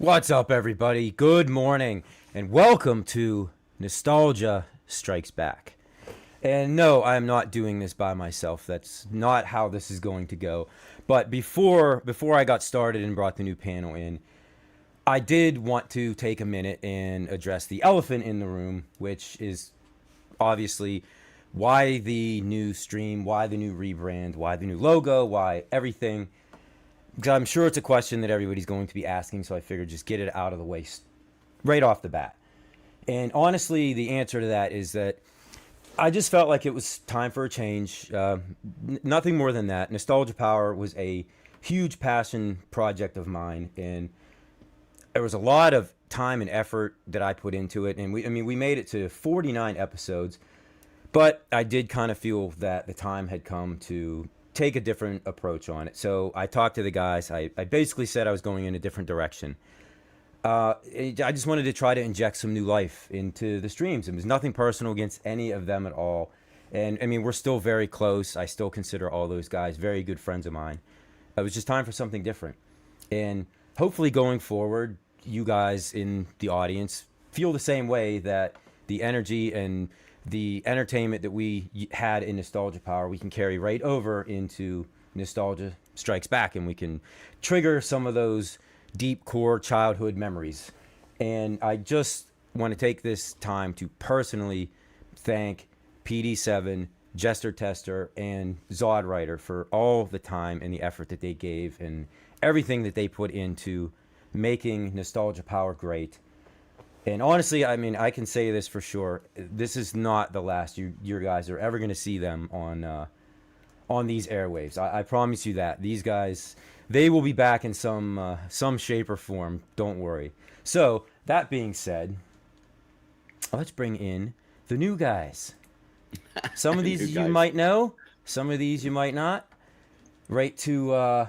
What's up, everybody? Good morning, and welcome to Nostalgia Strikes Back. And no, I'm not doing this by myself. That's not how this is going to go. But before I got started and brought the new panel in, I did want to take a minute and address the elephant in the room, which is obviously why the new stream, why the new rebrand, why the new logo, why everything. Because I'm sure it's a question that everybody's going to be asking, so I figured just get it out of the way right off the bat. And honestly, the answer to that is that I just felt like it was time for a change. Nothing more than that. Nostalgia Power was a huge passion project of mine, and there was a lot of time and effort that I put into it. And we made it to 49 episodes, but I did kind of feel that the time had come to take a different approach on it. So I talked to the guys. I basically said I was going in a different direction. I just wanted to try to inject some new life into the streams. It was nothing personal against any of them at all. And I mean, we're still very close. I still consider all those guys very good friends of mine. It was just time for something different. And hopefully going forward, you guys in the audience feel the same way, that the energy and the entertainment that we had in Nostalgia Power, we can carry right over into Nostalgia Strikes Back, and we can trigger some of those deep core childhood memories. And I just want to take this time to personally thank PD7, Jester Tester, and Zod Writer for all the time and the effort that they gave and everything that they put into making Nostalgia Power great. And honestly, I mean, I can say this for sure. This is not the last you guys are ever going to see them on these airwaves. I promise you that. These guys, they will be back in some shape or form. Don't worry. So, that being said, let's bring in the new guys. Some of these you might know. Some of these you might not. Right to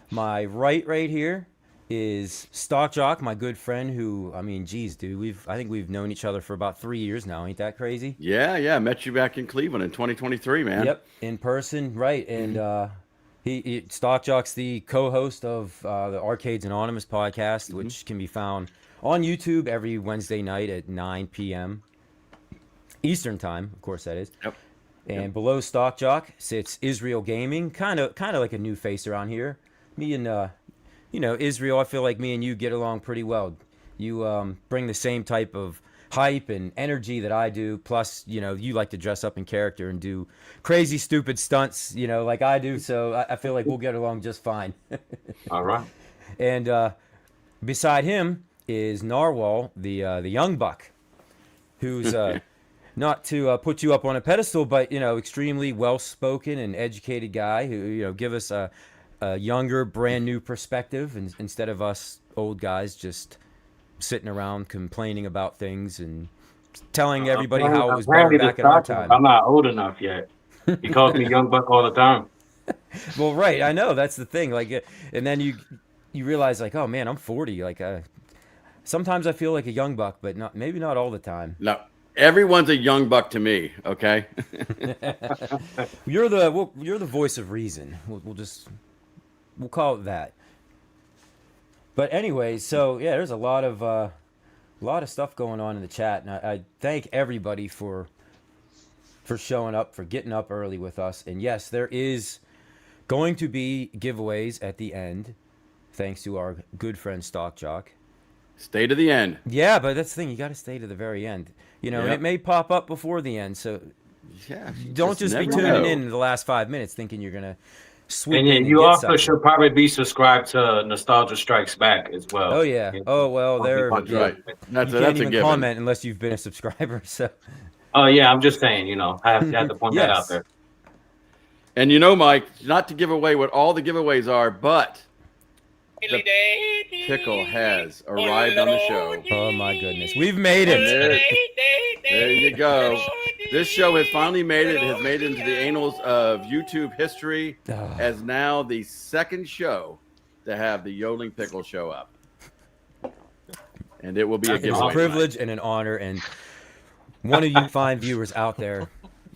my right here is Stock Jock, my good friend, who, I mean, geez, dude, I think we've known each other for about 3 years now. Ain't that crazy? Yeah. Met you back in Cleveland in 2023, man. Yep, in person, right. And he Stock Jock's the co-host of the Arcades Anonymous podcast, which can be found on YouTube every Wednesday night at 9 p.m. Eastern time, of course that is. Yep. And below Stock Jock sits Israel Gaming, kind of like a new face around here. Me and Israel, I feel like me and you get along pretty well. You bring the same type of hype and energy that I do. Plus, you like to dress up in character and do crazy, stupid stunts, like I do. So I feel like we'll get along just fine. All right. And beside him is Narwhal, the young buck, who's not to put you up on a pedestal, but extremely well-spoken and educated guy who give us a younger, brand new perspective, and instead of us old guys just sitting around complaining about things and telling everybody how it was better back in our time. I'm not old enough yet. He calls me young buck all the time. Well, right, I know, that's the thing. Like, and then you realize, like, oh man, I'm 40. Like, sometimes I feel like a young buck, but maybe not all the time. No, everyone's a young buck to me. Okay. You're the voice of reason. We'll call it that. But anyway, so yeah, there's a lot of stuff going on in the chat, and I thank everybody for showing up, for getting up early with us. And yes, there is going to be giveaways at the end, thanks to our good friend Stock Jock. Stay to the end. Yeah, but that's the thing, you got to stay to the very end. And it may pop up before the end, so yeah, don't just be tuning in the last 5 minutes thinking you're gonna. And then you also should probably be subscribed to Nostalgia Strikes Back as well. Oh yeah. Oh well, there. That's right. That's you can't a even given. comment unless you've been a subscriber. So. Oh yeah, I'm just saying. I have to point that out there. And Mike, not to give away what all the giveaways are, but the pickle has arrived on the show. Oh my goodness, we've made it. There you go. This show has finally made it. It has made it into the annals of YouTube history as now the second show to have the Yodeling Pickle show up. And it will be a giveaway. It's a privilege and an honor. And one of you fine viewers out there,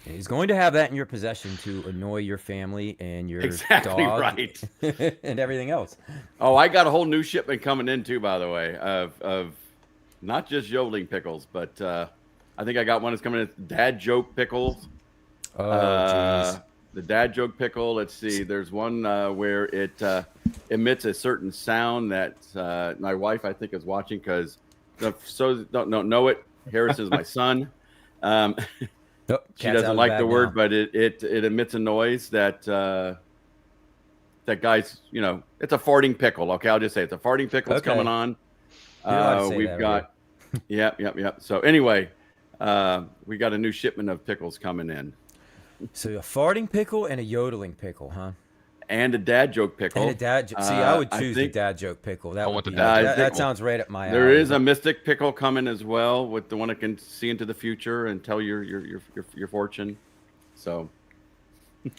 He's going to have that in your possession to annoy your family and your Exactly dog right. and everything else. Oh, I got a whole new shipment coming in too, by the way, of not just yodeling pickles, but I think I got one that's coming in. Dad joke pickles. Oh, jeez. The dad joke pickle. Let's see. There's one where it emits a certain sound that my wife, I think, is watching because so don't know it. Harris is my son. Oh, She doesn't like the word, but it emits a noise that that guy's, it's a farting pickle. Okay, I'll just say it's a farting pickle. It's coming on. We've got, yep. So anyway, we got a new shipment of pickles coming in. So a farting pickle and a yodeling pickle, huh? And a dad joke pickle. And a dad joke. See, I would choose the dad joke pickle. That sounds right up my alley. There is a mystic pickle coming as well, with the one that can see into the future and tell your fortune. So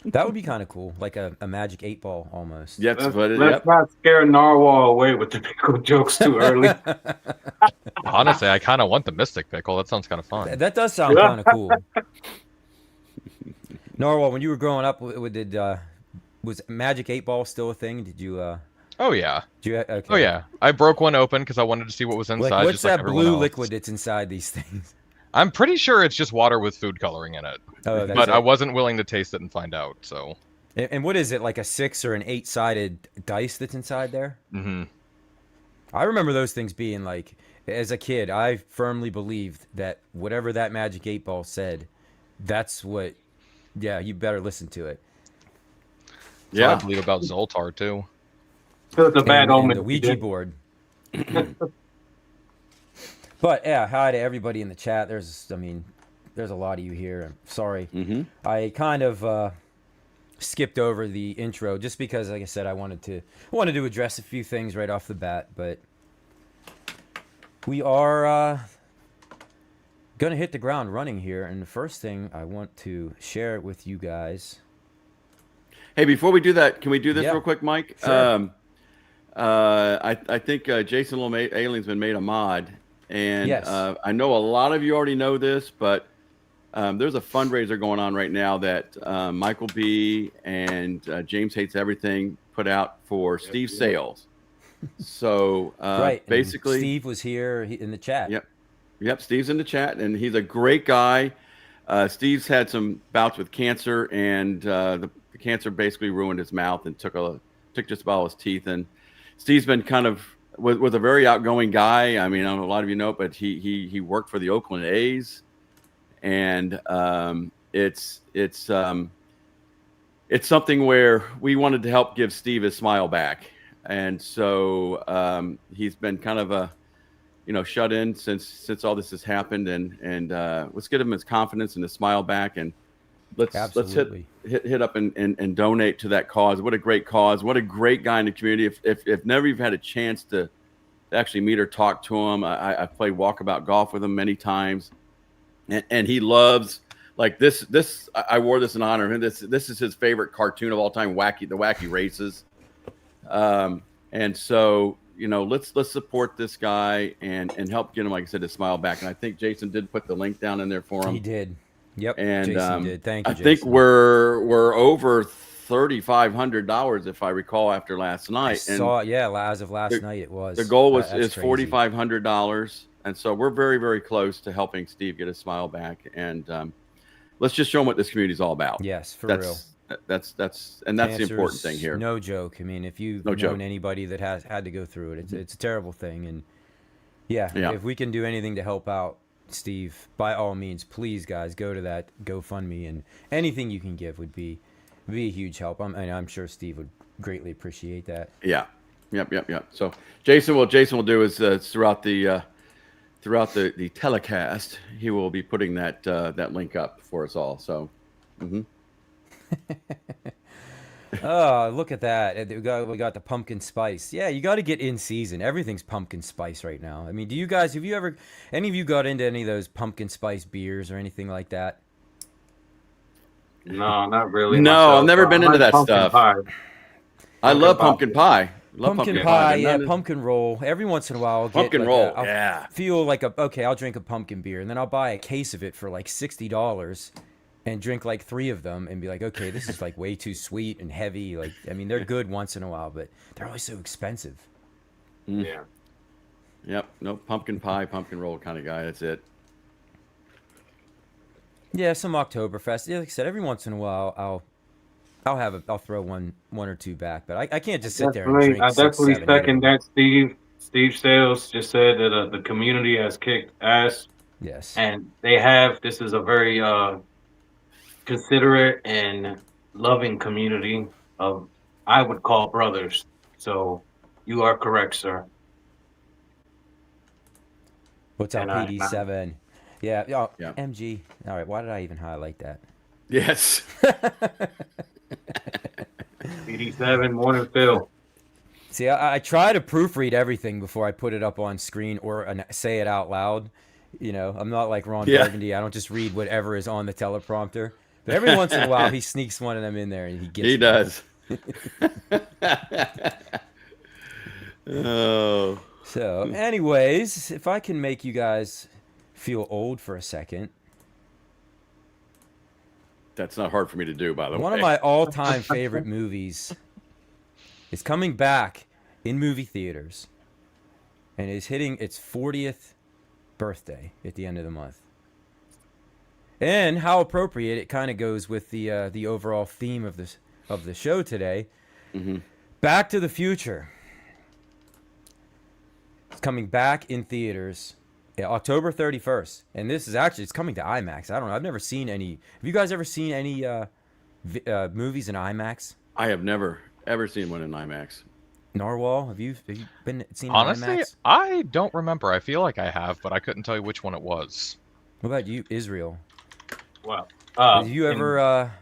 That would be kind of cool, like a magic 8-ball almost. Yes, let's not scare Narwhal away with the pickle jokes too early. Honestly, I kind of want the mystic pickle. That sounds kind of fun. That does sound kind of cool. Narwhal, when you were growing up, was Magic 8-Ball still a thing? Did you? Oh yeah. Okay. Oh yeah. I broke one open because I wanted to see what was inside. Like, what's just that like blue liquid that's inside these things? I'm pretty sure it's just water with food coloring in it. Oh, that's but it. I wasn't willing to taste it and find out. So. And what is it, like a 6 or an 8-sided dice that's inside there? Mm-hmm. I remember those things being like, as a kid, I firmly believed that whatever that Magic 8-Ball said, that's what. Yeah, you better listen to it. Yeah, I believe about Zoltar too. So it's a bad omen. The Ouija board. But yeah, hi to everybody in the chat. There's a lot of you here. I'm sorry. Mm-hmm. I kind of skipped over the intro just because, like I said, I wanted to address a few things right off the bat. But we are gonna hit the ground running here, and the first thing I want to share with you guys. Hey, before we do that, can we do this Yeah. real quick, Mike? Sure. I think Jason Little Alien's been made a mod, and Yes. I know a lot of you already know this, but there's a fundraiser going on right now that Michael B. and James Hates Everything put out for Steve Sales. So Right. basically, and Steve was here in the chat. Yep, Steve's in the chat, and he's a great guy. Steve's had some bouts with cancer, and the cancer basically ruined his mouth and took just about all his teeth. And Steve's been kind of was a very outgoing guy. I mean, I don't know, a lot of you know, but he worked for the Oakland A's, and it's something where we wanted to help give Steve his smile back, and so he's been kind of shut in since all this has happened, and let's get him his confidence and his smile back, and let's hit up and donate to that cause. What a great cause! What a great guy in the community. If never you've had a chance to actually meet or talk to him, I played walkabout golf with him many times, and he loves like this. I wore this in honor of him. This is his favorite cartoon of all time, the Wacky Races, and so. Let's support this guy and help get him, like I said, his smile back. And I think Jason did put the link down in there for him. He did. Yep. And Jason did. Thank you, I Jason. think we're over $3,500 if I recall after last night. As of last night it was. The goal is $4,500, and so we're very, very close to helping Steve get his smile back. And let's just show him what this community is all about. Yes, real. That's the important thing here. No joke. I mean, if you've known anybody that has had to go through it, it's a terrible thing. And if we can do anything to help out Steve, by all means, please, guys, go to that GoFundMe, and anything you can give would be a huge help. I'm sure Steve would greatly appreciate that. Yeah. Yep. So Jason will do is throughout the telecast, he will be putting that link up for us all. So. Mm-hmm. Oh, look at that. We got the pumpkin spice. Yeah, you got to get in season. Everything's pumpkin spice right now. I mean, any of you got into any of those pumpkin spice beers or anything like that? No, not really. No, I've never been into that stuff. I love pumpkin pie. Pumpkin pie, yeah, pumpkin roll. Every once in a while, I'll feel like I'll drink a pumpkin beer, and then I'll buy a case of it for like $60. and drink like 3 of them and be like, okay, this is like way too sweet and heavy. Like, I mean, they're good once in a while, but they're always so expensive. Yeah. Yep. No pumpkin pie, pumpkin roll kind of guy. That's it. Yeah, some Oktoberfest. Yeah, like I said, every once in a while, I'll throw one or two back, but I can't just sit there and drink I 6, definitely 7, 8 of second them. that, Steve. Steve Sales just said that the community has kicked ass, Yes. and they have. This is a very considerate and loving community of, I would call, brothers. So you are correct, sir. What's up, And PD7? Yeah, oh, Yeah. MG. All right, why did I even highlight that? Yes. BD7 Morning Phil. See, I try to proofread everything before I put it up on screen or say it out loud. You know, I'm not like Ron Burgundy. I don't just read whatever is on the teleprompter. But every once in a while, he sneaks one of them in there and he gets He me. does. Oh. So, anyways, if I can make you guys feel old for a second. That's not hard for me to do, by the way. One of my all-time favorite movies is coming back in movie theaters and is hitting its 40th birthday at the end of the month. And how appropriate it kind of goes with the overall theme of the show today. Mm-hmm. Back to the Future. It's coming back in theaters October 31st. And this is actually, it's coming to IMAX. I don't know. I've never seen any. Have you guys ever seen any movies in IMAX? I have never, ever seen one in IMAX. Narwhal, have you been seen Honestly, IMAX? I don't remember. I feel like I have, but I couldn't tell you which one it was. What about you, Israel? Wow. Have you ever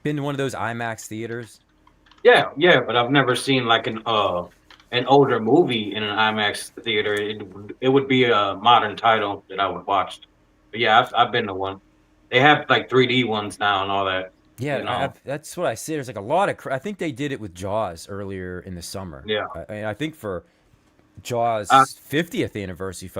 been to one of those IMAX theaters? Yeah, but I've never seen like an older movie in an IMAX theater. It would be a modern title that I would watch. But yeah, I've been to one. They have like 3D ones now and all that. Yeah, you know? that's what I see. There's like a lot of. I think they did it with Jaws earlier in the summer. Yeah. I think for Jaws' 50th anniversary, if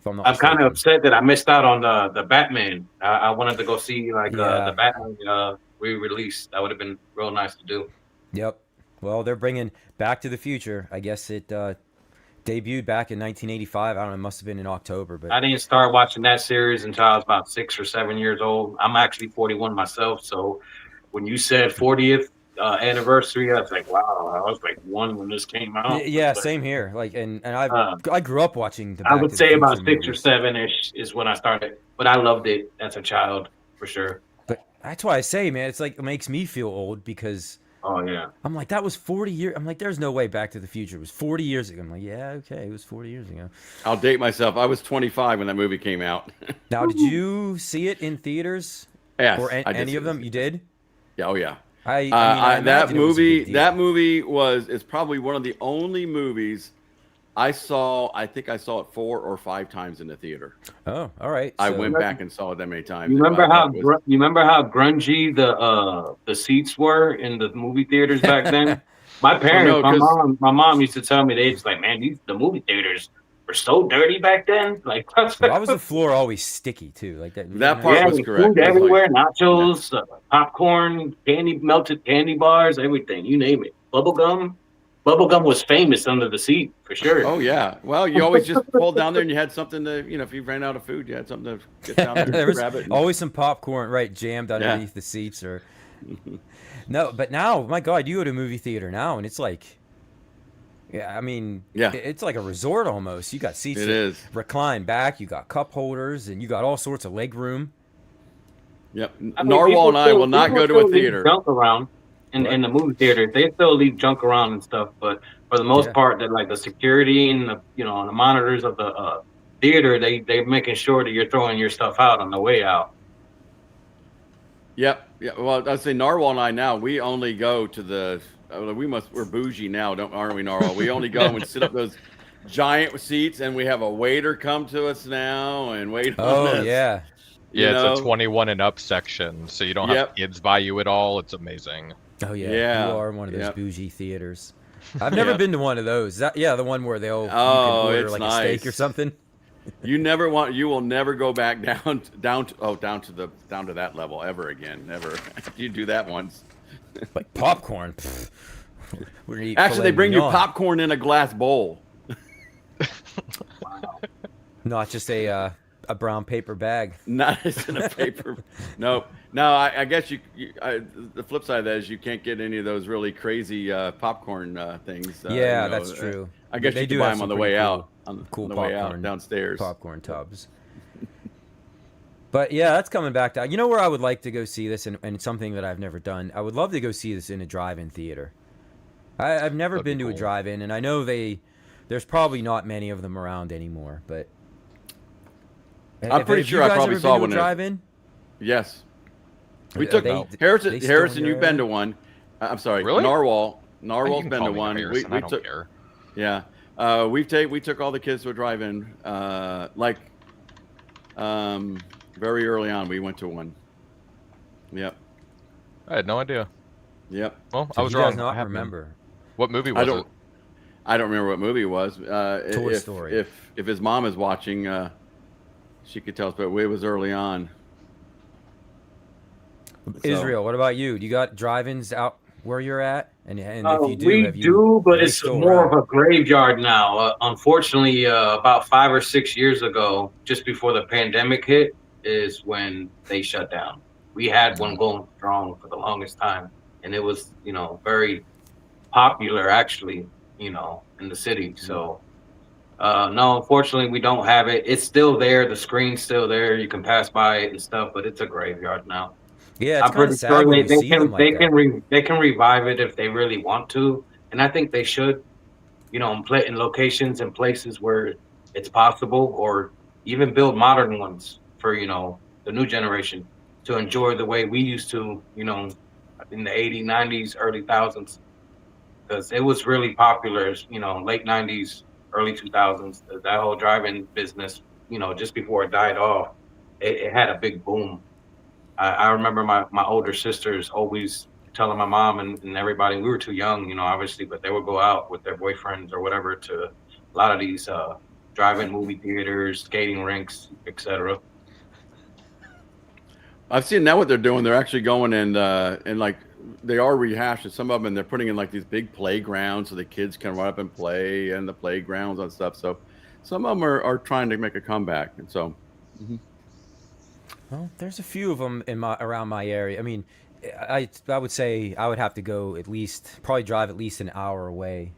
I'm not I'm mistaken. kind of upset that I missed out on the Batman. I wanted to go see like the Batman re-release. That would have been real nice to do. Yep. Well, they're bringing Back to the Future. I guess it debuted back in 1985. I don't know. It must have been in October, but I didn't start watching that series until I was about 6 or 7 years old. I'm actually 41 myself, so when you said 40th anniversary, I was like, wow. I was like 1 when this came out. Yeah, But, same here. Like, and I grew up watching the. Back I would to the say about Future 6 or movies. 7-ish is when I started, but I loved it as a child for sure. But that's why I say, man, it's like it makes me feel old because Oh yeah. I'm like, that was 40 years. I'm like, there's no way Back to the Future was 40 years ago. I'm like, yeah, okay, it was 40 years ago. I'll date myself. I was 25 when that movie came out. Now, did you see it in theaters? Yes, Or I did any see of them? You did? Yeah, oh yeah. I mean, That imagine it was a big movie deal. is probably one of the only movies I saw. I think I saw it 4 or 5 times in the theater. Oh, all right. I So- went back and saw it that many times. You remember how It was- you remember how grungy the seats were in the movie theaters back then? My parents, no, my mom used to tell me, they just like, man, the movie theaters were so dirty back then. Like, why was the floor always sticky too? Like that. That part yeah, was with correct. food It was everywhere, nachos, popcorn, melted candy bars, everything. You name it. Bubblegum. Bubblegum was famous under the seat for sure. Oh yeah. Well, you always just pulled down there and you had something to, if you ran out of food, you had something to get down there there and was grab it. And, always some popcorn, right, jammed underneath the seats or. No, but now, my God, you go to a movie theater now, and it's like, yeah, I mean, it's like a resort almost. You got seats It that is. recline back, you got cup holders, and you got all sorts of leg room. Yep. I mean, Narwhal and I people will not people go to a still leave theater. Junk around in the movie theater. They still leave junk around and stuff, but for the most part, that like the security and the and the monitors of the theater, they're making sure that you're throwing your stuff out on the way out. Yep. Yeah. Well, I'd say Narwhal and I now, we only go to the. We're bougie now, aren't we, Narwhal? We only go and sit up those giant seats, and we have a waiter come to us now and wait on us. Oh, yeah. Yeah, it's a 21 and up section, so you don't have kids by you at all. It's amazing. Oh, yeah. Yeah. You are one of those bougie theaters. I've never been to one of those. The one where you can Oh, order it's like nice. a steak or something. You will never go back down to that level ever again. Never. You do that once. Like popcorn. We're gonna eat Actually, filet they bring you mignon. popcorn in a glass bowl. Not just a brown paper bag. Not just in a paper. No. I guess the flip side of that is you can't get any of those really crazy popcorn things. Yeah, that's true. I guess They you do can buy have them on some the way pretty out. cool On the way out popcorn downstairs. popcorn tubs. But yeah, that's coming back to, you know where I would like to go see this, and something that I've never done. I would love to go see this in a drive-in theater. I've never That'd be been to a cool. drive-in, and I know there's probably not many of them around anymore. But I'm pretty sure I probably saw one. Drive-in. Yes, we Are took they Harrison. still Harrison, in your you've been area? to one. I'm sorry, Really? Narwhal's You been can to call me one. Harrison, I don't took. care. Yeah, we took all the kids to a drive-in. Very early on, we went to one. Yep. I had no idea. Yep. Well, So I was he does wrong. not I have been. remember. What movie was it? I don't remember what movie it was. Toy Story. If his mom is watching, she could tell us. But it was early on. Israel, what about you? Do you got drive-ins out where you're at? And if you do, we do, but are they it's still more around? of a graveyard now. Unfortunately, about 5 or 6 years ago, just before the pandemic hit, is when they shut down. We had one going strong for the longest time, and it was, very popular actually, in the city. So, no, unfortunately, we don't have it. It's still there. The screen's still there. You can pass by it and stuff, but it's a graveyard now. Yeah, it's I'm kind of pretty sad sure when they you see them like that. they can revive it if they really want to, and I think they should. In locations and places where it's possible, or even build modern ones for the new generation to enjoy the way we used to, in the 80s, 90s, early thousands, because it was really popular. Late 90s, early 2000s. That whole drive-in business, just before it died off, it had a big boom. I remember my older sisters always telling my mom and everybody, we were too young, obviously, but they would go out with their boyfriends or whatever to a lot of these drive-in movie theaters, skating rinks, etc. I've seen now what they're doing. They're actually going and like they are rehashing some of them, and they're putting in like these big playgrounds so the kids can run up and play in the playgrounds and stuff. So some of them are trying to make a comeback, and so. Well, there's a few of them around my area. I mean, I would say I would have to go probably drive at least an hour away.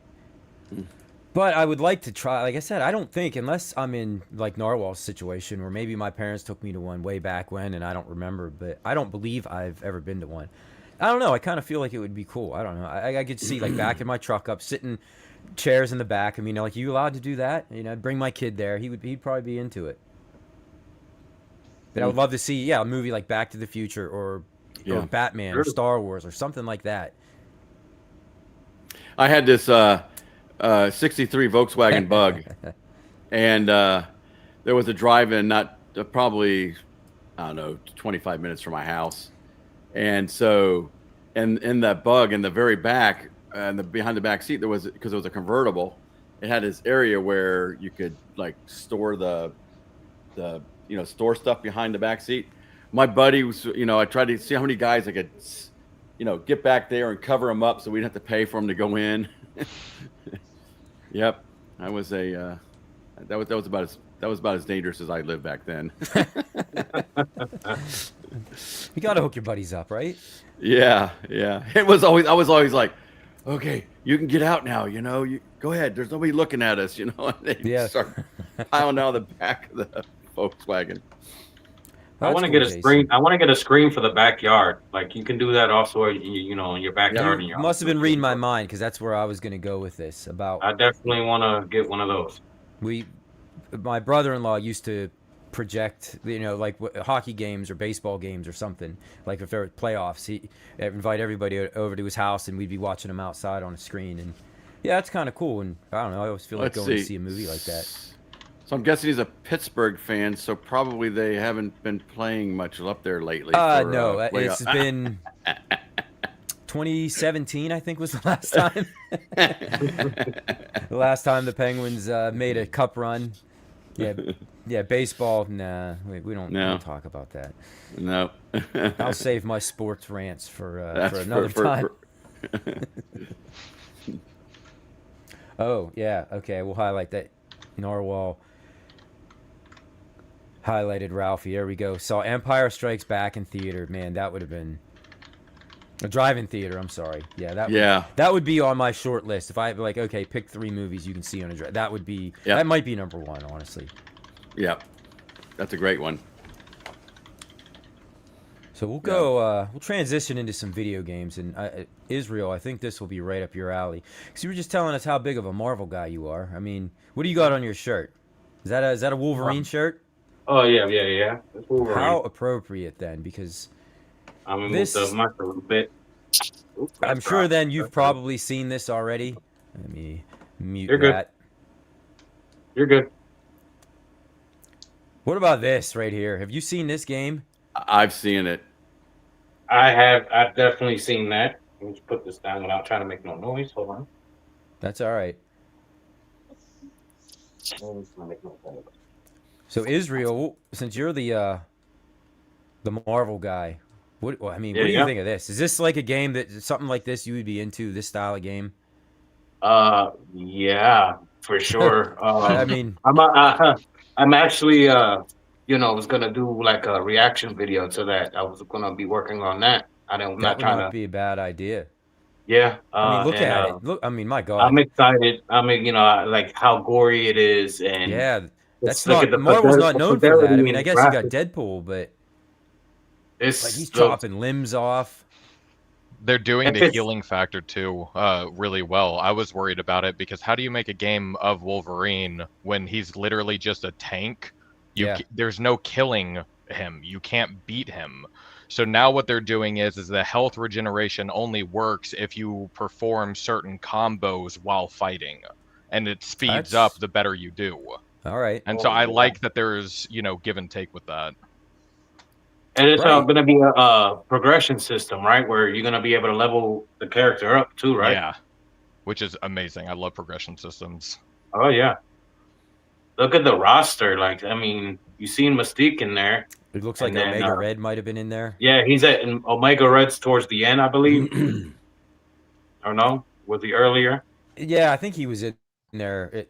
But I would like to try. Like I said, I don't think, unless I'm in like Narwhal's situation, or maybe my parents took me to one way back when and I don't remember, but I don't believe I've ever been to one. I don't know. I kind of feel like it would be cool. I don't know. I could see like back in my truck up, sitting chairs in the back. I mean, like, you allowed to do that? I'd bring my kid there. He'd probably be into it. But I would love to see, a movie like Back to the Future or Batman or Star Wars or something like that. I had this 63 Volkswagen Bug, and there was a drive-in not probably, I don't know, 25 minutes from my house. And so in that Bug, in the very back, and behind the back seat, because it was a convertible, it had this area where you could like store the store stuff behind the back seat. My buddy was, I tried to see how many guys I could, get back there and cover them up so we didn't have to pay for them to go in. Yep, that was about as dangerous as I lived back then. You gotta hook your buddies up, right? Yeah. I was always like, okay, you can get out now. You go ahead. There's nobody looking at us. And they start piling out of the back of the Volkswagen. I want to get a screen. I want to get a screen for the backyard. Like, you can do that also, in your backyard. You must have been reading my mind, because that's where I was going to go with this. I definitely want to get one of those. My brother-in-law used to project, like hockey games or baseball games or something. Like if there were playoffs, he'd invite everybody over to his house, and we'd be watching them outside on a screen. And yeah, it's kind of cool. And I don't know, I always feel like going to see a movie like that. So I'm guessing he's a Pittsburgh fan, so probably they haven't been playing much up there lately. No, it's been 2017, I think, was the last time. The last time the Penguins made a cup run. Yeah, baseball. Nah, we don't talk about that. No. I'll save my sports rants for That's another time. Oh yeah, okay. We'll highlight that. Narwhal highlighted Ralphie. There we go. Saw Empire Strikes Back in theater. Man, that would have been a drive-in theater. I'm sorry. Yeah, that would be on my short list. If I like, okay, pick 3 movies you can see on a drive. That would be that might be number 1, honestly. Yep, that's a great one. So we'll go. We'll transition into some video games, and Israel. I think this will be right up your alley. Because you were just telling us how big of a Marvel guy you are. I mean, what do you got on your shirt? Is that a Wolverine shirt? Oh yeah. It's Wolverine. How appropriate then, because I'm gonna move the mic a little bit. Oops, I'm sure then you've probably seen this already. Let me mute You're that. You're good. What about this right here? Have you seen this game? I've seen it. I've definitely seen that. Let me just put this down without trying to make no noise. Hold on. That's all right. Make no noise. So Israel, since you're the Marvel guy, what do you think of this? Is this like a game that something like this you would be into? This style of game? Yeah, for sure. I mean, I'm actually was gonna do like a reaction video to that. I was gonna be working on that. That would not be a bad idea. Yeah. I mean, look at it. Look, I mean, my God. I'm excited. I mean, like how gory it is, and yeah, that's not Marvel's not known for that. I mean, I guess you got Deadpool, but it's like he's chopping limbs off. They're doing the healing factor too really well. I was worried about it because how do you make a game of Wolverine when he's literally just a tank? There's no killing him. You can't beat him. So now what they're doing is the health regeneration only works if you perform certain combos while fighting, and it speeds up the better you do. All right. And so I like that there's give and take with that. And it's going to be a progression system, right? Where you're going to be able to level the character up too, right? Yeah, which is amazing. I love progression systems. Oh yeah. Look at the roster. Like, I mean, you've seen Mystique in there. It looks like Omega Red might have been in there. Yeah, he's at Omega Red's towards the end, I believe. Or no? Was he earlier? Yeah, I think he was in there.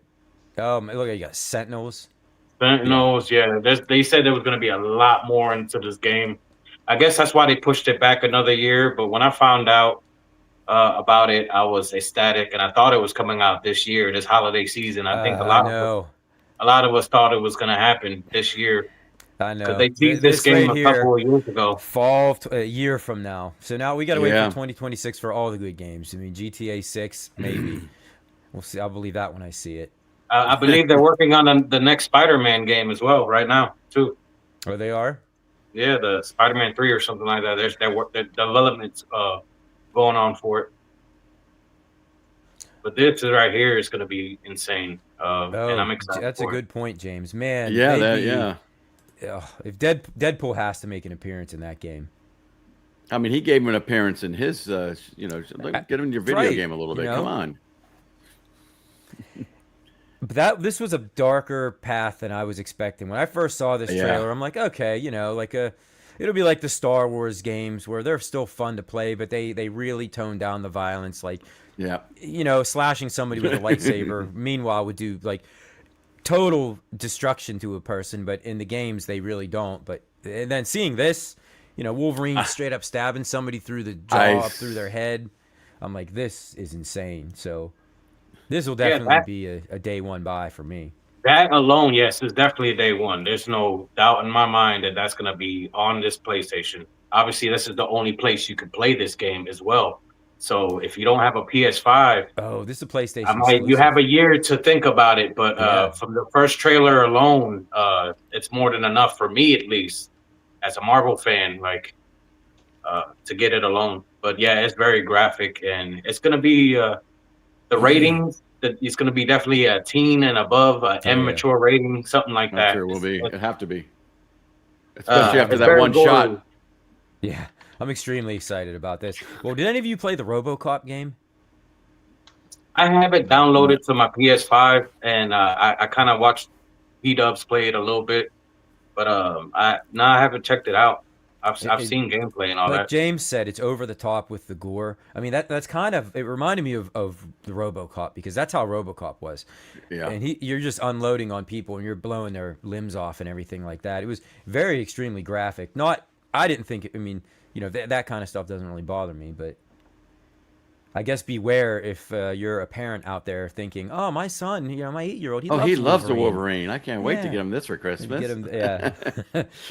Look, you got Sentinels. Sentinels, yeah. They said there was going to be a lot more into this game. I guess that's why they pushed it back another year. But when I found out about it, I was ecstatic, and I thought it was coming out this year, this holiday season. I think a lot of us thought it was going to happen this year. I know. Because they teased this game a couple of years ago. Fall a year from now. So now we got to wait for 2026 for all the good games. I mean, GTA 6, maybe. We'll see. I'll believe that when I see it. I believe they're working on the next Spider-Man game as well right now, too. Oh, they are? Yeah, the Spider-Man 3 or something like that. There's their development's going on for it. But this right here is going to be insane. And I'm excited. That's a good point, James. Man. Yeah, if Deadpool has to make an appearance in that game. I mean, he gave him an appearance in his, get him in your video game a little bit. Come on. But this was a darker path than I was expecting. When I first saw this trailer, I'm like, okay, it'll be like the Star Wars games where they're still fun to play, but they really tone down the violence. Like, slashing somebody with a lightsaber, meanwhile, would do like total destruction to a person, but in the games they really don't. And then seeing this, Wolverine straight up stabbing somebody through the jaw, up through their head, I'm like, this is insane. So this will definitely be a day one buy for me. That alone, yes, is definitely a day one. There's no doubt in my mind that that's going to be on this PlayStation. Obviously, this is the only place you could play this game as well. So if you don't have a PS5, this is a PlayStation. You have a year to think about it. But from the first trailer alone, it's more than enough for me, at least, as a Marvel fan, to get it alone. But yeah, it's very graphic, and it's going to be the ratings. It's going to be definitely a teen and above, immature rating, something like that. Sure, will be. It'll have to be, especially after that one shot. Yeah. I'm extremely excited about this. Well, did any of you play the RoboCop game? I have it downloaded to my PS5, and I kind of watched P-Dubs played a little bit, but I haven't checked it out. I've It, seen gameplay and all like that. James said, it's over the top with the gore. I mean, that's kind of, it reminded me of the RoboCop, because that's how RoboCop was. Yeah. And you're just unloading on people and you're blowing their limbs off and everything like that. It was very extremely graphic. I didn't think, I mean, that kind of stuff doesn't really bother me, but I guess beware if you're a parent out there thinking, oh, my son, my 8-year-old, he Loves the Wolverine. Wolverine. I can't wait to Yeah. get him this for Christmas. Get him, yeah.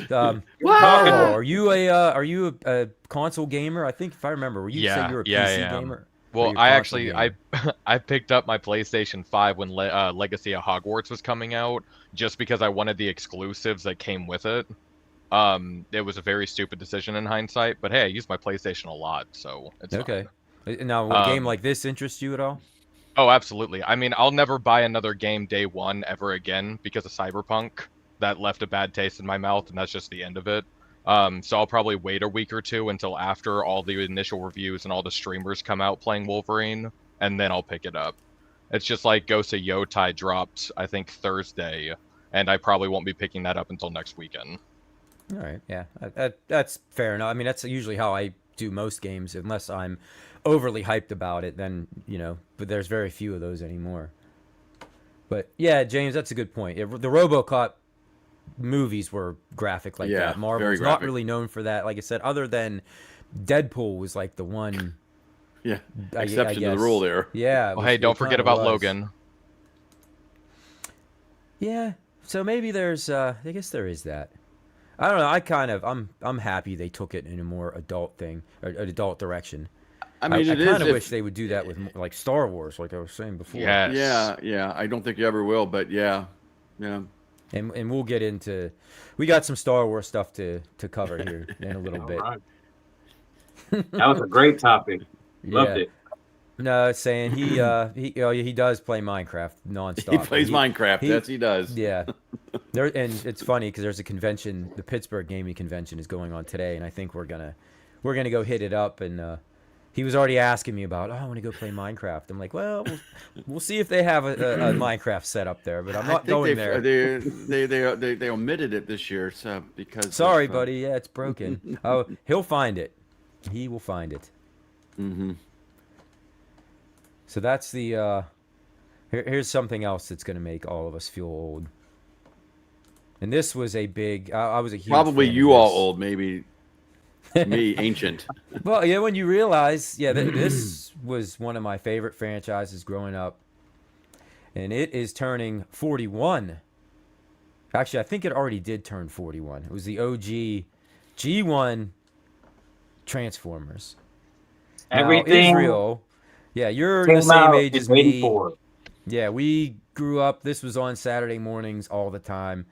Wow. Carlo, are you a console gamer? I think if I remember, were you say you were a PC I am. gamer? Or Well, you're a I console actually gamer? I picked up my PlayStation 5 when Legacy of Hogwarts was coming out, just because I wanted the exclusives that came with it. It was a very stupid decision in hindsight, but hey, I use my PlayStation a lot, so it's Okay. fine. Now, a game like this interests you at all? Oh, absolutely. I mean, I'll never buy another game day one ever again because of Cyberpunk. That left a bad taste in my mouth, and that's just the end of it. So I'll probably wait a week or two until after all the initial reviews and all the streamers come out playing Wolverine, and then I'll pick it up. It's just like Ghost of Yotai dropped, I think, Thursday, and I probably won't be picking that up until next weekend. All right, yeah, that's fair enough. I mean, that's usually how I do most games, unless I'm overly hyped about it. Then but there's very few of those anymore. But yeah, James, that's a good point. The RoboCop movies were graphic like Yeah, that. Marvel's very not graphic. really known for that. Like I said, other than Deadpool was like the one. Yeah. I Exception to the guess. rule there. Yeah. Well, hey, don't forget about Logan. Yeah. So maybe there's. I guess there is that. I don't know. I'm happy they took it in a more adult thing, or an adult direction. I mean, I it is. kind of wish they would do that with like Star Wars, like I was saying before. Yes. Yeah. I don't think you ever will, but yeah. And we'll get into. We got some Star Wars stuff to cover here in a little bit. All right. That was a great topic. Loved Yeah. it. No, saying he does play Minecraft nonstop. He plays And Minecraft. Yes, he does. Yeah. And it's funny because there's a convention, the Pittsburgh Gaming Convention is going on today, and I think we're gonna go hit it up. And he was already asking me about, I want to go play Minecraft. I'm like, well, we'll see if they have a Minecraft set up there, but I'm not going there. They omitted it this year, so because. Sorry, buddy. Yeah, it's broken. Oh, he'll find it. He will find it. Mm-hmm. So that's the. Here's something else that's gonna make all of us feel old. And this was a big. I was a huge. Probably fan of you all this. old, maybe. Me, ancient. Well, yeah, when you realize, this was one of my favorite franchises growing up, and it is turning 41. Actually, I think it already did turn 41. It was the OG G1 Transformers. Everything Now, Israel, yeah, you're came the same out age in as me. 84. Yeah, we grew up. This was on Saturday mornings all the time.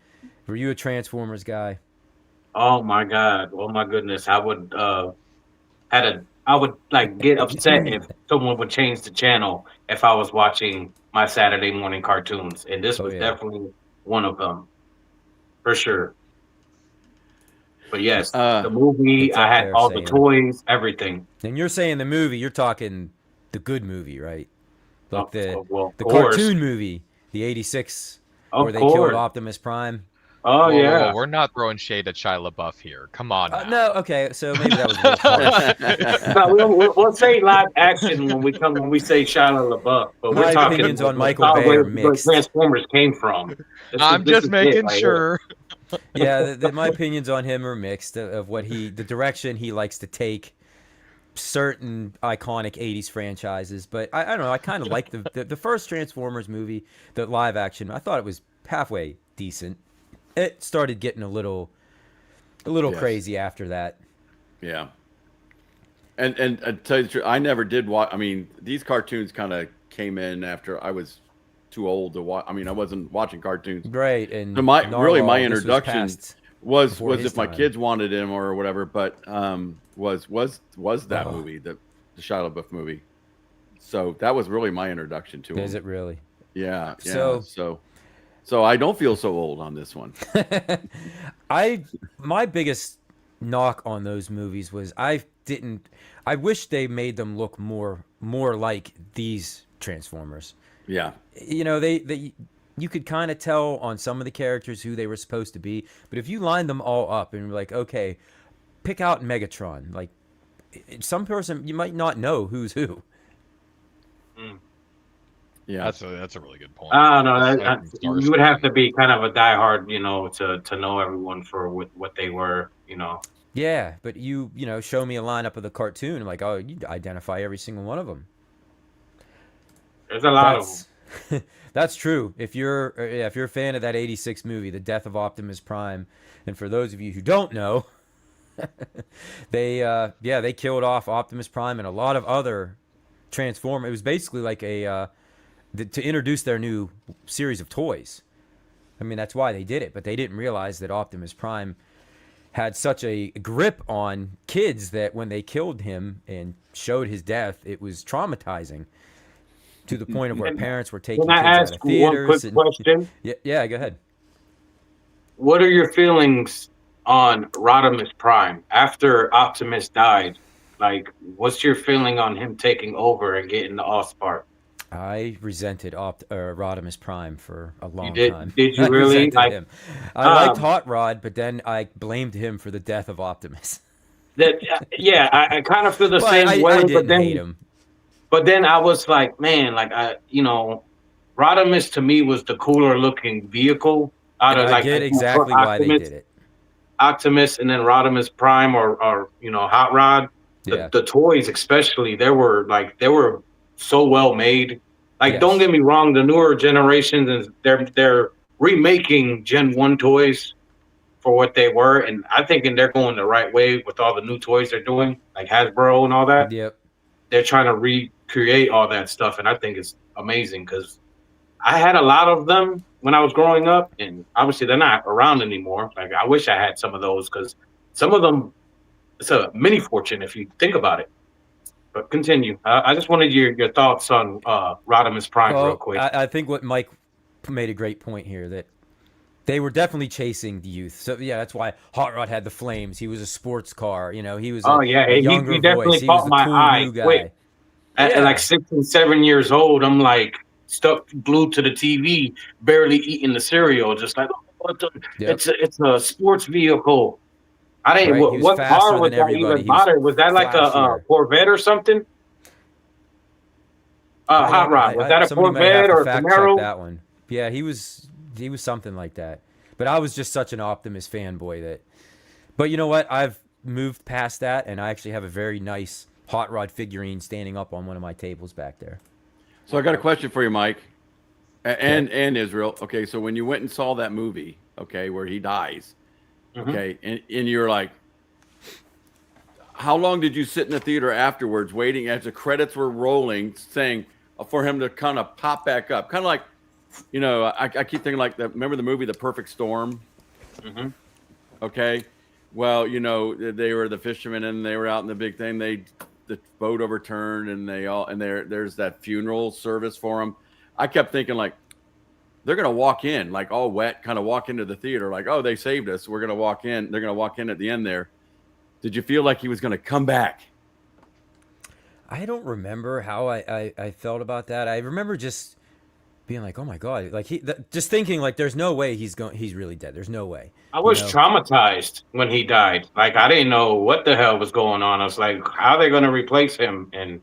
Were you a Transformers guy? Oh my God! Oh my goodness! I would like get upset if someone would change the channel if I was watching my Saturday morning cartoons, and this Oh, was yeah. definitely one of them, for sure. But yes, the movie, It's up I had there all saying- the toys, everything. And you're saying the movie, you're talking the good movie, right? Like the Well, of the course. cartoon movie, the 86, Of where they course. killed Optimus Prime. Oh Whoa, yeah. whoa, we're not throwing shade at Shia LaBeouf here. Come on now. No, okay, so maybe that was a little harsh. No, we'll say live action when we say Shia LaBeouf, but My we're talking opinions on Michael solid Bay are where mixed. Transformers came from. I'm This just is making it right sure. Yeah, my opinions on him are mixed of what the direction he likes to take certain iconic 80s franchises. But I don't know, I kind of like the first Transformers movie, the live action. I thought it was halfway decent. It started getting a little Yes. crazy after that. Yeah. And to tell you the truth, I never did watch. I mean, these cartoons kind of came in after I was too old to watch. I mean, I wasn't watching cartoons. Right, and So my Narwhal, this introduction past was before his if my time. kids wanted him or whatever, but was that Oh. movie, the Shia LaBeouf movie. So that was really my introduction to him. Is it really? Yeah. So- So I don't feel so old on this one. My biggest knock on those movies was I wish they made them look more like these Transformers. Yeah. They you could kind of tell on some of the characters who they were supposed to be. But if you line them all up and you're like, okay, pick out Megatron, like some person you might not know who's who. Yeah, That's a really good point. I don't know. Aside from You would have Starscream. to be kind of a diehard, to know everyone for what they were, Yeah, but you know, show me a lineup of the cartoon, I'm like, oh, you identify every single one of them. There's a lot of them. That's that's true. If you're a fan of that '86 movie, The Death of Optimus Prime, and for those of you who don't know, they killed off Optimus Prime and a lot of other Transformers. It was basically like to introduce their new series of toys. I mean, that's why they did it, but they didn't realize that Optimus Prime had such a grip on kids that when they killed him and showed his death, it was traumatizing to the point of where parents were taking Can kids I out ask of one theaters. quick question? Yeah, go ahead. What are your feelings on Rodimus Prime after Optimus died? Like, what's your feeling on him taking over and getting the Allspark? I resented Rodimus Prime for a long did- time. did you I really? resented Like, him. I liked um, Hot Rod, but then I blamed him for the death of Optimus. That yeah, I kind of feel the Well, same I way, didn't hate him. but then I was like, man, like Rodimus to me was the cooler looking vehicle out And of I like get exactly why they did it. Optimus and then Rodimus Prime or Hot Rod. Yeah. The toys especially, they were so well made. Like, don't Yes. get me wrong, the newer generations and they're remaking Gen 1 toys for what they were, and I think they're going the right way with all the new toys they're doing, like Hasbro and all that. Yep. They're trying to recreate all that stuff, and I think it's amazing because I had a lot of them when I was growing up, and obviously they're not around anymore. Like, I wish I had some of those because some of them, it's a mini fortune if you think about it. But continue. I just wanted your thoughts on Rodimus Prime real Well, quick. I think what Mike made a great point here that they were definitely chasing the youth. So yeah, that's why Hot Rod had the flames. He was a sports car. You know, he was Oh yeah, a he younger definitely voice. He was caught the my cool eye new guy. quick. At Yeah. like 6 and 7 years old, I'm like stuck glued to the TV, barely eating the cereal, just like, oh, Yep. it's a sports vehicle. I didn't. Right, he was What faster car was than that everybody. even He was bothered? Was that like a flashier. Corvette or something? I Hot don't. Rod, was that a Somebody might have Corvette to or a fact check Camaro? that one. Yeah, he was something like that. But I was just such an Optimus fanboy that. But you know what? I've moved past that, and I actually have a very nice Hot Rod figurine standing up on one of my tables back there. So I got a question for you, Mike, and Israel. Okay, so when you went and saw that movie, okay, where he dies, okay, and you're like, how long did you sit in the theater afterwards, waiting as the credits were rolling, saying for him to kind of pop back up, kind of like, I keep thinking like remember the movie The Perfect Storm? Mm-hmm. Okay, well, they were the fishermen and they were out in the big thing. The boat overturned and there's that funeral service for them. I kept thinking like they're gonna walk in like all wet, kind of walk into the theater like, oh, they saved us. We're gonna walk in. They're gonna walk in at the end there. Did you feel like he was gonna come back? I don't remember how I felt about that. I remember just being like, oh my god, like just thinking like, there's no way he's really dead. There's no way. I was traumatized when he died. Like, I didn't know what the hell was going on. I was like, how are they going to replace him? And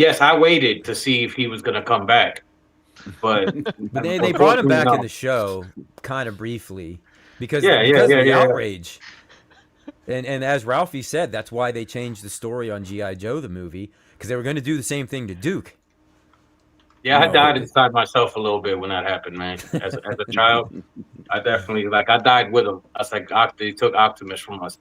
yes, I waited to see if he was going to come back. But they brought him back in the show kind of briefly because of the outrage. And as Ralphie said, that's why they changed the story on G.I. Joe, the movie, because they were going to do the same thing to Duke. Yeah, I died inside myself a little bit when that happened, man. As a child, I definitely I died with him. I was like, they took Optimus from us,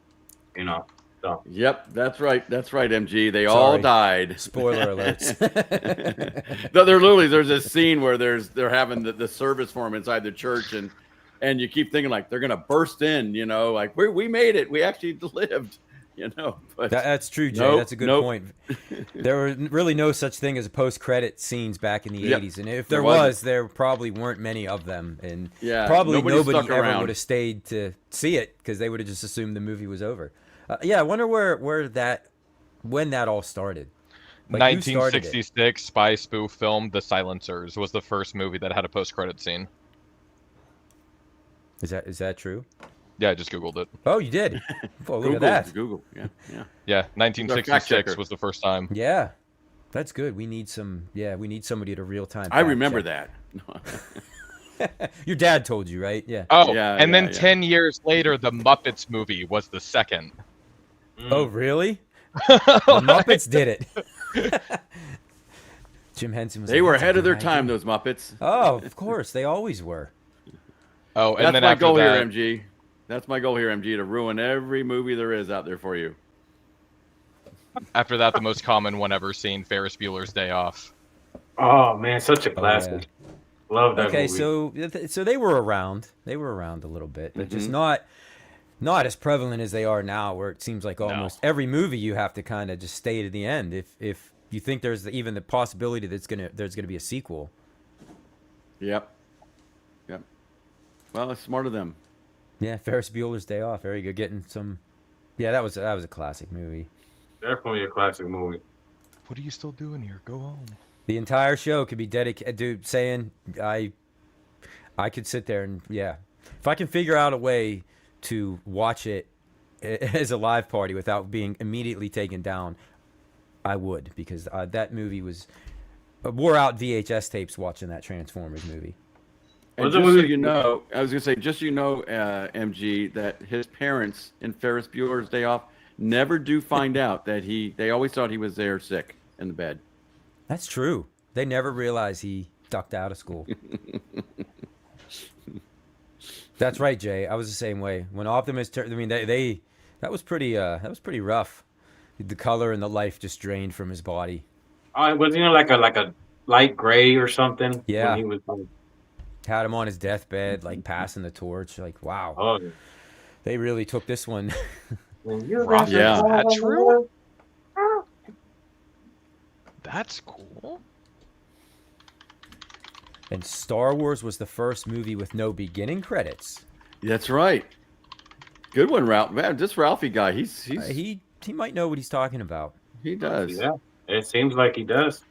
So. Yep, that's right, MG. They all died. Spoiler alerts. No, there's this scene where they're having the service for him inside the church, and you keep thinking like they're gonna burst in, like we made it, we actually lived. But that's true, Jay. That's a good point. There were really no such thing as a post-credit scenes back in the 80s, and if there was, there probably weren't many of them, and probably nobody ever would have stayed to see it because they would have just assumed the movie was over. I wonder when that all started. Like, 1966 spy spoof film The Silencers was the first movie that had a post-credit scene. Is that true? Yeah, I just Googled it. Oh, you did. Oh, look Google, at that. Google. Yeah, yeah. Yeah, fact 1966 checker. was the first time. Yeah, that's good. We need some. Yeah, we need somebody to real time. I remember that. Your dad told you, right? Yeah. Oh, Yeah, and then yeah. 10 years later, the Muppets movie was the second. Oh, really? The Muppets did it. Jim Henson was. They like, were "That's a ahead of their good time, idea." those Muppets. Oh, of course, they always were. Oh, and That's then my after goal that, here, MG. That's my goal here, MG, to ruin every movie there is out there for you. after that, the most common one ever seen, Ferris Bueller's Day Off. Oh man, such a Oh, classic. Love that Okay, movie. so they were around. They were around a little bit, but just not as prevalent as they are now, where it seems like almost every movie you have to kind of just stay to the end if you think there's even the possibility that there's gonna be a sequel. Yep. Well, it's smart of them. Yeah, Ferris Bueller's Day Off. Very good. Getting some. Yeah, that was a classic movie. Definitely a classic movie. What are you still doing here? Go home. The entire show could be dedicated, dude. Saying I could sit there and if I can figure out a way to watch it as a live party without being immediately taken down, I would, because that movie wore out VHS tapes watching that Transformers movie. And Was it just so movie- you know, I was going to say, just so you know, MG, that his parents in Ferris Bueller's Day Off never do find out that they always thought he was there sick in the bed. That's true. They never realized he ducked out of school. That's right, Jay. I was the same way. When Optimus turned, I mean, that was pretty rough. The color and the life just drained from his body. Oh, was like a light gray or something? Yeah. When he was Had him on his deathbed, like passing the torch. Like, wow, oh, they really took this one. Ross, Yeah. is that true? That's cool. And Star Wars was the first movie with no beginning credits. That's right. Good one, Ralph. Man, this Ralphie guy, He might know what he's talking about. he does. Yeah, it seems like he does.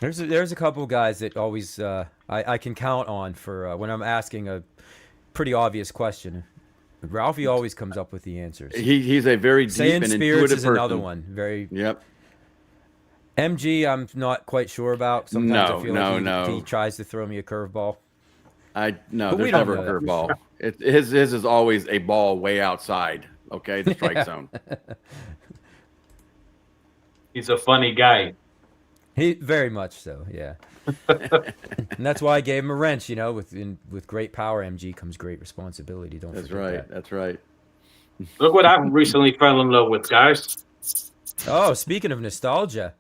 There's a couple guys that always I can count on for when I'm asking a pretty obvious question. Ralphie always comes up with the answers. He's a very deep Saying and spirits intuitive is person. another one. Very Yep. MG. I'm not quite sure about. Sometimes I feel like No. he tries to throw me a curveball. No, But we there's don't never a know that. curveball. His is always a ball way outside. Okay, the strike zone. He's a funny guy. He very much so. Yeah. And that's why I gave him a wrench. You know, with great power, MG comes great responsibility. Don't That's forget right. that. That's right. Look what I recently fell in love with, guys. Oh, speaking of nostalgia,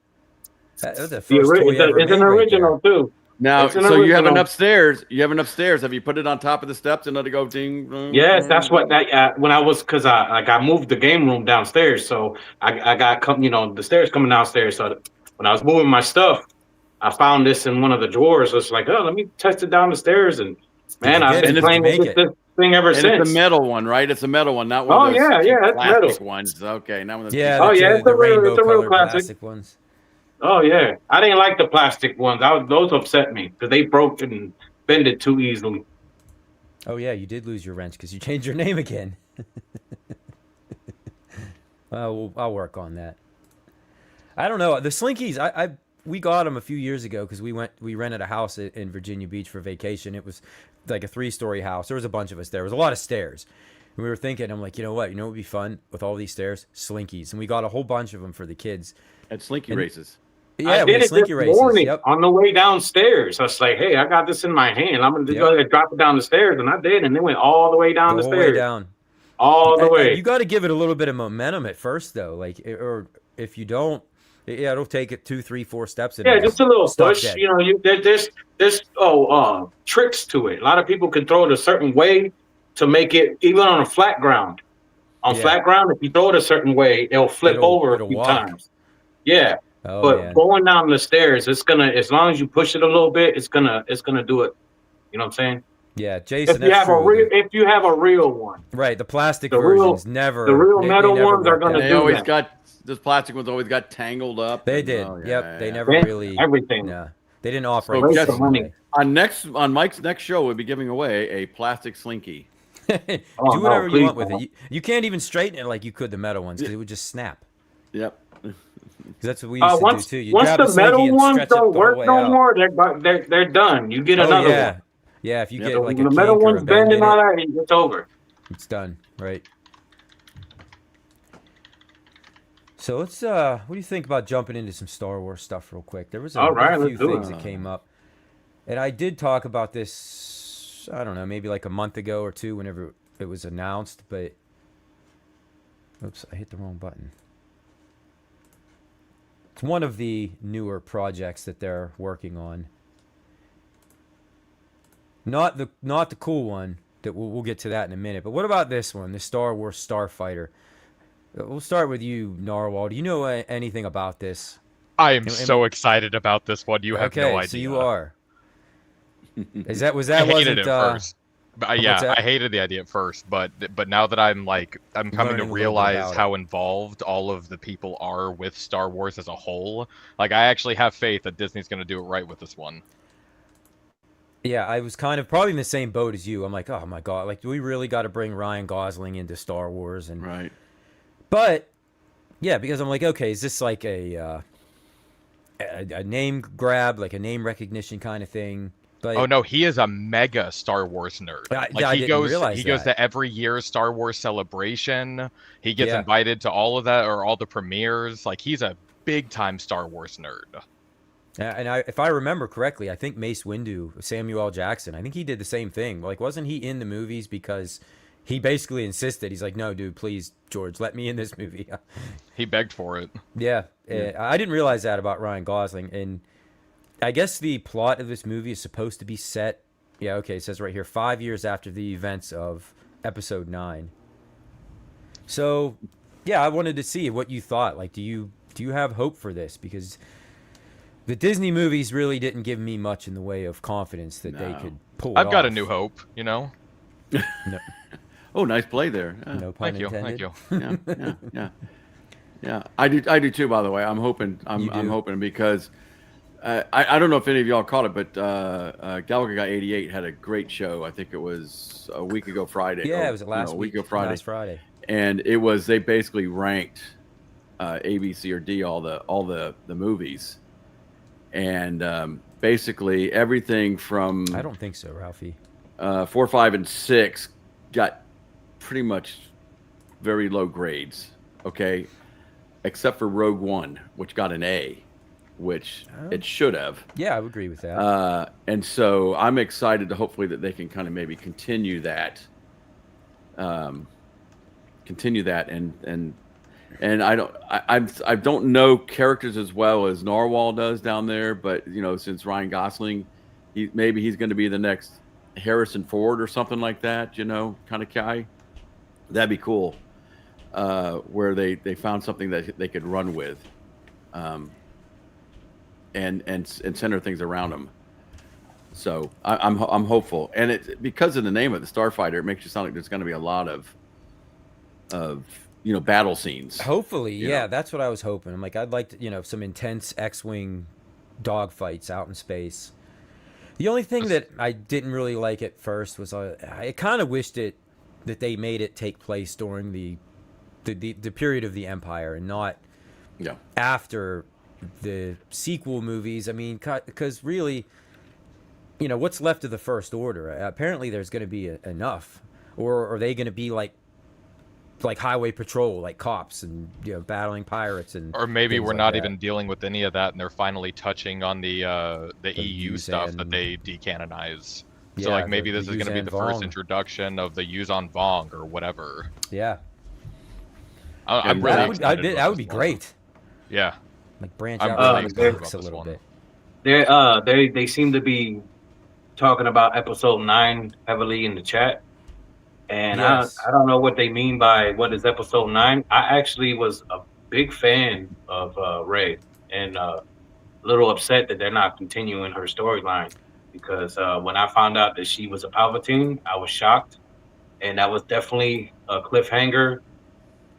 that was the The first toy ever it's made an right original too. Now, It's an so you have an original. upstairs. You have an upstairs. Have you put it on top of the steps and let it go ding? Ding Yes, that's ding? what that when I was because I moved the game room downstairs, so I got the stairs coming downstairs. So when I was moving my stuff, I found this in one of the drawers. So it's like, oh, let me test it down the stairs, and man, you I've get been it? playing Did you with make this thing ever And since. it's a metal one, right? It's a metal one, not one Oh, of those yeah, cheap it's plastic metal. ones. Okay, not one of those Yeah. cheap- Oh, yeah, it's a real- rainbow it's a real colored classic. plastic ones. Oh yeah, I didn't like the plastic ones. Those upset me because they broke and bended too easily. Oh yeah, you did lose your wrench because you changed your name again. I'll work on that. I don't know the Slinkies. We got them a few years ago because we rented a house in Virginia Beach for vacation. It was like a 3-story house. There was a bunch of us there. There was a lot of stairs. And we were thinking, I'm like, you know what would be fun with all these stairs? Slinkies. And we got a whole bunch of them for the kids. At Slinky And- races. Yeah, I with did the it Slinky this races. morning Yep. on the way downstairs. I was like, hey, I got this in my hand. I'm gonna just Yep. go ahead and drop it down the stairs, and I did, and it went all the way down The the whole way stairs, down. all the way. You got to give it a little bit of momentum at first, though. Or if you don't, it'll take it 2, 3, 4 steps. Yeah, just a little Stop push. dead. You know, there's tricks to it. A lot of people can throw it a certain way to make it even on a flat ground. On Yeah. flat ground, if you throw it a certain way, it'll flip over it'll a few walk. times. Yeah, Oh, but man. going down the stairs, it's gonna, as long as you push it a little bit, it's gonna do it. You know what I'm saying? Yeah, Jason, If you that's have true. if you have a real one, Right, the plastic The real- versions never. the real they metal never ones are worked gonna out. They do always that. got those plastic ones. Always got tangled up. They and- did. oh, Yep, yeah, they yeah. never Yeah, really. everything. No, they didn't operate So the guess- same way. money. On Mike's next show, we'll be giving away a plastic Slinky. Do Oh no, whatever you please want with it. don't. You can't even straighten it like you could the metal ones because Yeah. it would just snap. Yep. 'Cause that's what we used to do Once too. You once grab the the slinky metal and ones stretch it don't the whole work way no out. more, they're done. You get Oh another yeah, one. yeah. If you Yep. get So like when a the metal kink or a one's bend bending in all it, that, it's over. it's done. Right. So let's. What do you think about jumping into some Star Wars stuff real quick? There's All a right, few let's do things it. that came up, and I did talk about this. I don't know, maybe like a month ago or two, whenever it was announced. But oops, I hit the wrong button. It's one of the newer projects that they're working on. Not the cool one. That we'll get to that in a minute. But what about this one, the Star Wars Starfighter? We'll start with you, Narwhal. Do you know anything about this? I am so excited about this one. You have no Okay, idea. so you are. Was I that hated wasn't it first. But, yeah, that? I hated the idea at first, but now that I'm coming to Learning a little bit realize about how involved all of the people are with Star Wars as a whole, like I actually have faith that Disney's going to do it right with this one. Yeah, I was kind of probably in the same boat as you. I'm like, oh my god, like do we really got to bring Ryan Gosling into Star Wars? And Right. but yeah, because I'm like, okay, is this like a name grab, like a name recognition kind of thing? But Oh no, he is a mega Star Wars nerd. I he didn't goes realize that. to every year's Star Wars celebration. He gets Yeah. invited to all of that or all the premieres. Like he's a big time Star Wars nerd. And if I remember correctly, I think Mace Windu, Samuel L. Jackson, I think he did the same thing. Like, wasn't he in the movies because he basically insisted? He's like, no, dude, please, George, let me in this movie. He begged for it. Yeah, I didn't realize that about Ryan Gosling. And I guess the plot of this movie is supposed to be set. Yeah, okay, it says right here, 5 years after the events of Episode 9. So, yeah, I wanted to see what you thought. Like, do you have hope for this? Because the Disney movies really didn't give me much in the way of confidence that they No. could pull it I've got a off. new hope, you know? No, Oh, nice play there. no pun Thank you, intended. thank you. Yeah. I do too. By the way, I'm hoping. You do? I'm hoping because I don't know if any of y'all caught it, but Gallagher Guy 88 had a great show. I think it was a week ago Friday. Yeah, or, it was last a week. week ago Friday. Last Friday. And it was they basically ranked A, B, C, or D all the movies, and basically everything from I don't think so, Ralphie. 4, 5, and 6 got pretty much very low grades. Okay, except for Rogue One, which got an A, which it should have. Yeah, I would agree with that. And so I'm excited to hopefully that they can kind of maybe continue that, and I don't know characters as well as Narwhal does down there, but you know, since Ryan Gosling, maybe he's going to be the next Harrison Ford or something like that, you know, kind of guy. That'd be cool. Where they found something that they could run with, and center things around them. So I'm hopeful, and it because of the name of the Starfighter, it makes you sound like there's going to be a lot of battle scenes. Hopefully, yeah, know. that's what I was hoping. I'm like, I'd like to, some intense X-wing dogfights out in space. The only thing that I didn't really like at first was I kind of wished that they made it take place during the period of the Empire and not after the sequel movies. I mean, because really, what's left of the First Order? Apparently, there's going to be enough, or are they going to be like highway patrol, like cops and battling pirates or maybe we're like not that. even dealing with any of that, and they're finally touching on the EU stuff that they decanonize. So like maybe this is going to be the first introduction of the Yuuzhan Vong or whatever. Yeah, I'm really excited. that would be great. Yeah, like branch I'm out really the excited books a about this little one. bit. They seem to be talking about Episode 9 heavily in the chat, and Yes. I don't know what they mean by what is Episode 9. I actually was a big fan of Rey, and a little upset that they're not continuing her storyline, because when I found out that she was a Palpatine, I was shocked, and that was definitely a cliffhanger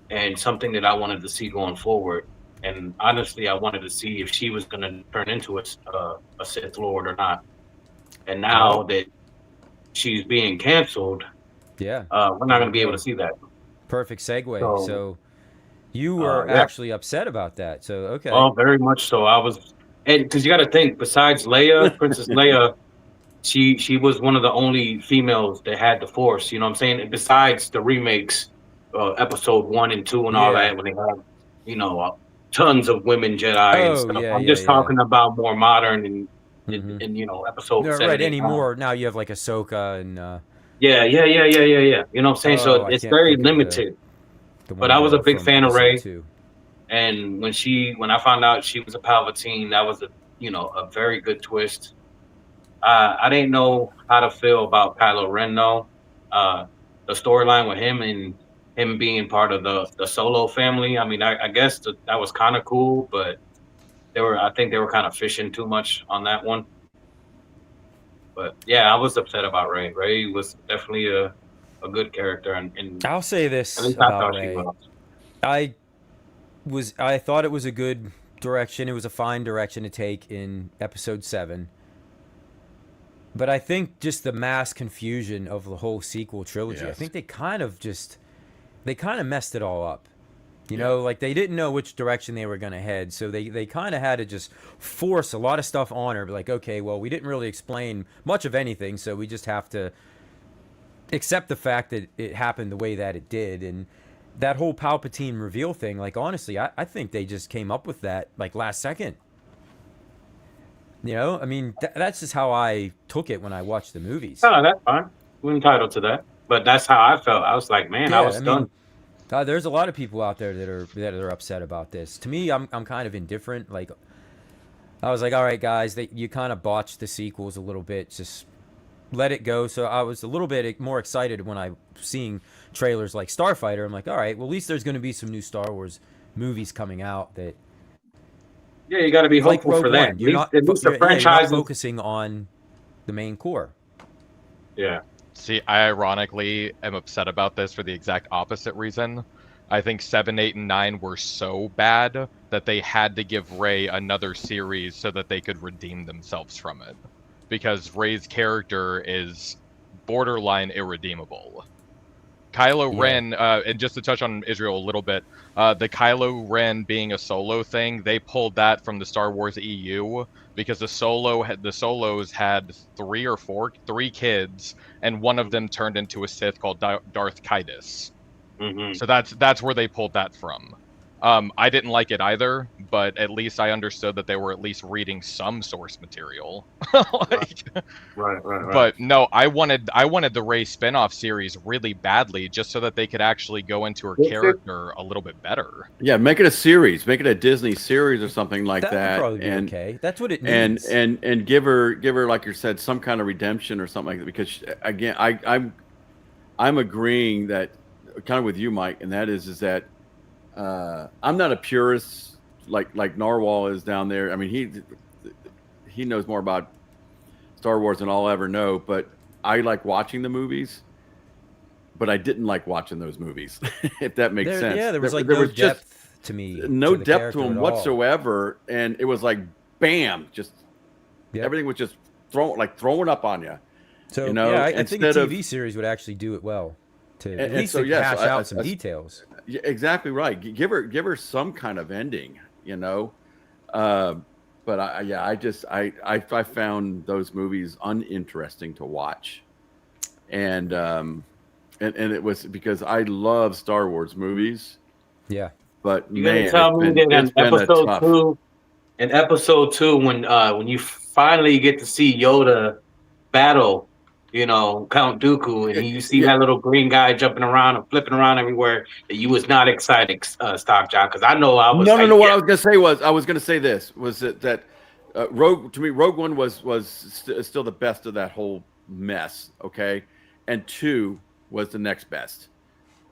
and something that I wanted to see going forward. And honestly, I wanted to see if she was going to turn into a Sith Lord or not. And now that she's being canceled, Yeah. we're not going to be able to see that. Perfect segue. So, So you were yeah. actually upset about that. So okay. Oh, very much so. I was, and because you got to think, besides Leia, Princess Leia, she was one of the only females that had the Force. You know what I'm saying? And besides the remakes, Episode 1 and 2 and all Yeah. that, when they have, tons of women Jedi and Oh stuff. yeah, I'm yeah, just yeah. talking about more modern and Mhm. Episode No, 7, right 8, 9. anymore. Now you have like Ahsoka and Yeah. You know what I'm saying? oh, So I it's can't very think of limited. the But one I was a girl big from fan of episode Rey. 2. And when I found out she was a Palpatine, that was a very good twist. I didn't know how to feel about Kylo Ren though. The storyline with him and him being part of the Solo family. I mean, I guess that was kind of cool, but I think they were kind of fishing too much on that one. But yeah, I was upset about Rey. Rey was definitely a good character, and I'll say at this least I about thought she Rey. was. I thought it was a good direction. It was a fine direction to take in episode 7. But I think just the mass confusion of the whole sequel trilogy, I Yes. think they kind of messed it all up. You know, like they didn't know which direction they were going to head. So they kind of had to just force a lot of stuff on her. Be like, okay, well, we didn't really explain much of anything. So we just have to accept the fact that it happened the way that it did. And that whole Palpatine reveal thing, like, honestly, I think they just came up with that, like, last second. You know, I mean, that's just how I took it when I watched the movies. Oh, that's fine. We're entitled to that. But that's how I felt. I was like, man, I was stunned. There's a lot of people out there that are upset about this. To me, I'm kind of indifferent. Like, I was like, all right, guys, you kind of botched the sequels a little bit. Just let it go. So I was a little bit more excited when I seeing trailers like Starfighter. I'm like, all right, well, at least there's going to be some new Star Wars movies coming out that. Yeah, you got to be hopeful Rogue for that. One. You're not focusing on the main core. Yeah. See, I ironically am upset about this for the exact opposite reason. I think 7, 8, and 9 were so bad that they had to give Rey another series so that they could redeem themselves from it. Because Rey's character is borderline irredeemable. Kylo Ren, and just to touch on Israel a little bit, the Kylo Ren being a solo thing, they pulled that from the Star Wars EU because the Solos had 3 kids, and one of them turned into a Sith called Darth Kydus. Mm-hmm. So that's where they pulled that from. I didn't like it either, but at least I understood that they were at least reading some source material. Right. But no, I wanted the Rey spinoff series really badly, just so that they could actually go into her character a little bit better. Yeah, make it a series, make it a Disney series or something like that. That would probably be okay. That's what it needs. And give her, like you said, some kind of redemption or something like that. Because again, I'm agreeing that kind of with you, Mike, and that is that. I'm not a purist like Narwhal is down there. I mean, he knows more about Star Wars than I'll ever know, but I like watching the movies, but I didn't like watching those movies, if that makes sense. Yeah, there was no depth to me. No depth to them whatsoever. And it was like, bam, just everything was just throwing up on you. So, I think a TV series would actually do it well. At least hash out some details. Yeah, exactly right. Give her some kind of ending, you know. But I found those movies uninteresting to watch, and it was because I love Star Wars movies. Yeah. But you gotta tell me that in episode 2, when you finally get to see Yoda battle, Count Dooku, and you see that little green guy jumping around and flipping around everywhere, that you was not excited, Stock Jock, because I know I was. No. What I was gonna say was that Rogue One was still the best of that whole mess. Okay, and 2 was the next best.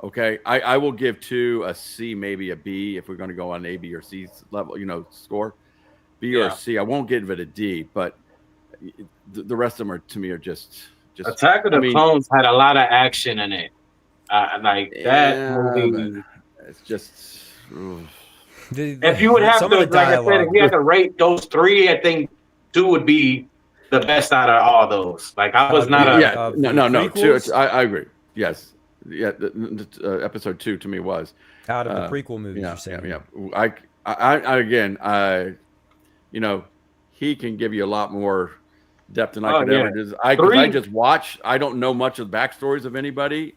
Okay, I will give 2 a C, maybe a B if we're going to go on A, B, or C level, score. B or C. I won't give it a D, but the rest of them are just. Attack of the Clones had a lot of action in it. Movie. It's just. If you would have to, like I said, if you had to rate those 3, I think 2 would be the best out of all those. Like I was not no. 2, I agree. Yes. Yeah. Episode 2 to me was Out of the prequel movies, yeah, you're saying? yeah. Again, you know, he can give you a lot more depth than I Oh could yeah, ever do. Because I just watch. I don't know much of the backstories of anybody.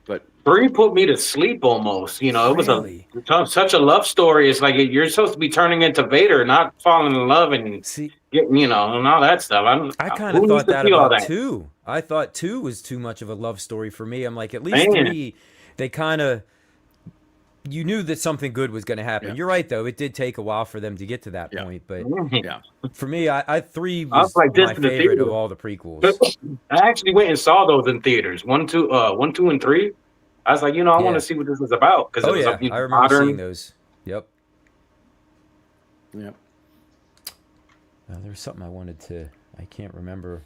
But 3 put me to sleep almost. You know, it was Really? such a love story. It's like you're supposed to be turning into Vader, not falling in love and See, getting, you know, and all that stuff. I kind of Who needs thought to that see all about that? 2. I thought 2 was too much of a love story for me. I'm like, at least Man. 3, they kind of, you knew that something good was going to happen. Yeah. You're right, though. It did take a while for them to get to that point. But yeah, for me, I 3 I was was like this my in the favorite theater. of all the prequels. I actually went and saw those in theaters. 1, 2, and 3. I was like, you know, I want Yeah. to see what this is about because Oh, it was yeah. a I remember modern. seeing those. Yep. yeah. There was something I wanted to, I can't remember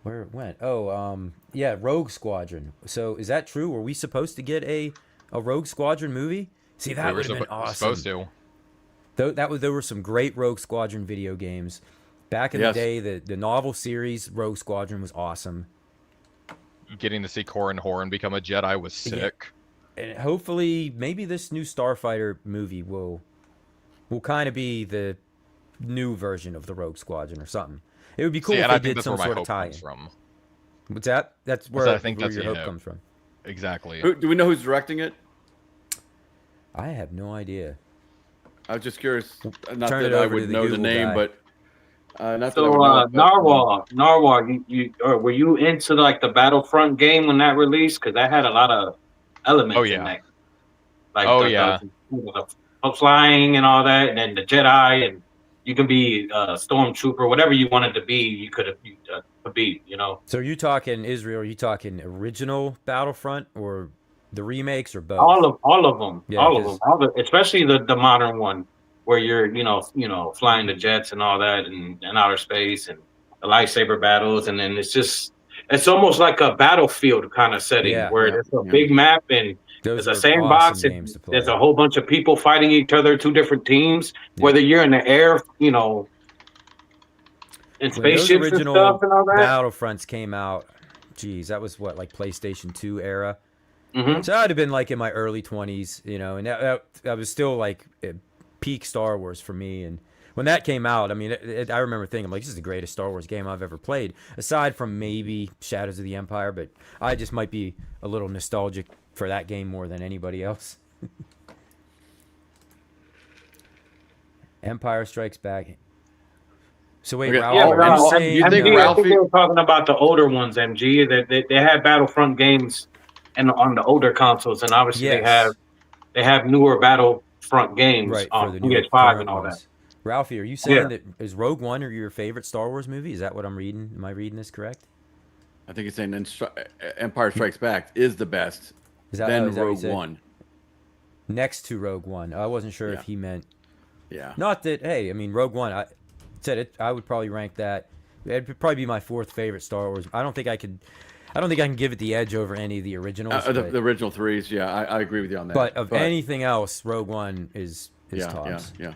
where it went. Oh, yeah, Rogue Squadron. So is that true? Were we supposed to get a Rogue Squadron movie? See, that would have been awesome. Supposed to. There were some great Rogue Squadron video games. Back in the day, the novel series Rogue Squadron was awesome. Getting to see Corran Horn become a Jedi was sick. Yeah. And hopefully, maybe this new Starfighter movie will kind of be the new version of the Rogue Squadron or something. It would be cool if they did some sort of tie-in. From. What's that? That's where I think that's your hope comes from. Exactly. Do we know who's directing it? I have no idea. I was just curious. Not Turn it that I over to would the know the Google name, guy. but not So that I would know it, but- Narwhal, were you into like the Battlefront game when that released? Because that had a lot of elements in that. Like the flying and all that, and then the Jedi, and you can be a stormtrooper, whatever you wanted to be. You could be, you know. So are you talking Israel? Are you talking original Battlefront or the remakes or both? All of them, Yeah, all of them, especially the modern one where you're, you know, flying the jets and all that, and outer space and the lightsaber battles, and then it's almost like a battlefield kind of setting where there's a big map and Those there's a are sandbox awesome and games to play. there's a whole bunch of people fighting each other, 2 different teams, whether you're in the air, you know, in spaceships and stuff and all that. Battlefronts came out, geez, that was what, like PlayStation 2 era? Mm-hmm. So I'd have been like in my early 20s, you know, and that was still like peak Star Wars for me. And when that came out, I mean, I remember thinking, I'm like, this is the greatest Star Wars game I've ever played, aside from maybe Shadows of the Empire, but I just might be a little nostalgic for that game more than anybody else. Empire Strikes Back. So wait, Okay. Ralph, Yeah, are you saying you think MG, I Ralphie- think they were talking about the older ones, MG. That they had Battlefront games and on the older consoles, and obviously they have newer Battlefront games on PS5 and all that. Ralphie, are you saying that is Rogue One or your favorite Star Wars movie? Is that what I'm reading? Am I reading this correct? I think it's saying Empire Strikes Back is the best. Is that, then Rogue One. Next to Rogue One. I wasn't sure if he meant. Yeah. Not that. Hey, I mean Rogue One. I said it. I would probably rank that. It'd probably be my 4th favorite Star Wars. I don't think I can give it the edge over any of the originals. The original 3s. Yeah, I agree with you on that. But anything else, Rogue One is tops. Yeah.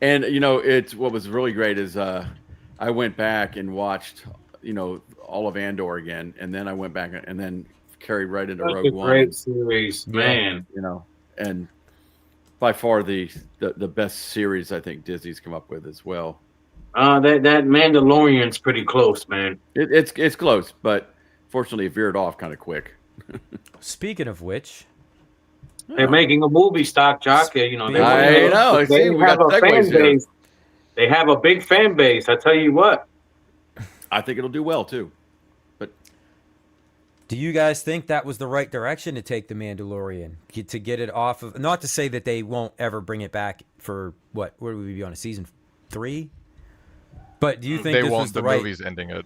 And you know, what was really great is I went back and watched, you know, all of Andor again, and then I went back and then carried right into Rogue One. Great series, man. You know, and by far the best series I think Disney's come up with as well. That Mandalorian's pretty close, man. It's close, but fortunately it veered off kind of quick. Speaking of which, they're making a movie, Stock Jock. You know, they have a fan base. They have a big fan base. I tell you what. I think it'll do well too. But do you guys think that was the right direction to take the Mandalorian to get it off of? Not to say that they won't ever bring it back for where would we be on a season 3? But do you think this was the right? Movie's ending it.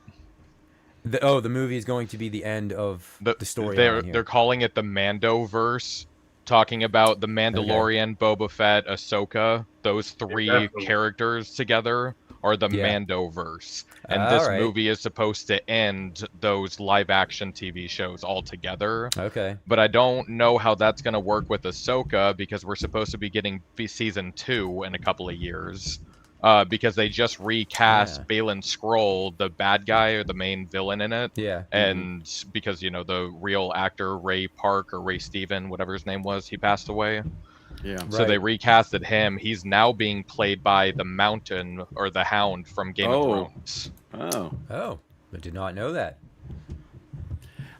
The movie is going to be the end of the story. They're calling it the Mandoverse, talking about the Mandalorian, Boba Fett, Ahsoka. Those 3 characters together are the Mandoverse, and this movie is supposed to end those live-action TV shows altogether. Okay. But I don't know how that's going to work with Ahsoka because we're supposed to be getting season 2 in a couple of years. because they just recast Balin Scroll, the bad guy or the main villain in it. Yeah. And because, you know, the real actor, Ray Park or Ray Steven, whatever his name was, he passed away. Yeah. So they recasted him. He's now being played by the Mountain or the Hound from Game of Thrones. Oh, I did not know that.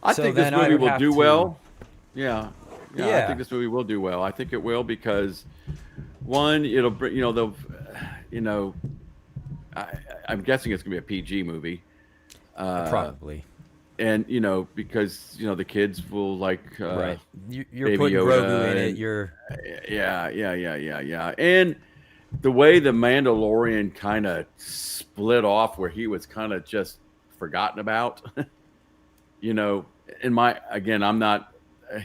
I think this movie will do well. Yeah. I think this movie will do well. I think it will because, one, it'll bring, I'm guessing it's gonna be a PG movie. Probably. And because the kids will like right. You're Baby putting Yoda Grogu in it. and, You're yeah. And the way the Mandalorian kind of split off, where he was kind of just forgotten about. I'm not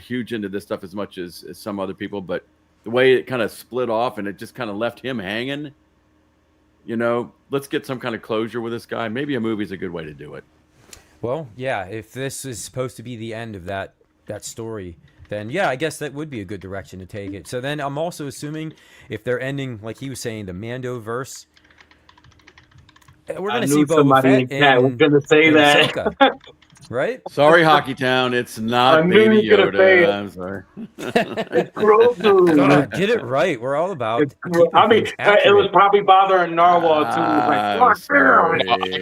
huge into this stuff as much as some other people, but the way it kind of split off and it just kind of left him hanging. Let's get some kind of closure with this guy. Maybe a movie's a good way to do it. Well, yeah, if this is supposed to be the end of that story, then yeah, I guess that would be a good direction to take it. So then I'm also assuming if they're ending, like he was saying, the Mandoverse, we're going to see Boba Fett in chat was going to say that. Ahsoka, right? Sorry, Hockey Town, it's not Baby Yoda. I'm sorry. It's Grogu. Get it right. We're all about. It was probably bothering Narwhal too.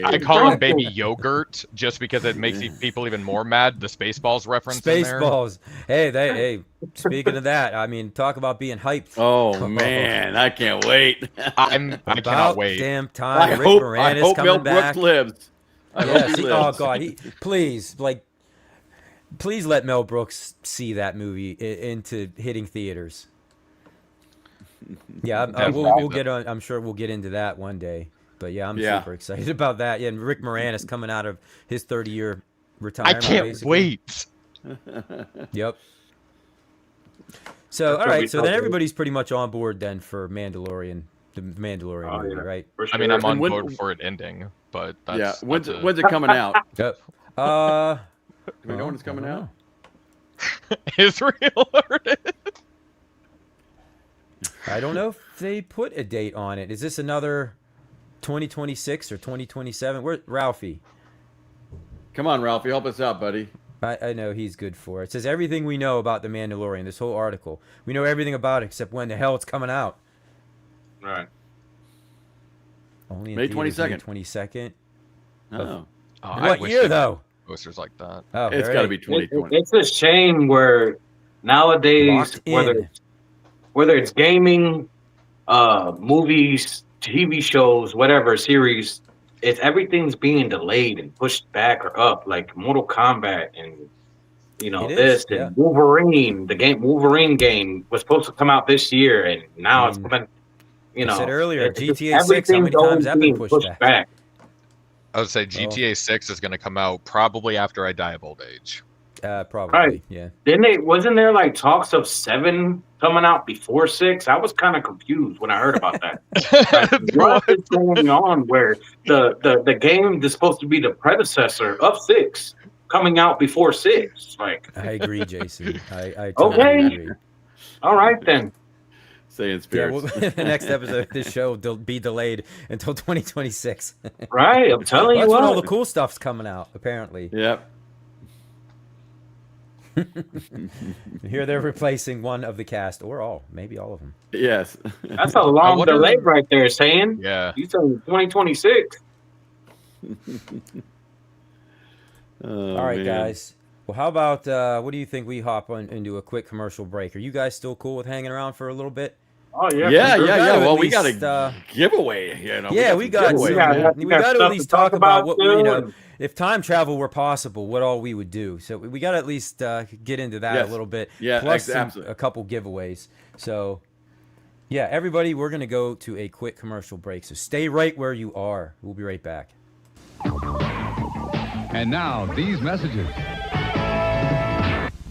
I call him Baby Yogurt just because it makes people even more mad. The Spaceballs reference. Spaceballs. Hey. Speaking of that, I mean, talk about being hyped. Oh man, I can't wait. I cannot wait. Damn time. I Rick hope Moranis coming Mel back. Brooks lives. Oh God, please let Mel Brooks see that movie into hitting theaters. Yeah, we'll get on. I'm sure we'll get into that one day. But yeah, I'm super excited about that. Yeah, and Rick Moranis coming out of his 30-year retirement. I can't basically. wait. Yep. So all right, so then everybody's pretty much on board then for Mandalorian, the Mandalorian movie, right? Sure. I mean, I'm on board for it ending, but that's when's it coming out? Yep. Do we know when it's coming out? Israel already. I don't know if they put a date on it. Is this another 2026 or 2027? Where Ralphie? Come on, Ralphie, help us out, buddy. I know he's good for it. It says everything we know about the Mandalorian. This whole article, we know everything about it except when the hell it's coming out. Right. Only in May theaters 22nd. May 22nd. Oh. What year though? Posters like that. Oh, It's got to be 2020. It's a shame where nowadays, whether it's gaming, movies, TV shows, whatever series, everything's being delayed and pushed back or up. Like Mortal Kombat and and Wolverine. The Wolverine game was supposed to come out this year, and now it's coming. I said earlier, GTA 6. How many times have been pushed back? I would say GTA 6 is going to come out probably after I die of old age. Probably, right. Yeah. Wasn't there like talks of 7 coming out before 6? I was kind of confused when I heard about that. What is going on where the game is supposed to be the predecessor of 6 coming out before 6? Like, I agree, Jason. I totally agree. All right then. Saying spirits. Yeah, the next episode of this show will be delayed until 2026. Right, I'm telling you that's what. when all the cool stuff's coming out, apparently. Yep. Here they're replacing one of the cast, or all, maybe all of them. Yes. That's a long delay right there, saying. Yeah. You said 2026. All right, guys. Well, how about, what do you think we hop on into a quick commercial break? Are you guys still cool with hanging around for a little bit? Oh, yeah. Yeah. Well, we got a giveaway. We got to at least talk about what, if time travel were possible, what all we would do. So we got to at least get into that a little bit. Yeah, plus absolutely. A couple giveaways. So, yeah, everybody, we're going to go to a quick commercial break. So stay right where you are. We'll be right back. And now, these messages.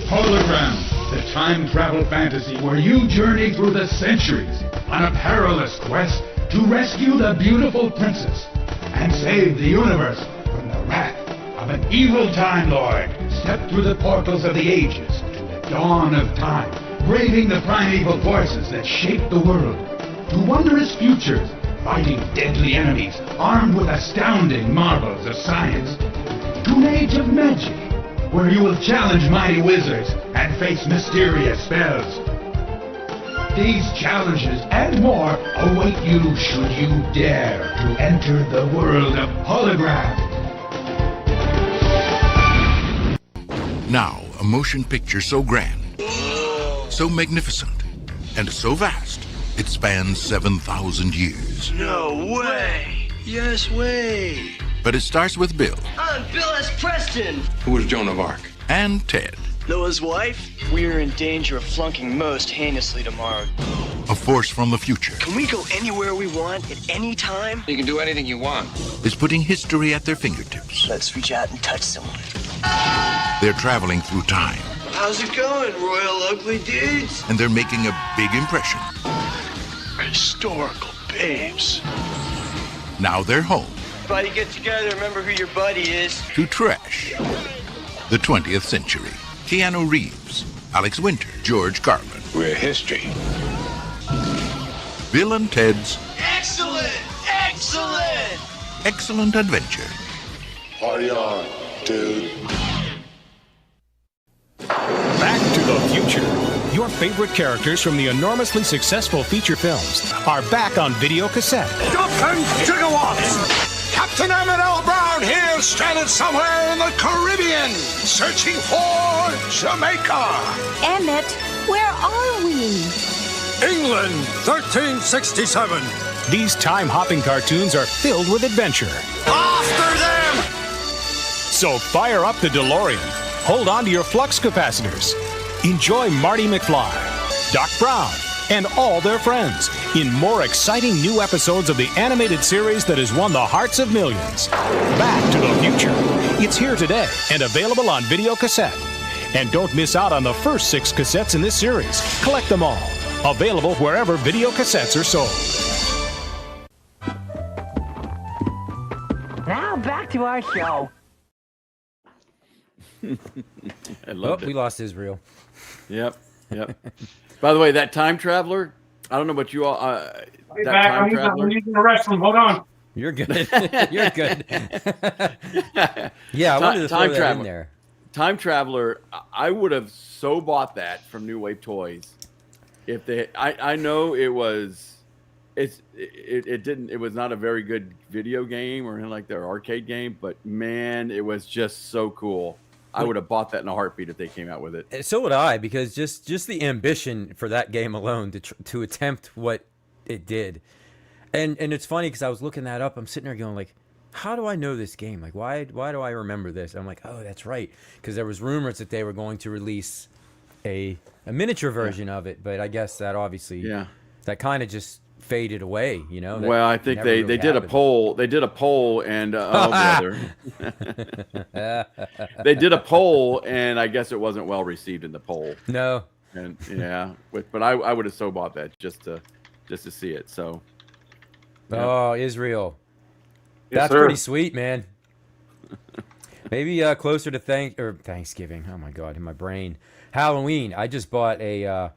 Hologram, the time travel fantasy where you journey through the centuries on a perilous quest to rescue the beautiful princess and save the universe from the wrath of an evil Time Lord. Step through the portals of the ages to the dawn of time, braving the primeval forces that shape the world to wondrous futures fighting deadly enemies, armed with astounding marvels of science, to an age of magic, where you will challenge mighty wizards and face mysterious spells. These challenges and more await you should you dare to enter the world of hologram. Now, a motion picture so grand, so magnificent, and so vast, it spans 7,000 years. No way! Yes way! But it starts with Bill. I'm Bill S. Preston! Who was Joan of Arc? And Ted. Noah's wife? We're in danger of flunking most heinously tomorrow. A force from the future. Can we go anywhere we want at any time? You can do anything you want. Is putting history at their fingertips. Let's reach out and touch someone. They're traveling through time. How's it going, Royal Ugly Dudes? And they're making a big impression. Historical babes. Now they're home. Everybody get together, remember who your buddy is. To trash the 20th century. Keanu Reeves, Alex Winter, George Carlin. We're history. Bill and Ted's Excellent! Excellent! Excellent Adventure. Party on, dude. Back to the Future. Your favorite characters from the enormously successful feature films are back on video cassette. Captain Gigawatts! Captain Emmett L. Brown here, stranded somewhere in the Caribbean, searching for Jamaica. Emmett, where are we? England, 1367. These time-hopping cartoons are filled with adventure. After them! So fire up the DeLorean. Hold on to your flux capacitors. Enjoy Marty McFly, Doc Brown, and all their friends in more exciting new episodes of the animated series that has won the hearts of millions. Back to the Future. It's here today and available on video cassette. And don't miss out on the first 6 cassettes in this series. Collect them all. Available wherever video cassettes are sold. Now back to our show. I loved We it. lost Israel. Yep. By the way, that time traveler, I don't know about you all. That back. time I'm traveler. using the restroom. Hold on. You're good. You're good. Yeah, I wanted to throw Time that travel. in there. Time Traveler, I would have so bought that from New Wave Toys if they. I know it was, it was not a very good video game or anything like their arcade game, but man, it was just so cool. I would have bought that in a heartbeat if they came out with it. So would I, because just the ambition for that game alone to attempt what it did, and it's funny because I was looking that up. I'm sitting there going like, how do I know this game? Like, why do I remember this? I'm like, oh, that's right, because there was rumors that they were going to release a miniature version of it, but I guess that obviously that kind of just faded away, you know. Well, I think they did a poll. They did a poll, and oh brother, they did a poll, and I guess it wasn't well received in the poll. No, and but I would have so bought that just to see it. So, oh, Israel. Yes, That's sir. pretty sweet, man. Maybe closer to Thanksgiving. Oh my God, in my brain. Halloween. I just bought a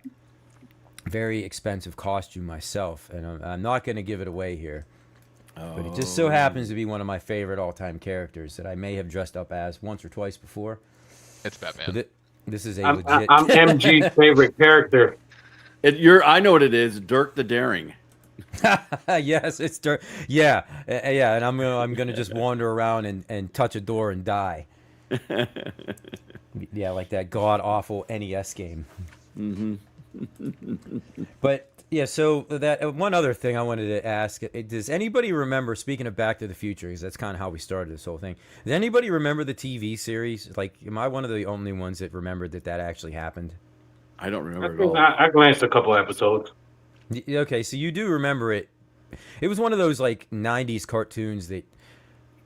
very expensive costume myself, and I'm not going to give it away here. But it just so happens to be one of my favorite all-time characters that I may have dressed up as once or twice before. It's Batman. But this is a I'm legit. MG's favorite character. I know what it is. Dirk the Daring. Yes, it's Dirk. Yeah, and I'm gonna just wander around and touch a door and die. Yeah, like that god awful NES game. Mm-hmm. But yeah, so that one other thing I wanted to ask: does anybody remember? Speaking of Back to the Future, because that's kind of how we started this whole thing. Does anybody remember the TV series? Like, am I one of the only ones that remembered that actually happened? I don't remember at all. I glanced a couple episodes. Okay, so you do remember it. It was one of those like '90s cartoons that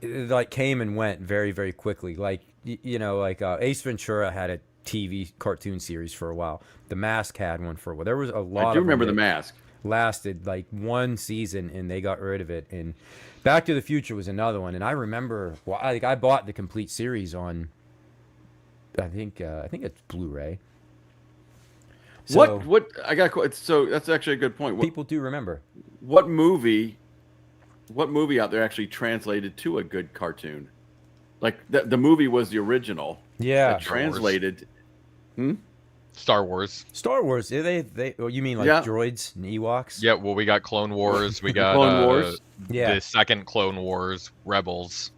like came and went very, very quickly. Like like Ace Ventura had a TV cartoon series for a while. The Mask had one for a while. There was a lot. I do remember The Mask. Lasted like one season and they got rid of it. And Back to the Future was another one. And I remember, I bought the complete series on. I think it's Blu-ray. So, What I got? So that's actually a good point. People do remember. What movie what movie out there actually translated to a good cartoon? Like the movie was the original. Yeah. Translated. Star Wars. Star Wars. They. Oh, you mean like droids and Ewoks? Yeah. Well, we got Clone Wars. We got Clone Wars. The second Clone Wars, Rebels.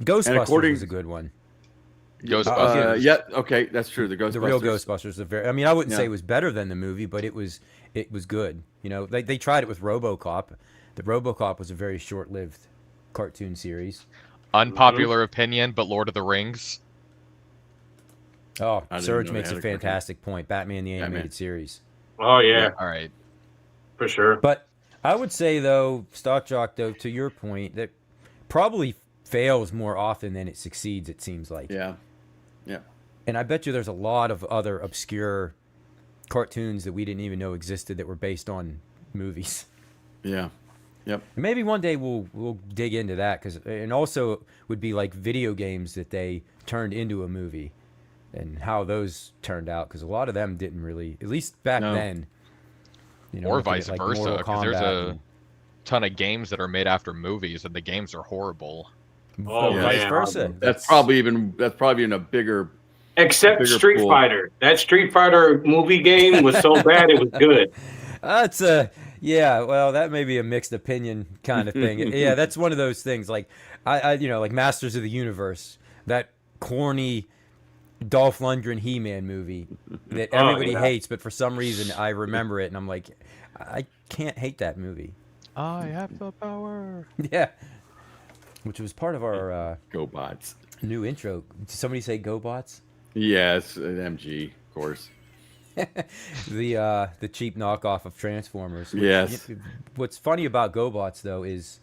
Ghostbusters was a good one. Ghostbusters. Yeah. Okay, that's true. The real Ghostbusters are very. I mean, I wouldn't say it was better than the movie, but it was good. You know, they tried it with RoboCop. The RoboCop was a very short-lived cartoon series. Unpopular opinion, but Lord of the Rings. Oh, Serge makes a fantastic point. Batman the Animated Series. Oh yeah. All right. For sure. But I would say though, Stock Jock, though, to your point, that probably fails more often than it succeeds. It seems like. Yeah. And I bet you there's a lot of other obscure cartoons that we didn't even know existed that were based on movies. Yeah. Yep. And maybe one day we'll dig into that and also would be like video games that they turned into a movie and how those turned out, because a lot of them didn't really, at least back then. You know, or vice versa, because there's a ton of games that are made after movies and the games are horrible. Oh, vice versa. That's probably even a bigger. Except Street Fighter. That Street Fighter movie game was so bad it was good. That's well, that may be a mixed opinion kind of thing. Yeah, that's one of those things. Like I like Masters of the Universe, that corny Dolph Lundgren He-Man movie that everybody hates, but for some reason I remember it and I'm like, I can't hate that movie. I have the power. Yeah. Which was part of our GoBots new intro. Did somebody say GoBots? Yes, MG, of course. The cheap knockoff of Transformers. Yes. What's funny about GoBots though is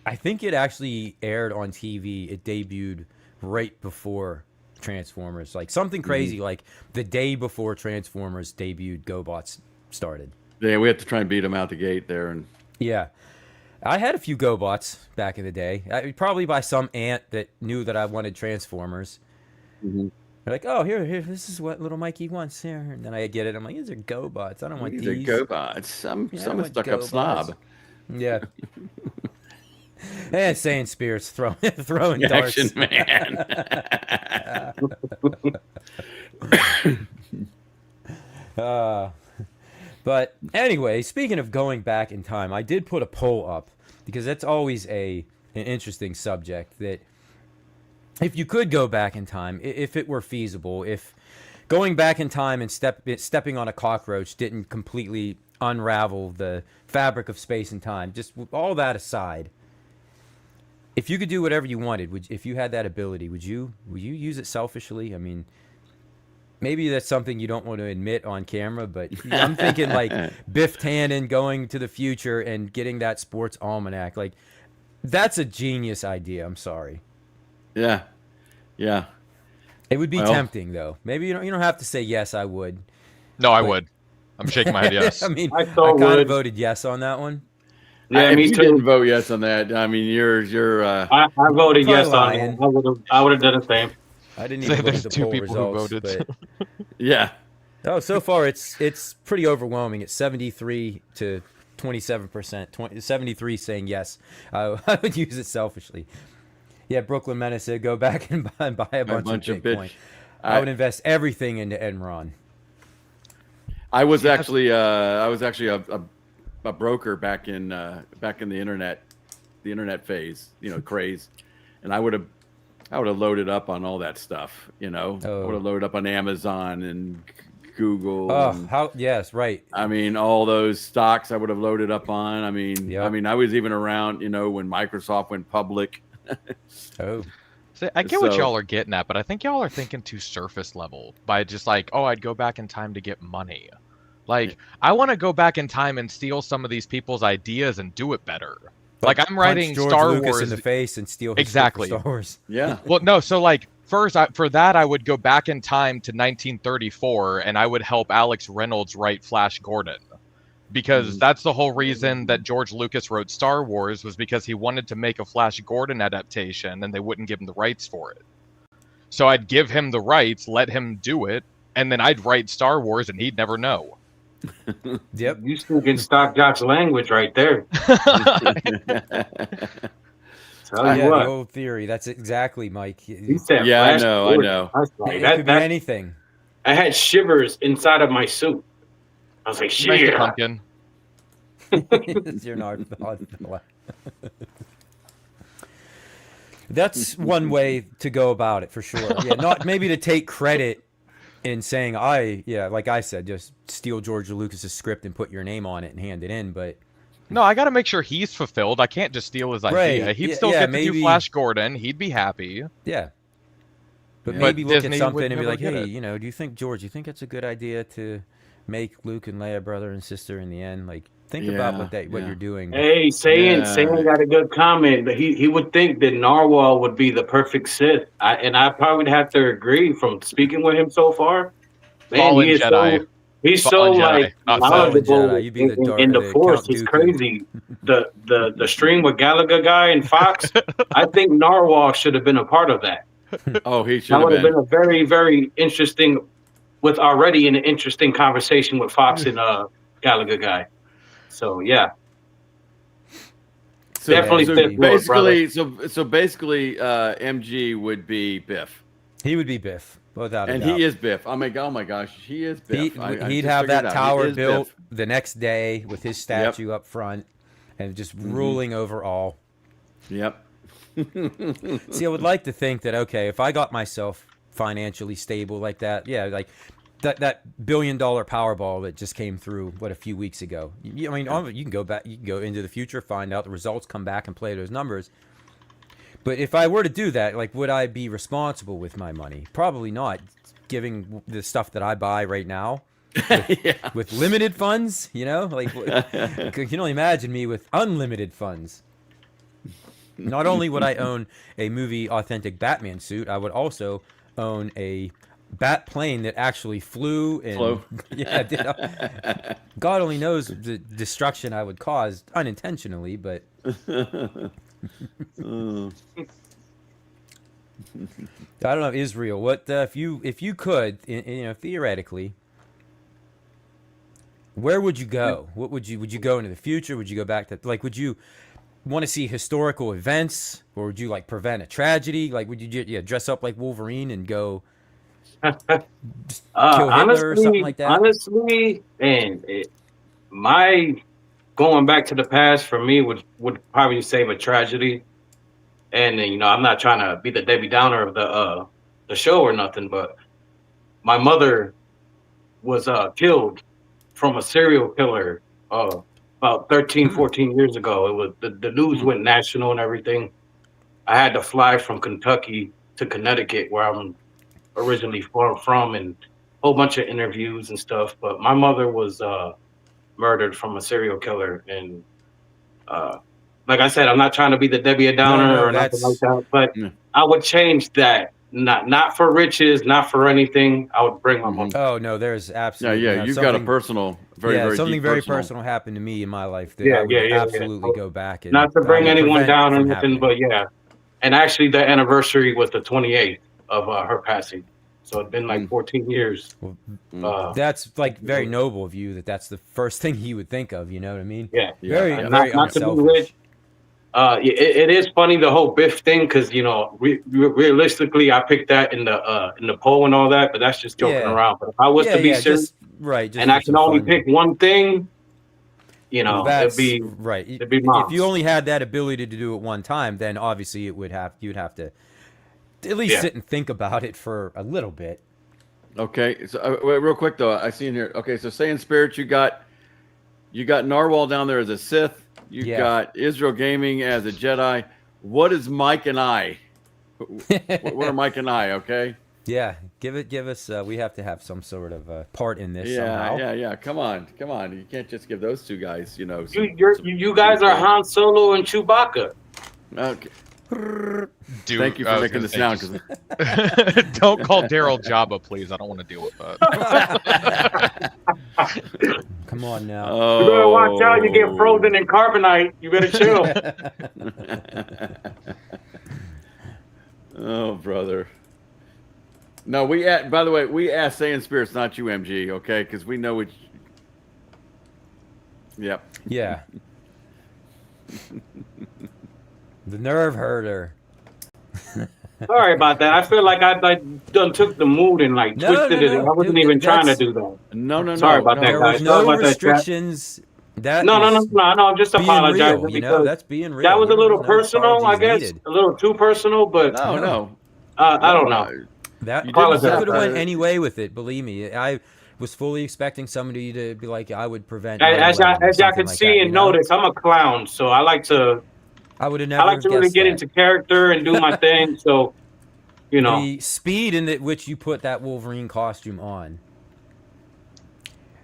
I think it actually aired on TV. It debuted right before Transformers. Like something crazy like the day before Transformers debuted, GoBots started. Yeah, we had to try and beat them out the gate there. And yeah. I had a few GoBots back in the day. Probably by some aunt that knew that I wanted Transformers. They're like, oh, here, this is what little Mikey wants here. And then I get it. I'm like, these are GoBots. I don't want these. These are GoBots. I'm a stuck-up slob. Yeah. And Saiyan Spears throwing darts. Action man. But anyway, speaking of going back in time, I did put a poll up because that's always an interesting subject. That if you could go back in time, if it were feasible, if going back in time and stepping on a cockroach didn't completely unravel the fabric of space and time, just all that aside, if you could do whatever you wanted, if you had that ability, would you use it selfishly? I mean, maybe that's something you don't want to admit on camera, but I'm thinking like Biff Tannen going to the future and getting that sports almanac. Like, that's a genius idea. I'm sorry. Yeah. It would be tempting, though. Maybe you don't have to say yes. I would. No, I would. I'm shaking my head yes. I mean, I kind of voted yes on that one. Yeah, me too. Didn't vote yes on that. I mean, you're. I voted yes on it. I would have done the same. I didn't even look at the poll results. But... yeah. Oh, so far it's pretty overwhelming. It's 73 to 27%. 73 saying yes. I would use it selfishly. Yeah, Brooklyn Menace said go back and buy a bunch of Bitcoin. I would invest everything into Enron. I was actually a broker back in the internet phase, craze, and I would have loaded up on all that stuff, I would have loaded up on Amazon and Google. Oh, yes, right. I mean, all those stocks I would have loaded up on. I mean, I was even around, when Microsoft went public. See, I get what y'all are getting at, but I think y'all are thinking too surface level by just like, oh, I'd go back in time to get money. Like, I want to go back in time and steal some of these people's ideas and do it better. Like I'm writing George Star Lucas Wars in the face and steal his exactly Star Wars. Yeah. Well, no. So like first, for that, I would go back in time to 1934, and I would help Alex Reynolds write Flash Gordon, because that's the whole reason that George Lucas wrote Star Wars, was because he wanted to make a Flash Gordon adaptation, and they wouldn't give him the rights for it. So I'd give him the rights, let him do it, and then I'd write Star Wars, and he'd never know. Yep. You speaking stock Jock's language right there. Tell you The what. old theory. That's exactly, Mike. He said Yeah, I Flash know. Gordon. I was like, It could be that anything. I had shivers inside of my suit. I was like, Nice shit. pumpkin. You're not. That's one way to go about it for sure. Yeah, not maybe to take credit in saying like I said, just steal George Lucas's script and put your name on it and hand it in. But no, I got to make sure he's fulfilled. I can't just steal his idea. Right. He'd still get to do Flash Gordon. He'd be happy. Yeah. But Yeah. maybe But look Disney at something would and be never like, get hey, it. you know, do you think, George, you think it's a good idea to make Luke and Leia brother and sister in the end? Like, think about what you're doing. Hey, Saiyan got a good comment. But he would think that Narwhal would be the perfect Sith. I probably would have to agree from speaking with him so far. Man, Fallen he is Jedi. he's Fallen so Jedi, like not knowledgeable Jedi. You'd be in the the Force. Count He's Dooku. crazy. The stream with Galaga guy and Fox. I think Narwhal should have been a part of that. Oh, he should That have would have been. been a very, very interesting, with already an interesting conversation with Fox and Galaga guy. So yeah, So, definitely so Fifth Lord, basically, so basically, MG would be Biff, He would be Biff, without a and doubt. he is Biff. Oh my gosh, he is Biff. He'd have that tower built the next day with his statue up front and just ruling over all. Yep. See, I would like to think that, okay, if I got myself financially stable like that, like that $1 billion Powerball that just came through, a few weeks ago. I mean, you can go back, you can go into the future, find out the results, come back and play those numbers. But if I were to do that, like, would I be responsible with my money? Probably not, giving the stuff that I buy right now with limited funds, you know? Like, you can only imagine me with unlimited funds. Not only would I own a movie authentic Batman suit, I would also own a bat plane that actually flew and God only knows the destruction I would cause unintentionally, but I don't know, Israel. What if you could, theoretically, where would you go? What would you go into the future? Would you go back to, like, would you want to see historical events, or would you like prevent a tragedy? Like, would you dress up like Wolverine and go kill Hitler or something like that? Honestly, and my going back to the past for me would probably save a tragedy. And I'm not trying to be the Debbie Downer of the show or nothing, but my mother was killed from a serial killer about 13, 14 years ago. It was the news went national and everything. I had to fly from Kentucky to Connecticut, where I'm originally from, and a whole bunch of interviews and stuff. But my mother was murdered from a serial killer, and like I said, I'm not trying to be the Debbie Downer or nothing like that, but I would change that. Not for riches, not for anything. I would bring my mom. Oh no, there's absolutely you've got a personal, very something very personal happened to me in my life that I would absolutely go back and not to bring anyone down or anything, but and actually the anniversary was the 28th of her passing, so it's been like 14 years. That's like very noble of you. That's the first thing you would think of. You know what I mean? Yeah, very not unselfish. It is funny, the whole Biff thing, because realistically, I picked that in the poll and all that, but that's just joking around. But if I was to be serious, and I can only pick one thing, it'd be right. It'd be moms. If you only had that ability to do it one time, then obviously you'd have to at least sit and think about it for a little bit. Okay, so wait, real quick though, I see in here. Okay, so say in spirit, you got Narwhal down there as a Sith. You got Israel Gaming as a Jedi. What is Mike and I? What are Mike and I? Okay. Yeah, give us. We have to have some sort of part in this. Somehow. Yeah. Come on. You can't just give those two guys. You guys are Han Solo and Chewbacca. Okay. Dude, thank you for making the sound. Don't call Daryl Jabba, please. I don't want to deal with that. Come on now. You better watch out. You get frozen in carbonite. You better chill. Oh, brother. No, by the way, we asked Saiyan Spirits, not you, MG, okay? Because we know Yep. Yeah. The nerve herder. Sorry about that. I feel like I done took the mood and like twisted it. I wasn't Dude, even trying to do that. No. Sorry about that, There guys. was Sorry no about that, chat. restrictions. That No. is I'm just being apologizing real, you know? because That's being real. that was a There's little no personal, I apologies guess. needed. A little too personal, but No. I don't know. That You could apologize. have went any way with it. Believe me, I was fully expecting somebody to be like, I would prevent. As 9/11 or y'all something can like see that, and you know? notice, I'm a clown, so I like to I would have never really guessed get that. into character and do my thing. So, you know, The speed in which you put that Wolverine costume on.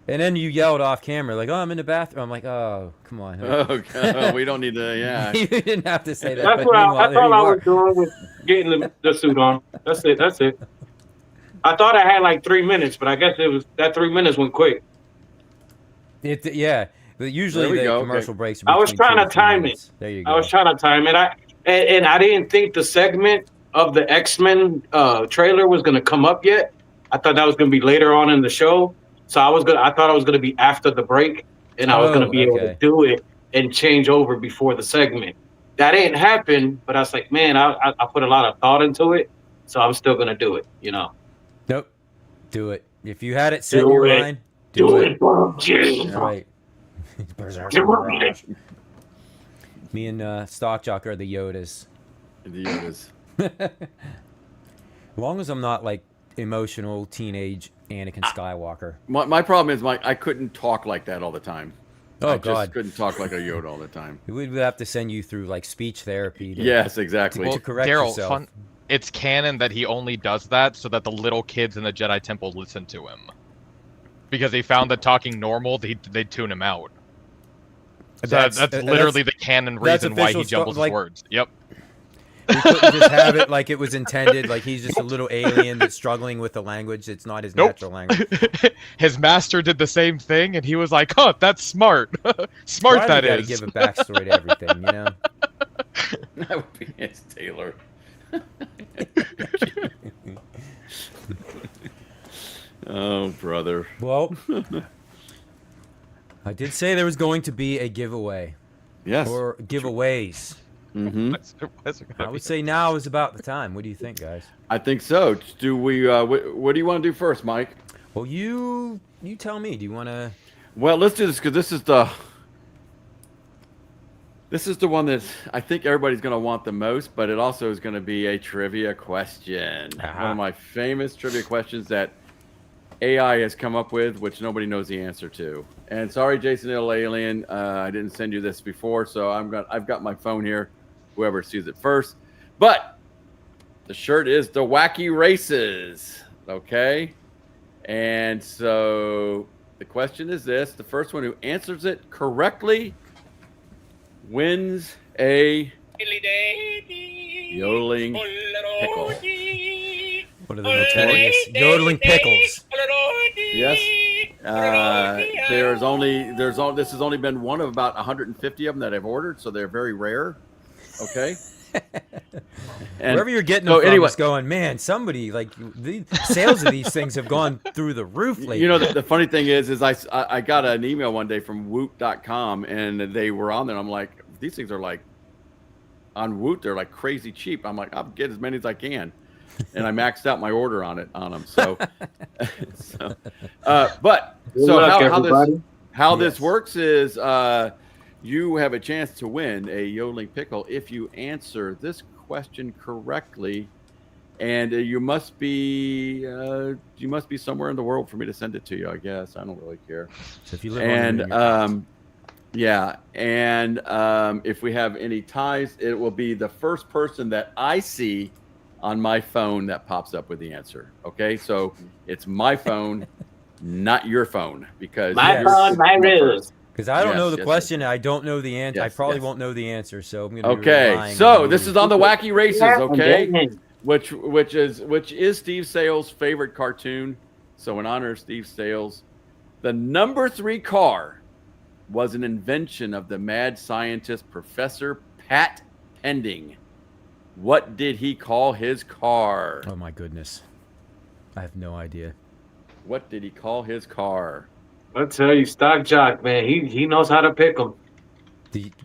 And then you yelled off camera, like, oh, I'm in the bathroom. I'm like, oh, come on. Oh, God, we don't need to, yeah. You didn't have to say that. that's but what meanwhile, that's there all you I are. was doing was getting the suit on. That's it. I thought I had like 3 minutes, but I guess it was that 3 minutes went quick. Yeah, but usually There we the go, commercial okay. breaks are I was between trying 2 to to 3 time it. minutes. There you go. I was trying to time it. And I didn't think the segment of the X-Men trailer was going to come up yet. I thought that was going to be later on in the show. So I thought I was going to be after the break, and I was going to be able to do it and change over before the segment. That didn't happen, but I was like, man, I put a lot of thought into it, so I'm still going to do it, you know. Nope. Do it. If you had it set in your mind, do it. All right. Me and Stockjock are the Yodas. The Yodas. As long as I'm not like emotional teenage Anakin Skywalker. My problem is, Mike, I couldn't talk like that all the time. Oh, I God. just couldn't talk like a Yoda all the time. We would have to send you through like speech therapy. Yes, exactly. To correct Daryl, yourself. It's canon that he only does that so that the little kids in the Jedi Temple listen to him. Because he found that talking normal, they'd tune him out. So that's literally the canon reason why he jumbles his words. Yep. We couldn't just have it like it was intended, like he's just a little alien that's struggling with the language. It's not his natural language. His master did the same thing, and he was like, "Oh, that's smart. Smart Why that do you is." gotta give a backstory to everything, you know? That would be his Taylor. Oh, brother. Well, I did say there was going to be a giveaway. Yes. Or giveaways. Mm-hmm. I would say now is about the time. What do you think, guys? I think so. Do we? What do you want to do first, Mike? Well, you tell me. Do you want to? Well, let's do this because this is the one that I think everybody's going to want the most, but it also is going to be a trivia question. One of my famous trivia questions that AI has come up with, which nobody knows the answer to. And sorry, Jason Little Alien, I didn't send you this before, so I've got my phone here. Whoever sees it first. But the shirt is the Wacky Races, okay? And so the question is this: the first one who answers it correctly wins a yodeling pickle. What are the notorious yodeling pickles? Yes. This has only been one of about 150 of them that I've ordered, so they're very rare. Okay. And wherever you're getting them from is going, man, somebody, like, the sales of these things have gone through the roof lately. You know, the funny thing is I got an email one day from Woot.com, and they were on there. I'm like, these things are like, on Woot, they're like crazy cheap. I'm like, I'll get as many as I can. And I maxed out my order on them. So, how this works is you have a chance to win a yodeling pickle if you answer this question correctly, and you must be somewhere in the world for me to send it to you. I guess I don't really care. So if you live if we have any ties, it will be the first person that I see on my phone that pops up with the answer. Okay, so it's my phone, not your phone, because my phone, my rules. Because I don't know the question, I don't know the answer. I probably won't know the answer, so I'm gonna. Okay, so this is on the Wacky Races. Okay, which is Steve Sales' favorite cartoon. So in honor of Steve Sales, the number 3 car was an invention of the mad scientist Professor Pat Pending. What did he call his car? Oh my goodness, I have no idea. What did he call his car? I tell you, Stock Jock, man, he knows how to pick them.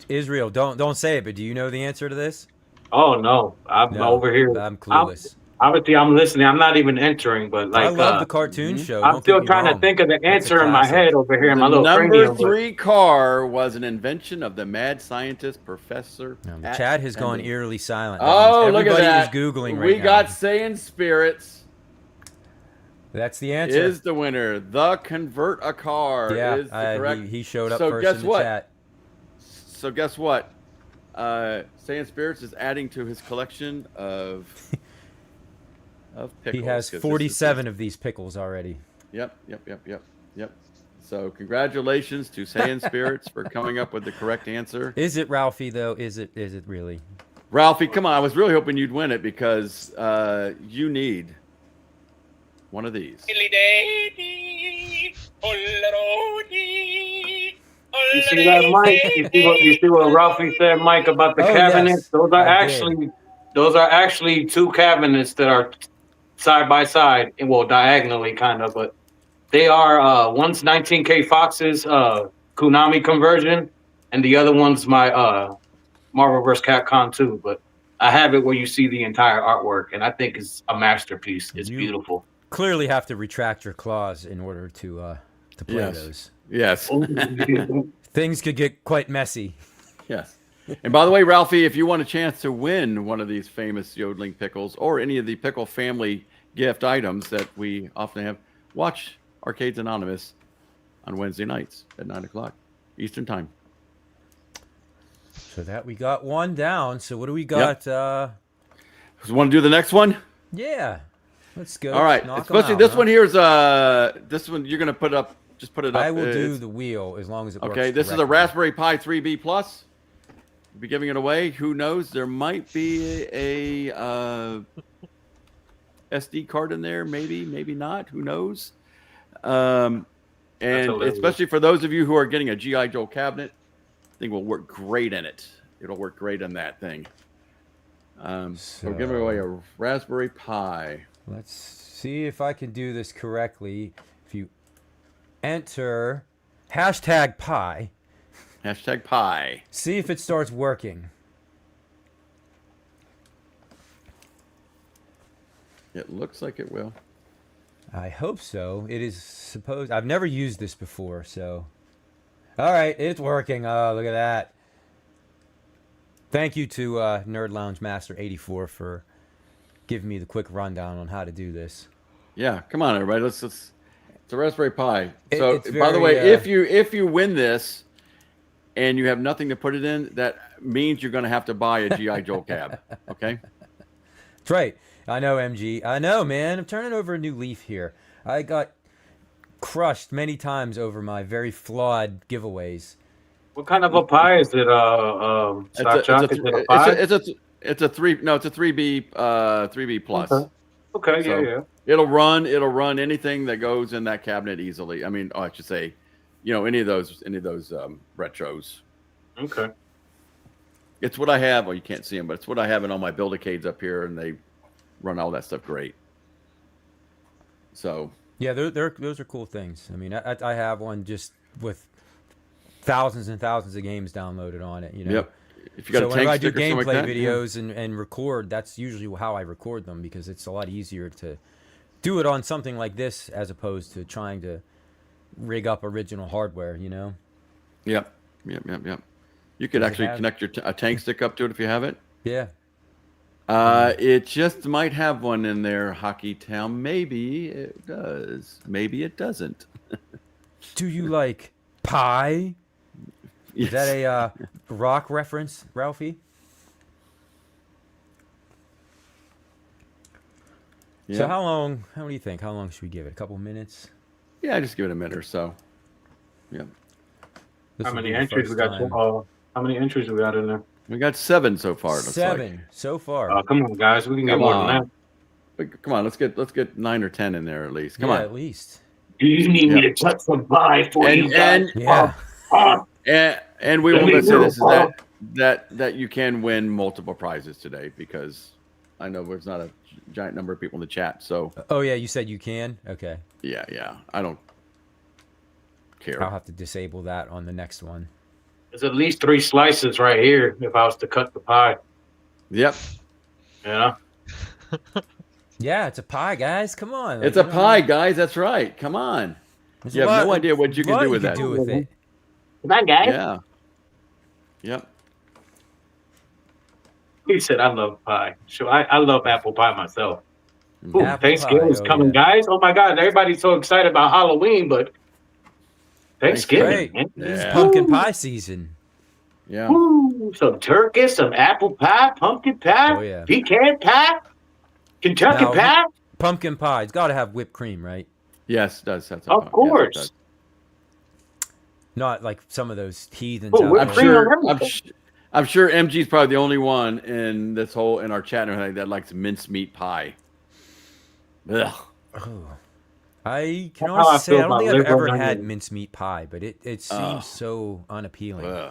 Israel, don't say it, but do you know the answer to this? Oh no, I'm No, over here. I'm clueless. Obviously, I'm listening. I'm not even entering, but I like, love the cartoon show. I'm Don't get still me trying wrong. to think of the That's a answer in my classic. head over here in my The little number cranium. 3 car was an invention of the mad scientist Professor. Chad has gone eerily silent. Oh, everybody look at that. is Googling right we now. got Saiyan Spirits. That's the answer. Is the winner. The convert a car is the correct. He showed up so first guess in the what? chat. So guess what? Saiyan Spirits is adding to his collection of pickles. He has 47 of these pickles already. Yep. So congratulations to Saiyan Spirits for coming up with the correct answer. Is it Ralphie though? Is it really? Ralphie, come on! I was really hoping you'd win it because you need one of these. You see that, Mike? You see what Ralphie said, Mike, about the cabinets? Yes, those are actually 2 cabinets that are side by side, and well, diagonally kind of, but they are one's 19K Fox's Konami conversion, and the other one's my Marvel vs. Capcom 2. But I have it where you see the entire artwork, and I think it's a masterpiece. It's beautiful. Clearly, have to retract your claws in order to play those. Yes. Things could get quite messy. Yes. And by the way, Ralphie, if you want a chance to win one of these famous yodeling pickles or any of the pickle family gift items that we often have, watch Arcades Anonymous on Wednesday nights at 9 o'clock Eastern Time. So that we got one down. So what do we got? Yep. Want to do the next one? Yeah. Let's go. All right. Especially this one here is this one you're gonna put up. Just put it up. I will do the wheel as long as it works. Okay. This is a Raspberry Pi 3B Plus. We'll be giving it away. Who knows? There might be a SD card in there. Maybe not. Who knows? And especially for those of you who are getting a G.I. Joe cabinet, I think will work great in it. It'll work great on that thing. So we're giving away a Raspberry Pi. Let's see if I can do this correctly. If you enter #pi. #pi. See if it starts working. It looks like it will. I hope so. It is supposed. I've never used this before, so. All right, it's working. Oh, look at that. Thank you to Nerd Lounge Master 84 for giving me the quick rundown on how to do this. Yeah, come on, everybody. Let's. It's a Raspberry Pi. So, by the way, if you win this, and you have nothing to put it in, that means you're going to have to buy a G.I. Joe cab. Okay. That's right. I know, MG. I know, man. I'm turning over a new leaf here. I got crushed many times over my very flawed giveaways. What kind of a pie is it? Stock Jock? Is it a pie? It's a 3B plus. Okay. Yeah. It'll run anything that goes in that cabinet easily. I mean, I should say, any of those retros. Okay. It's what I have. Well, you can't see them, but it's what I have in all my Build-A-Cades up here, and they run all that stuff great. So yeah, those are cool things. I mean, I have one just with thousands and thousands of games downloaded on it. Yep. If you got so a whenever I do tank stick or something gameplay like that, videos and record, that's usually how I record them because it's a lot easier to do it on something like this as opposed to trying to rig up original hardware. Yep. You could actually connect a tank stick up to it if you have it. Yeah. It just might have one in there, Hockey Town. Maybe it does. Maybe it doesn't. Do you like pie? Yes. Is that a rock reference, Ralphie? Yeah. So how do you think? How long should we give it? A couple minutes? Yeah, just give it a minute or so. Yeah. How many entries we got? How many entries we got in there? We got 7 so far. It looks 7 like. so far. Oh, come on, guys. We can get more than that. But come on, let's get 9 or 10 in there at least. Come on. At least. Do you need me to touch some pie for you guys? And we want to say this is that you can win multiple prizes today because I know there's not a giant number of people in the chat. So. Oh yeah, you said you can. Okay. Yeah. I don't. care. I'll have to disable that on the next one. There's at least 3 slices right here if I was to cut the pie. Yep. Yeah. Yeah, it's a pie, guys. Come on. It's a pie, guys. That's right. Come on. You have no idea what you can do with that. Do with it. Come on, guys. Yeah. Yep. He said, I love pie. Sure, I love apple pie myself. Ooh, Apple Thanksgiving's pie, coming, guys. Oh, my God. Everybody's so excited about Halloween, but Thanksgiving, man. It's pumpkin pie season. Yeah. Ooh, some turkey, some apple pie, pumpkin pie, pecan pie, Kentucky pie. Pumpkin pie. It's got to have whipped cream, right? Yes, it does. That's of course. Yes, not like some of those heathens out there. I'm sure MG's probably the only one in our chat and everything that likes mincemeat pie. Ugh. Oh. I can honestly say I don't think I've ever had mincemeat pie, but it seems so unappealing.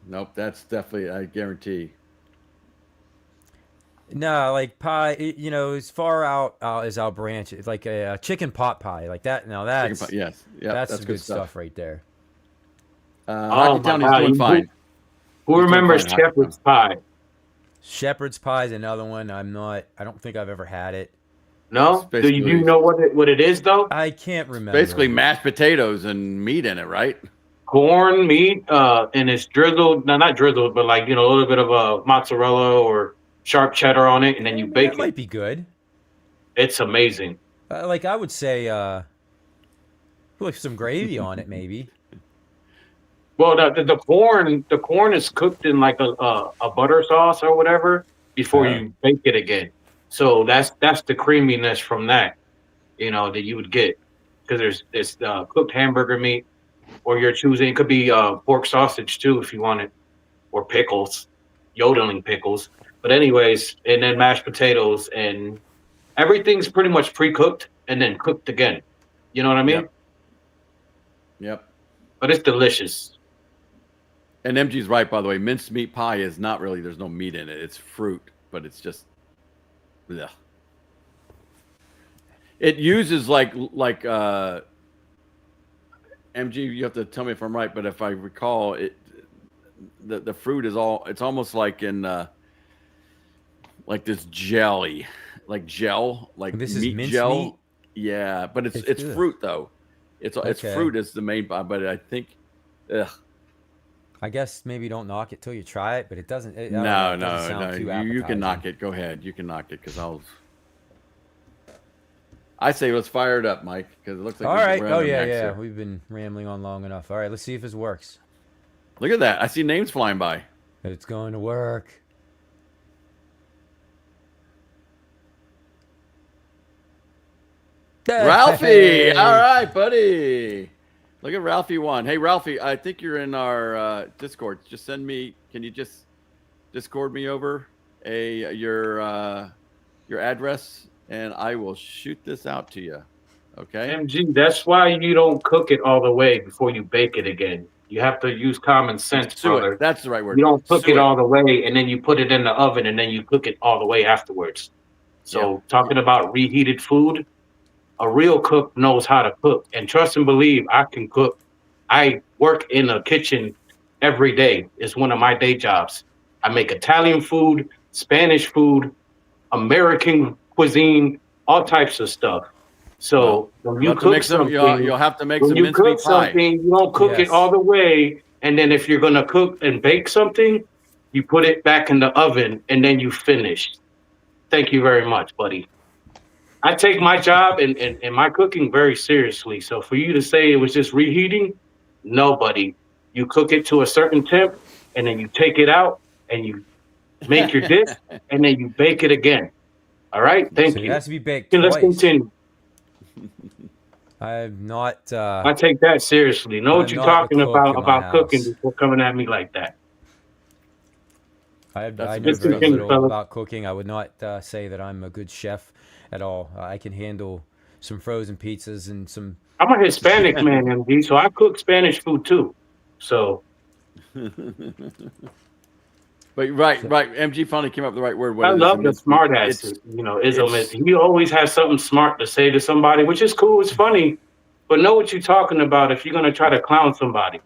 Nope, that's definitely, I guarantee. No, like pie, as far out as I'll branch. It's like a chicken pot pie, like that. Now that's that's good stuff right there. Hockey Town is doing fine. Who remembers shepherd's pie? Shepherd's pie is another one. I don't think I've ever had it. No? Do you know what it is, though? I can't remember. Basically mashed potatoes and meat in it, right? Corn, meat, and it's drizzled. No, not drizzled, but like, a little bit of a mozzarella or sharp cheddar on it, and then you bake it. That might be good. It's amazing. Like I would say, with some gravy on it, maybe. Well, the corn is cooked in like a butter sauce or whatever before you bake it again. So that's the creaminess from that, that you would get, because there's cooked hamburger meat, or you're choosing, it could be pork sausage too if you want it, or pickles, yodeling pickles. But anyways, and then mashed potatoes, and everything's pretty much pre-cooked and then cooked again. You know what I mean? Yep. But it's delicious. And MG's right, by the way. Minced meat pie is not really, there's no meat in it. It's fruit, but it's just, ugh. It uses like MG, you have to tell me if I'm right, but if I recall, the fruit is it's almost like in like this jelly, like gel, like this meat is mince gel. Meat? Yeah, but it's fruit though. It's fruit is the main, but I think, ugh. I guess maybe don't knock it till you try it, but it doesn't. No. You can knock it. Go ahead. You can knock it because I say let's fire it up, Mike, because it looks like. All right. Oh yeah. We've been rambling on long enough. All right. Let's see if this works. Look at that. I see names flying by. It's going to work. Ralphie. All right, buddy. Look at Ralphie one. Hey, Ralphie, I think you're in our Discord. Just can you just Discord me over your address, and I will shoot this out to you. Okay? MG, that's why you don't cook it all the way before you bake it again. You have to use common sense, brother. That's the right word. You don't cook it all the way, and then you put it in the oven, and then you cook it all the way afterwards. So talking about reheated food, a real cook knows how to cook. And trust and believe, I can cook. I work in a kitchen every day. It's one of my day jobs. I make Italian food, Spanish food, American cuisine, all types of stuff. So when you cook something, you'll have to make some mince meat pie. You don't cook it all the way. And then if you're going to cook and bake something, you put it back in the oven and then you finish. Thank you very much, buddy. I take my job and my cooking very seriously. So for you to say it was just reheating, no, buddy. You cook it to a certain temp, and then you take it out, and you make your dish, and then you bake it again. All right? Thank you. It has to be baked twice. Let's continue. I'm not... I take that seriously. Know what you're talking about cooking before coming at me like that. I know very little about cooking. I would not say that I'm a good chef at all. I can handle some frozen pizzas and some... I'm a Hispanic man, MD, so I cook Spanish food too. So... But right. MG finally came up with the right word. I love the smart ass, ism. He always has something smart to say to somebody, which is cool. It's funny. but know what you're talking about if you're gonna try to clown somebody.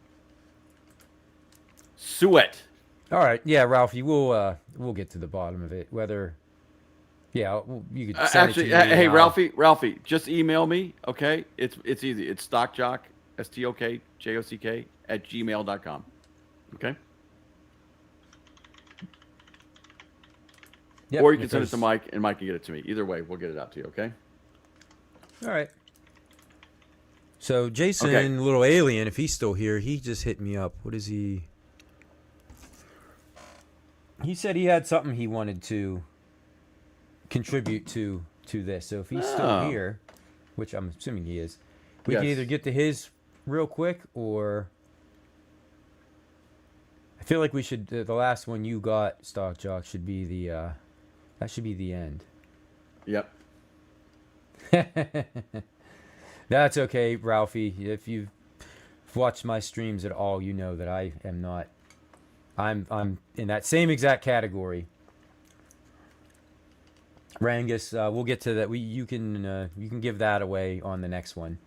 Suet. All right, yeah, Ralphie, we'll get to the bottom of it. Whether, yeah, you could send Actually, it to me. hey, Ralphie, just email me, okay? It's easy. It's stockjock, STOKJOCK @gmail.com. Okay. Yep, or you can send it to Mike, and Mike can get it to me. Either way, we'll get it out to you. Okay. All right. So Jason, Okay. little alien, if he's still here, he just hit me up. What is he? He said he had something he wanted to contribute to this. So if he's still here, which I'm assuming he is, we can either get to his real quick, or I feel like we should. The last one you got, Stock Jock, should be the. That should be the end. Yep. That's okay, Ralphie. If you've watched my streams at all, you know that I am not. I'm in that same exact category. Rangus, we'll get to that. You can give that away on the next one.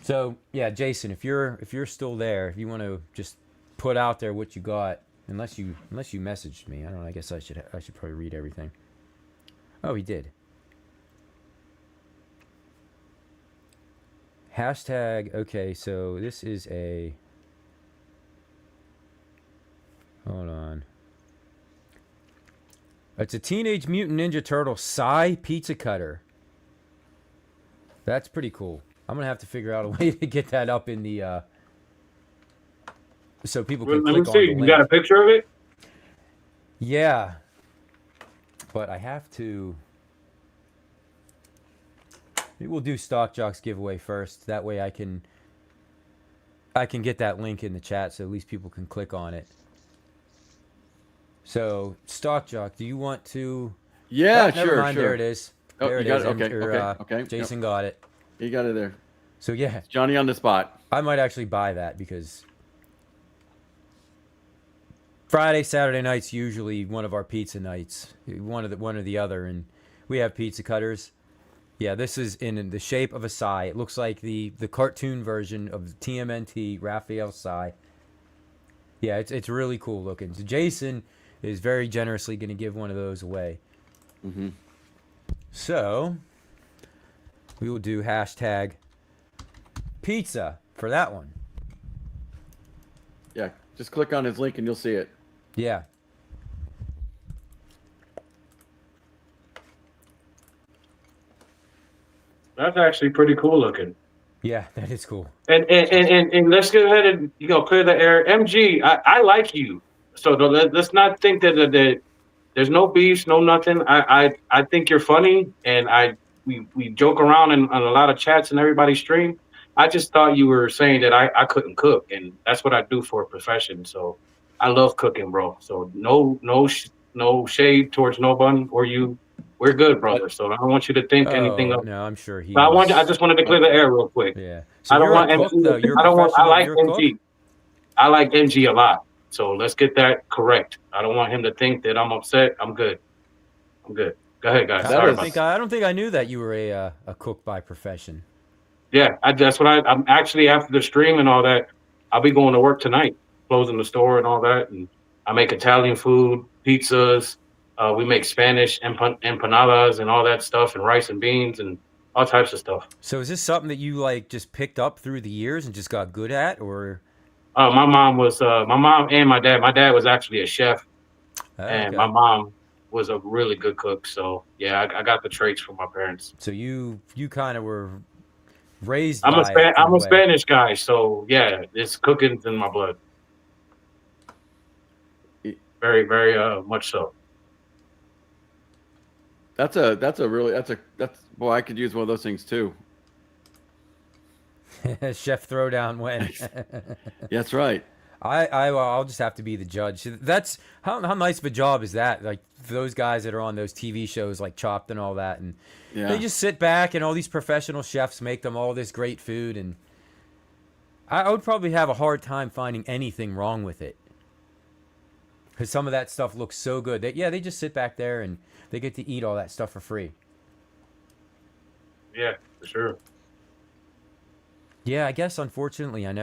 So yeah, Jason, if you're still there, if you want to just put out there what you got, unless you messaged me, I don't know. I guess I should probably read everything. Oh, he did. Hashtag. Okay, so this is a. Hold on. It's a Teenage Mutant Ninja Turtle Psy pizza cutter. That's pretty cool. I'm gonna have to figure out a way to get that up in the so people can click on the link. You got a picture of it? Yeah, but I have to. Maybe we'll do Stock Jock's giveaway first. That way I can get that link in the chat, so at least people can click on it. So, Stock Jock, do you want to? Yeah, never sure, mind, sure. There it is. Oh, There you it got is. it? Okay, okay. Jason got it. You got it there. So yeah, it's Johnny on the spot. I might actually buy that because Friday, Saturday nights usually one of our pizza nights, one or the other, and we have pizza cutters. Yeah, this is in the shape of a Psy. It looks like the cartoon version of the TMNT Raphael Psy. Yeah, it's really cool looking. So Jason is very generously going to give one of those away. Mm-hmm. So we will do hashtag pizza for that one. Yeah, just click on his link and you'll see it. Yeah. That's actually pretty cool looking. Yeah, that is cool. And let's go ahead and clear the air. MG, I like you, so let's not think that there's no beefs, no nothing. I think you're funny, and we joke around on a lot of chats and everybody's stream. I just thought you were saying that I couldn't cook, and that's what I do for a profession. So I love cooking, bro. So no shade towards no one or you. We're good, brother. So I don't want you to think anything of. No, I'm sure he. I just wanted to clear the air real quick. Yeah. So I don't want MG. I don't want. I like MG. I like MG a lot. So let's get that correct. I don't want him to think that I'm upset. I'm good. Go ahead, guys. I don't think I knew that you were a cook by profession. Yeah, that's what I'm actually after the stream and all that. I'll be going to work tonight, closing the store and all that, and I make Italian food, pizzas. We make Spanish empanadas and all that stuff, and rice and beans and all types of stuff. So is this something that you just picked up through the years and just got good at, or? My mom and my dad. My dad was actually a chef, and my mom was a really good cook. So yeah, I got the traits from my parents. So you kind of were raised. I'm a Spanish guy, so yeah, it's cooking's in my blood. Very, very much so. That's boy, I could use one of those things too. Chef Throwdown when. That's right. I'll just have to be the judge. That's how nice of a job is that? Like those guys that are on those TV shows like Chopped and all that, and they just sit back and all these professional chefs make them all this great food, and I would probably have a hard time finding anything wrong with it. Because some of that stuff looks so good. They just sit back there and they get to eat all that stuff for free. Yeah, for sure. Yeah, I guess unfortunately I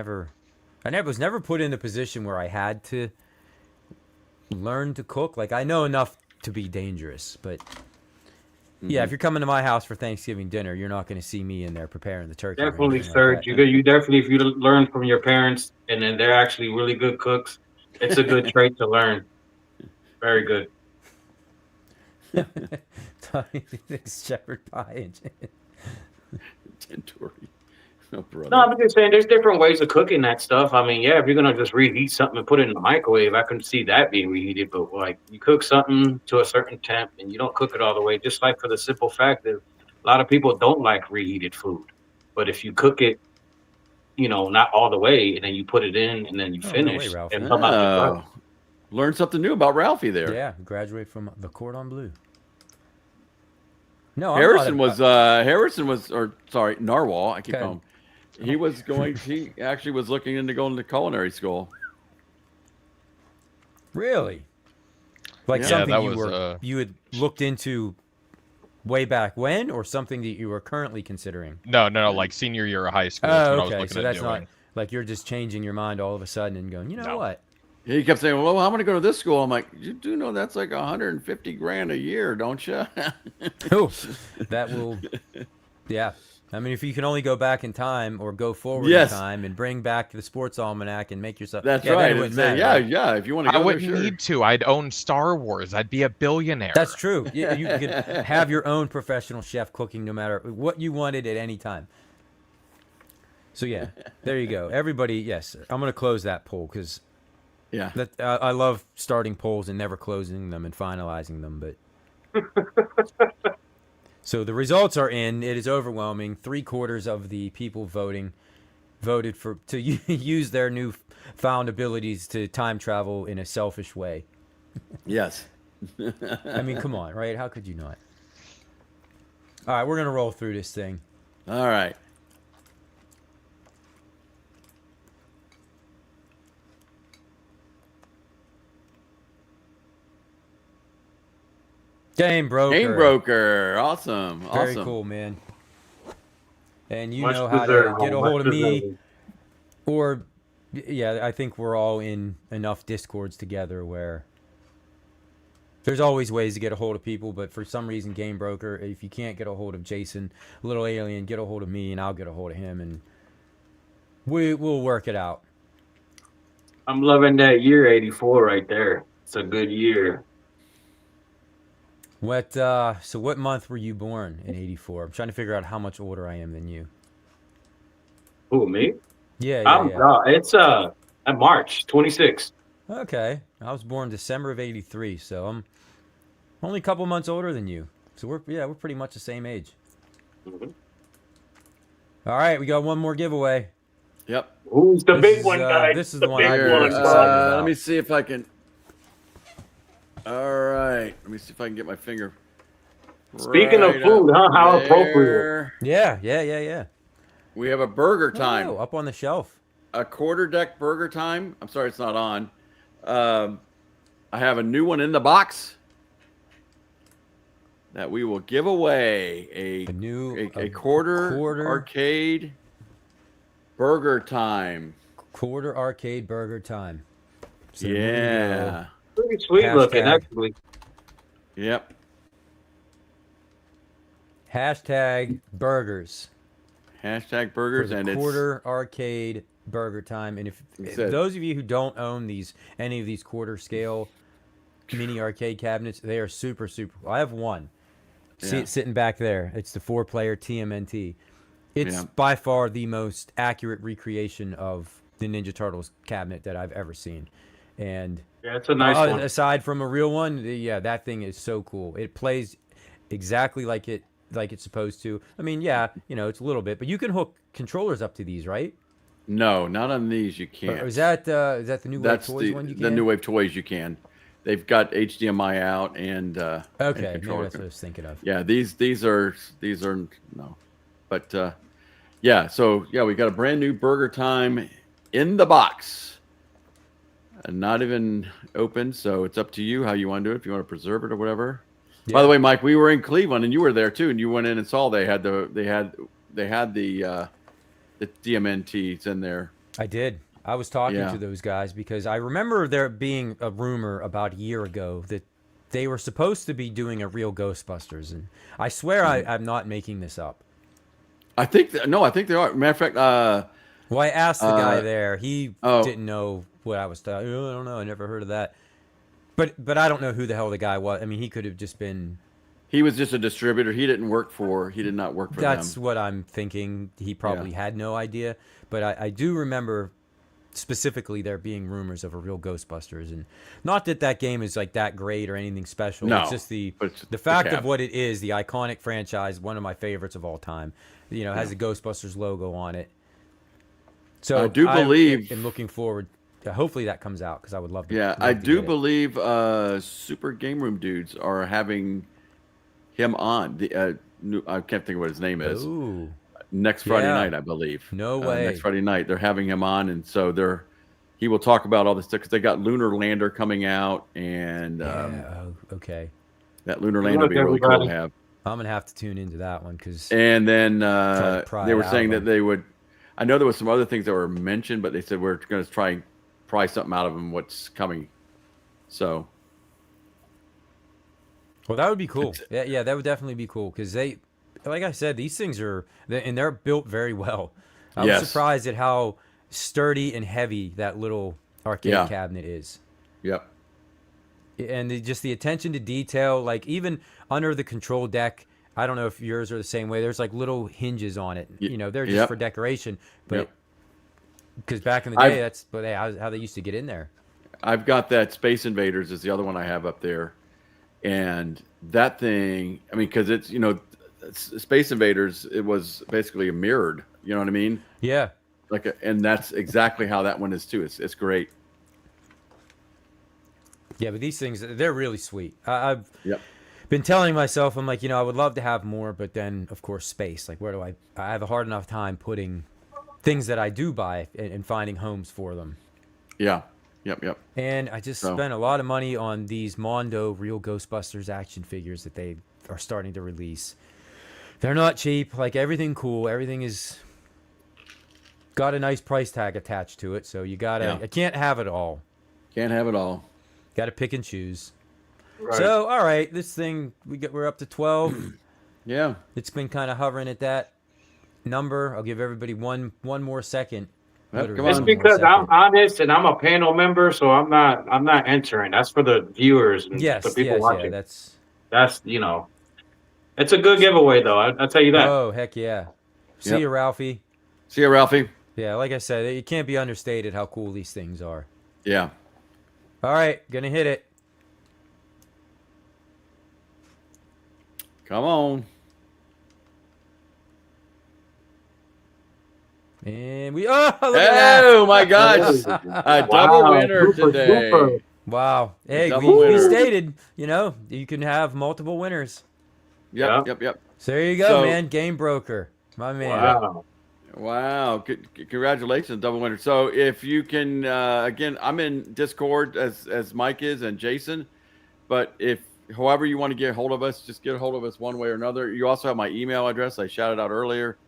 was never put in a position where I had to learn to cook. Like I know enough to be dangerous, but yeah, if you're coming to my house for Thanksgiving dinner, you're not going to see me in there preparing the turkey or Definitely, anything like sir. that. You definitely, if you learn from your parents, and then they're actually really good cooks, it's a good trait to learn. Very good. Shepherd pie and Tandoori. Oh, brother. No, I'm just saying there's different ways of cooking that stuff. I mean, yeah, if you're gonna just reheat something and put it in the microwave, I can see that being reheated. But like you cook something to a certain temp and you don't cook it all the way, just like for the simple fact that a lot of people don't like reheated food. But if you cook it, not all the way, and then you put it in and then you finish and come out just right. Learn something new about Ralphie there. Yeah, graduate from the Cordon Bleu. No, Harrison was Narwhal. I keep calling him. He actually was looking into going to culinary school. Really? Like something you had looked into way back when, or something that you were currently considering? No, like senior year of high school. Oh, okay. So that's not like you're just changing your mind all of a sudden and going, what? He kept saying, "Well, I'm going to go to this school." I'm like, "You do know that's like $150,000 a year, don't you?" Oh, that will, yeah. I mean, if you can only go back in time or go forward in time and bring back the sports almanac and make yourself, that's right. Then it wouldn't matter, yeah. If you want to go, I wouldn't need to. I'd own Star Wars. I'd be a billionaire. That's true. You could have your own professional chef cooking no matter what you wanted at any time. So yeah, there you go. Everybody, yes, I'm going to close that poll because I love starting polls and never closing them and finalizing them, but. So the results are in. It is overwhelming. 3/4 of the people voted to use their newfound abilities to time travel in a selfish way. Yes. I mean, come on, right? How could you not? All right, we're going to roll through this thing. All right. Game Broker. Awesome. Very cool, man. And you know how to get a hold of me. Or, yeah, I think we're all in enough Discords together where there's always ways to get a hold of people, but for some reason, Game Broker, if you can't get a hold of Jason, Little Alien, get a hold of me and I'll get a hold of him and we'll work it out. I'm loving that year 84 right there. It's a good year. So what month were you born in 84? I'm trying to figure out how much older I am than you. Who, me? Yeah. It's March 26th. Okay. I was born December of 83, so I'm only a couple months older than you. So we're pretty much the same age. Mm-hmm. All right, we got one more giveaway. Yep. Who's the big one, guys? This is the one. Let me see if I can. All right. Let me see if I can get my finger. Speaking of food, how appropriate. Yeah. We have a burger time. Up on the shelf. A quarter deck burger time. I'm sorry it's not on. I have a new one in the box that we will give away. A quarter arcade burger time. Quarter arcade burger time. So yeah. Pretty sweet looking, actually. Yep. Hashtag burgers. Hashtag burgers and quarter arcade burger time. And if those of you who don't own any of these quarter scale mini arcade cabinets, they are super. I have one. See it sitting back there. It's the 4-player TMNT. It's by far the most accurate recreation of the Ninja Turtles cabinet that I've ever seen. And it's a nice one. Aside from a real one, that thing is so cool. It plays exactly like it's supposed to. I mean, it's a little bit, but you can hook controllers up to these, right? No, not on these. You can't. Is that the New Wave Toys one? You can. The New Wave Toys you can. They've got HDMI out and okay, and maybe that's what I was thinking of. Yeah, these are no, but So we got a brand new burger time in the box. Not even open, so it's up to you how you want to do it. If you want to preserve it or whatever. By the way, Mike, we were in Cleveland and you were there too, and you went in and saw they had the DMNTs in there. I did. I was talking to those guys because I remember there being a rumor about a year ago that they were supposed to be doing a real Ghostbusters, and I swear I'm not making this up. I think they are. Matter of fact, well, I asked the guy there. He didn't know what I was talking. I don't know. I never heard of that. But I don't know who the hell the guy was. I mean, he could have just been. He was just a distributor. He did not work for That's them. what I'm thinking. He probably had no idea. But I do remember specifically there being rumors of a real Ghostbusters, and not that game is like that great or anything special. No, it's just the fact of what it is, the iconic franchise, one of my favorites of all time. Has a Ghostbusters logo on it. So I do believe I'm looking forward. Hopefully that comes out because I would love to. Yeah, I do believe Super Game Room dudes are having him on. I can't think of what his name is. Ooh. Next Friday night, I believe. No way. Next Friday night, they're having him on, and so he will talk about all this stuff because they got Lunar Lander coming out, and okay, that Lunar Lander will be really cool to have. I'm gonna have to tune into that one because. And then they were saying that they would. I know there was some other things that were mentioned, but they said we're going to try and pry something out of them. What's coming? So. Well, that would be cool. Yeah, that would definitely be cool because they, like I said, these things they're built very well. I was surprised at how sturdy and heavy that little arcade cabinet is. Yep. And just the attention to detail, like even under the control deck, I don't know if yours are the same way. There's like little hinges on it. They're just for decoration. But because back in the day, that's how they used to get in there. I've got that Space Invaders is the other one I have up there. And that thing, I mean, because it's, Space Invaders, it was basically a mirrored, you know what I mean? Yeah. And that's exactly how that one is too. It's great. Yeah, but these things, they're really sweet. I've been telling myself, I'm like, I would love to have more, but then, of course, space. Like, where do I have a hard enough time putting things that I do buy and finding homes for them. Yeah. Yep. And I just spent a lot of money on these Mondo Real Ghostbusters action figures that they are starting to release. They're not cheap. Like, everything cool. Everything is got a nice price tag attached to it, so you gotta. I can't have it all. Can't have it all. Got to pick and choose. Right. So, all right, this thing we're up to 12. Yeah, it's been kind of hovering at that number. I'll give everybody one more second. It's because I'm honest and I'm a panel member, so I'm not entering. That's for the viewers and the people watching. Yeah, that's it's a good giveaway though. I'll tell you that. Oh heck yeah! See you, Ralphie. See you, Ralphie. Yeah, like I said, it can't be understated how cool these things are. Yeah. All right, gonna hit it. Come on. And we my gosh, a double winner today. Super. Wow. Hey, we stated, you can have multiple winners. Yep. So there you go, man. Game Broker, my man. Wow. Congratulations, double winner. So if you can, again, I'm in Discord as Mike is and Jason, but if however you want to get a hold of us, just get a hold of us one way or another. You also have my email address. I shouted out earlier.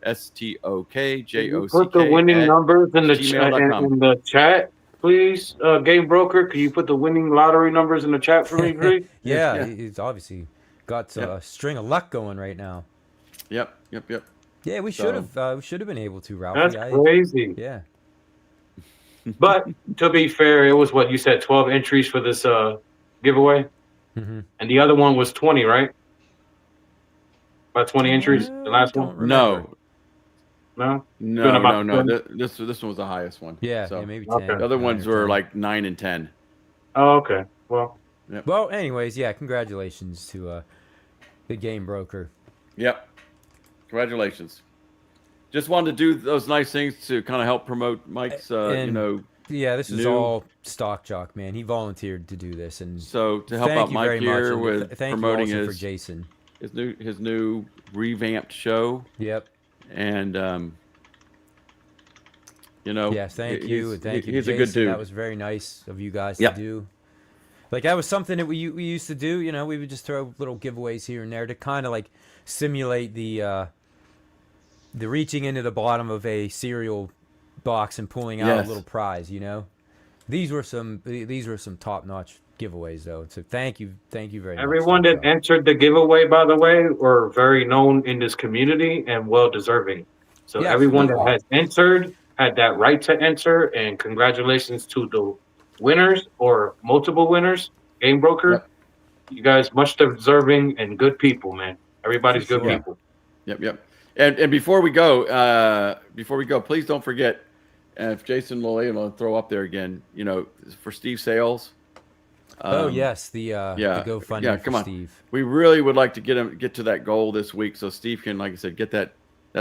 STOKJOCK. Put the winning numbers in the chat, please. Game Broker, can you put the winning lottery numbers in the chat for me, please? Yeah, he's obviously got a string of luck going right now. Yep. Yeah, we should have been able to, Ralphie. That's crazy. Yeah. But to be fair, it was what you said, 12 entries for this giveaway, and the other one was 20, right? About 20 entries. The last one. No. No. This one was the highest one. Yeah, so. Maybe 10. The other ones were like 9 and 10. Oh, okay. Well. Yep. Well, anyways, congratulations to the Game Broker. Yep. Congratulations. Just wanted to do those nice things to kind of help promote Mike's, Yeah, this is all Stock Jock, man. He volunteered to do this, and so to help out Mike here with promoting for Jason. his new revamped show. Yep. And yes, thank you, and thank you, he's Jason. a good dude. That was very nice of you guys to do. Like that was something that we used to do. You know, we would just throw little giveaways here and there to kind of like simulate the reaching into the bottom of a cereal box and pulling out a little prize. You know, these were some top-notch giveaways though. So thank you very much. Everyone that entered the giveaway, by the way, were very known in this community and well deserving. So everyone that has entered had that right to enter, and congratulations to the winners or multiple winners. Game Broker, you guys much deserving and good people, man. Everybody's good people. Yep. And before we go, please don't forget, if Jason will throw up there again, you know, for Steve Sales. The GoFundMe for Steve. We really would like to get to that goal this week, so Steve can, like I said, get that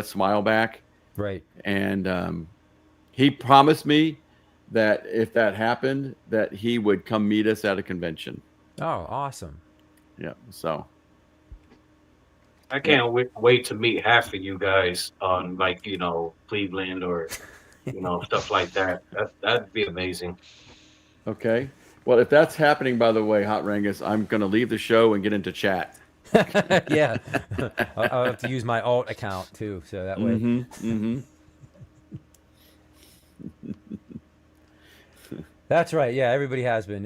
smile back. Right. And he promised me that if that happened, that he would come meet us at a convention. Oh, awesome. Yeah. So. I can't wait to meet half of you guys on, like, you know, Cleveland or, you know, stuff like that. That'd be amazing. Okay. Well, if that's happening, by the way, Hot Rangus, I'm going to leave the show and get into chat. Yeah. I'll have to use my alt account, too, so that way. Mm-hmm. That's right. Yeah, everybody has been.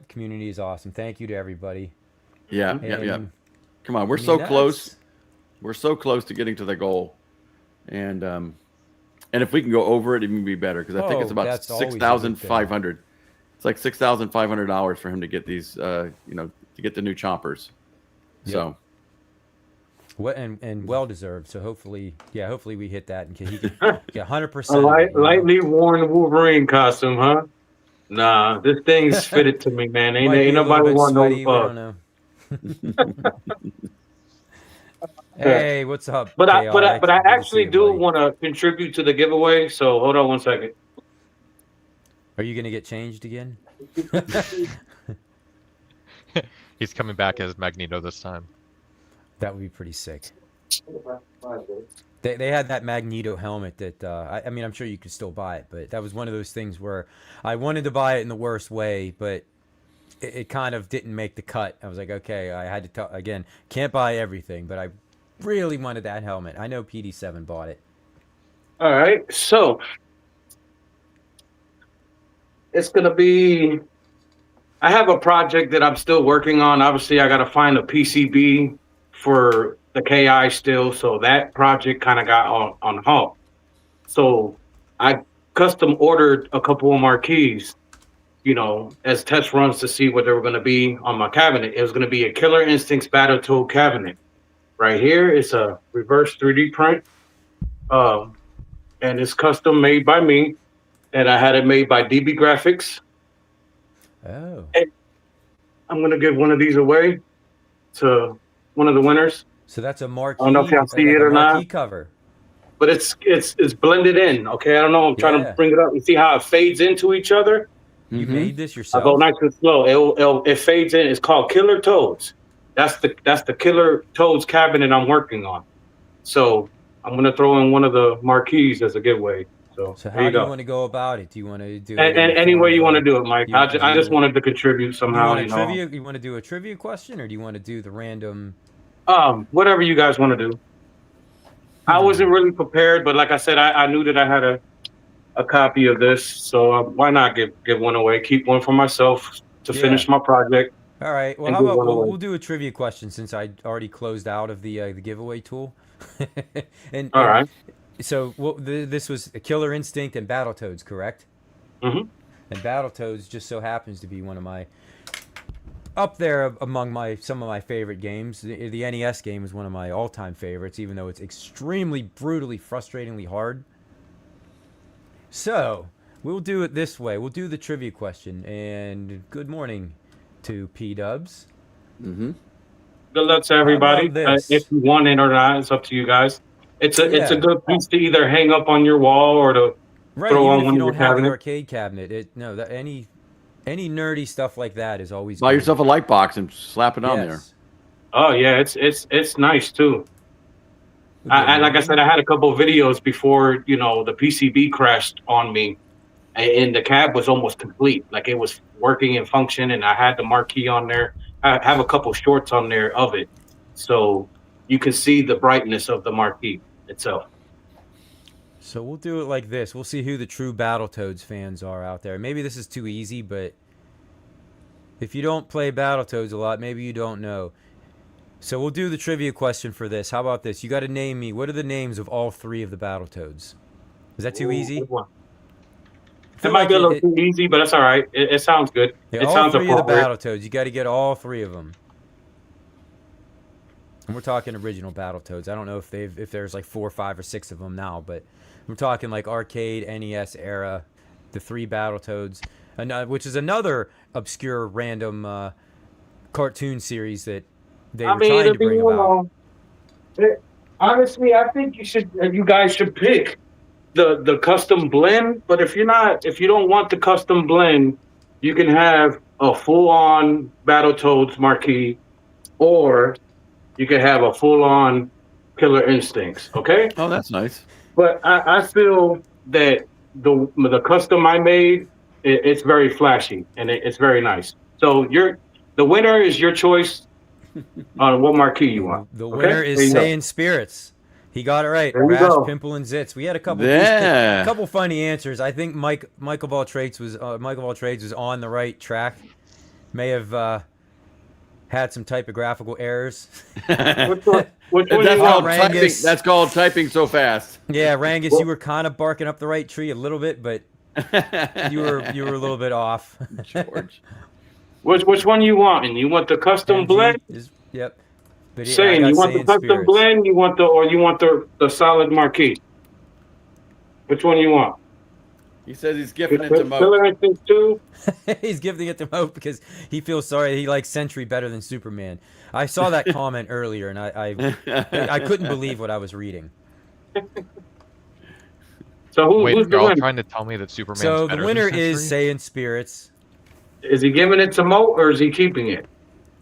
Community is awesome. Thank you to everybody. Yeah. Come on, we're so close. We're so close to getting to the goal. And if we can go over it, it would be better, because I think it's about 6,500. It's like $6,500 for him to get these, to get the new chompers. Yep. So. And well deserved. So hopefully we hit that and he can get 100%. A lightly worn Wolverine costume, huh? Nah, this thing's fitted to me, man. Ain't nobody want no. Hey, what's up? But I actually do want to contribute to the giveaway. So hold on one second. Are you gonna get changed again? He's coming back as Magneto this time. That would be pretty sick. They had that Magneto helmet that I mean, I'm sure you could still buy it, but that was one of those things where I wanted to buy it in the worst way, but it kind of didn't make the cut. I was like, okay, I had to tell again, can't buy everything, but I really wanted that helmet. I know PD7 bought it. All right, so it's gonna be. I have a project that I'm still working on. Obviously, I got to find a PCB for the KI still, so that project kind of got on halt. So I custom ordered a couple of marquees, you know, as test runs to see what they were going to be on my cabinet. It was going to be a Killer Instincts Battletoad cabinet. Right here, it's a reverse 3D print, and it's custom made by me, and I had it made by DB Graphics. Oh. And I'm going to give one of these away to one of the winners. So that's a marquee. I don't know if y'all see it or not. Cover. But it's blended in. Okay, I don't know. I'm trying to bring it up. You see how it fades into each other? You made this yourself. I'll go nice and slow. It fades in. It's called Killer Toads. That's the Killer Toads cabinet I'm working on. So I'm gonna throw in one of the marquees as a giveaway. So how do you want to go about it? Do you want to do it? And any way you want to do it, Mike. I just wanted to contribute somehow. You want to do a trivia question, or do you want to do the random? Whatever you guys want to do. I wasn't really prepared, but like I said, I knew that I had a copy of this, so why not give one away? Keep one for myself to finish my project. All right. Well, how about we'll do a trivia question, since I already closed out of the giveaway tool. and all right. So this was a Killer Instinct and Battletoads, correct? Mm-hmm. And Battletoads just so happens to be one of my up there among some of my favorite games. The NES game is one of my all-time favorites, even though it's extremely brutally, frustratingly hard. So we'll do it this way. We'll do the trivia question. And good morning to P-Dubs. Mm-hmm. Good luck to everybody. If you want it or not, it's up to you guys. It's a good piece to either hang up on your wall or to throw on one of your cabinets. If you don't have an arcade cabinet, any nerdy stuff like that is always buy yourself a light box and slap it on there. Oh yeah, it's nice too. Like I said, I had a couple of videos before the PCB crashed on me, and the cab was almost complete. Like it was working and function, and I had the marquee on there. I have a couple shorts on there of it, so you can see the brightness of the marquee itself. So we'll do it like this. We'll see who the true Battletoads fans are out there. Maybe this is too easy, but if you don't play Battletoads a lot, maybe you don't know. So we'll do the trivia question for this. How about this? You got to name me. What are the names of all 3 of the Battletoads? Is that too easy? It might be a little too easy, but that's all right. It sounds good. Yeah, it all sounds 3 of the appropriate. Battletoads. You got to get all 3 of them. And we're talking original Battletoads. I don't know if there's like 4, 5, or 6 of them now, but we're talking like arcade, NES era, the 3 Battletoads, which is another obscure random cartoon series that they were trying to bring about. Honestly, I think you guys should pick the custom blend. But if you don't want the custom blend, you can have a full-on Battletoads marquee, or you can have a full-on Killer Instincts. Okay. Oh, that's nice. But I feel that the custom I made, it's very flashy and it's very nice. So the winner is your choice on what marquee you want. The winner is Saiyan Spirits. He got it right. There you Rash, go. Pimple, and Zits. We had a couple funny answers. I think Michael Valtrades was on the right track. May have had some typographical errors. That's called typing so fast. Yeah, Rangus, you were kind of barking up the right tree a little bit, but you were a little bit off. George. Which one you want? And you want the custom blend? Yep. Saying you want the custom blend, you want the solid marquee. Which one you want? He says he's gifting it to Mo. Killer Instinct 2? He's gifting it to Mo because he feels sorry. He likes Sentry better than Superman. I saw that comment earlier, and I couldn't believe what I was reading. So wait, who's you're all winner? trying to tell me that Superman's So better the winner than is Sentry? Saiyan Spirits. Is he giving it to Mo or is he keeping it?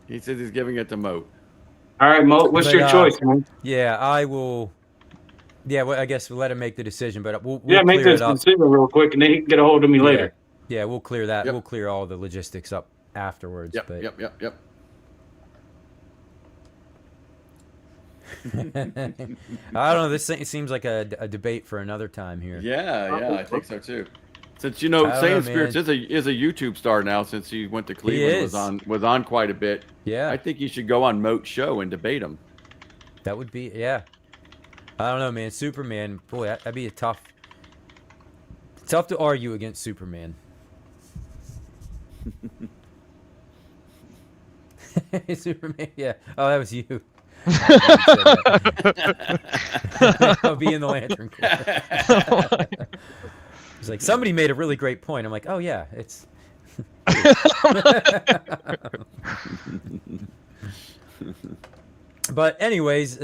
He says he's giving it to Mo. All right, Mo. What's your choice, man? Yeah, I will. Yeah, well, I guess we'll let him make the decision, but we'll make clear this it up. decision real quick, and then he can get a hold of me later. Yeah, we'll clear that. Yep. We'll clear all the logistics up afterwards. Yep, but... yep. I don't know. This seems like a debate for another time here. Yeah, I think so too. Since Saiyan Spirits is a YouTube star now, since he went to Cleveland, was on quite a bit. Yeah, I think he should go on Moat's show and debate him. That would be I don't know, man. Superman, boy, that'd be tough to argue against Superman. Superman, yeah. Oh, that was you. I'll be in the Lantern Corps. It's like somebody made a really great point. I'm like, oh yeah, it's. But anyways,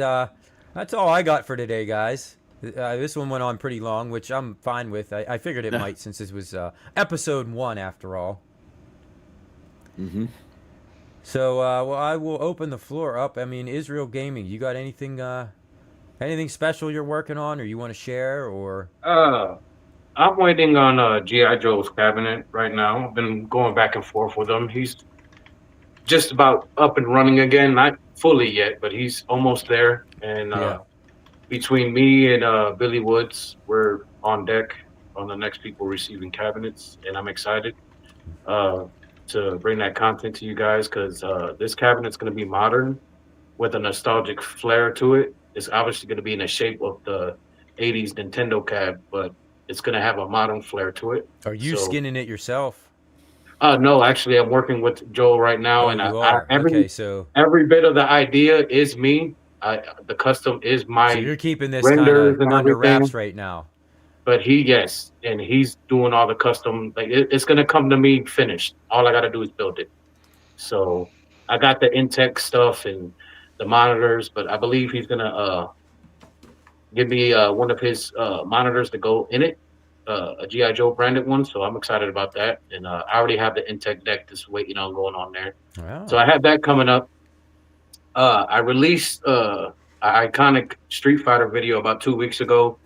that's all I got for today, guys. This one went on pretty long, which I'm fine with. I figured it might, since this was episode 1 after all. Mm-hmm. So, well, I will open the floor up. I mean, Israel Gaming, you got anything special you're working on, or you want to share, or? I'm waiting on G.I. Joe's cabinet right now. I've been going back and forth with him. He's just about up and running again. Not fully yet, but he's almost there. And between me and Billy Woods, we're on deck on the next people receiving cabinets, and I'm excited to bring that content to you guys, because this cabinet's going to be modern with a nostalgic flair to it. It's obviously going to be in the shape of the 80s Nintendo cab, but it's going to have a modern flair to it. Are you skinning it yourself? No, actually, I'm working with Joel right now, and every bit of the idea is me. The custom is my. So you're keeping this kind of under wraps right now. But he's doing all the custom. Like it's gonna come to me finished. All I gotta do is build it. So I got the Intech stuff and the monitors, but I believe he's gonna give me one of his monitors to go in it, a G.I. Joe branded one. So I'm excited about that. And I already have the Intech deck just waiting on going on there. Wow. So I have that coming up. I released an iconic Street Fighter video about 2 weeks ago.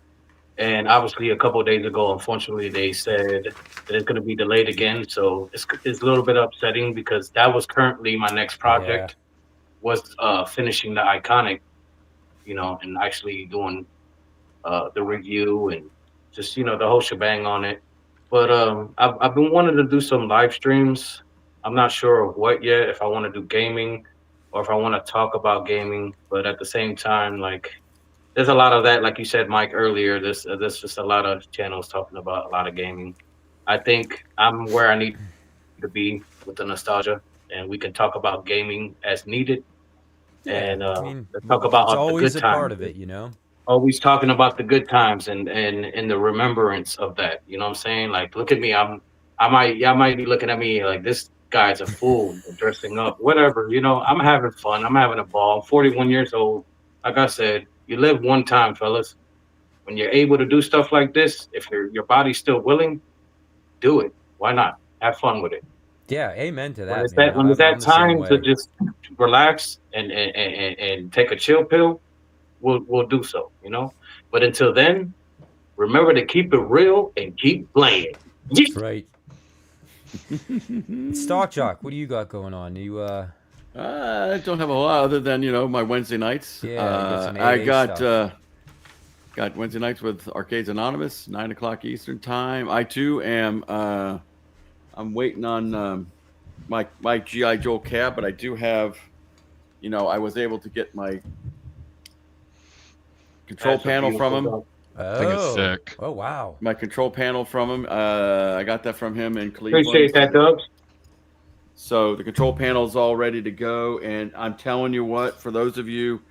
And obviously, a couple of days ago, unfortunately, they said that it's going to be delayed again. So it's a little bit upsetting because that was currently my next project was finishing the Iconic, and actually doing the review and just the whole shebang on it. But I've been wanting to do some live streams. I'm not sure of what yet. If I want to do gaming or if I want to talk about gaming, but at the same time, like there's a lot of that, like you said, Mike, earlier. There's just a lot of channels talking about a lot of gaming. I think I'm where I need to be with the nostalgia, and we can talk about gaming as needed. And let's talk about it's the always good a times. part of it, you know. Always talking about the good times and the remembrance of that. You know what I'm saying? Like, look at me. Y'all might be looking at me like this guy's a fool dressing up, whatever. I'm having fun. I'm having a ball. I'm 41 years old. Like I said, you live one time, fellas. When you're able to do stuff like this, if your body's still willing, do it. Why not? Have fun with it. Yeah, amen to When that, it's man. that when it's I'm that the same time to way. just relax and take a chill pill, we'll do so. But until then, remember to keep it real and keep playing. That's right. Stock Jock, what do you got going on? You I don't have a lot other than my Wednesday nights. Yeah, I got Wednesday nights with Arcades Anonymous, 9:00 Eastern time. I too am. I'm waiting on my GI Joe cab, but I do have. I was able to get my control panel from him. I think it's sick. Oh wow! My control panel from him. I got that from him in Cleveland. Appreciate that, Dubs. So the control panel is all ready to go, and I'm telling you what, for those of you,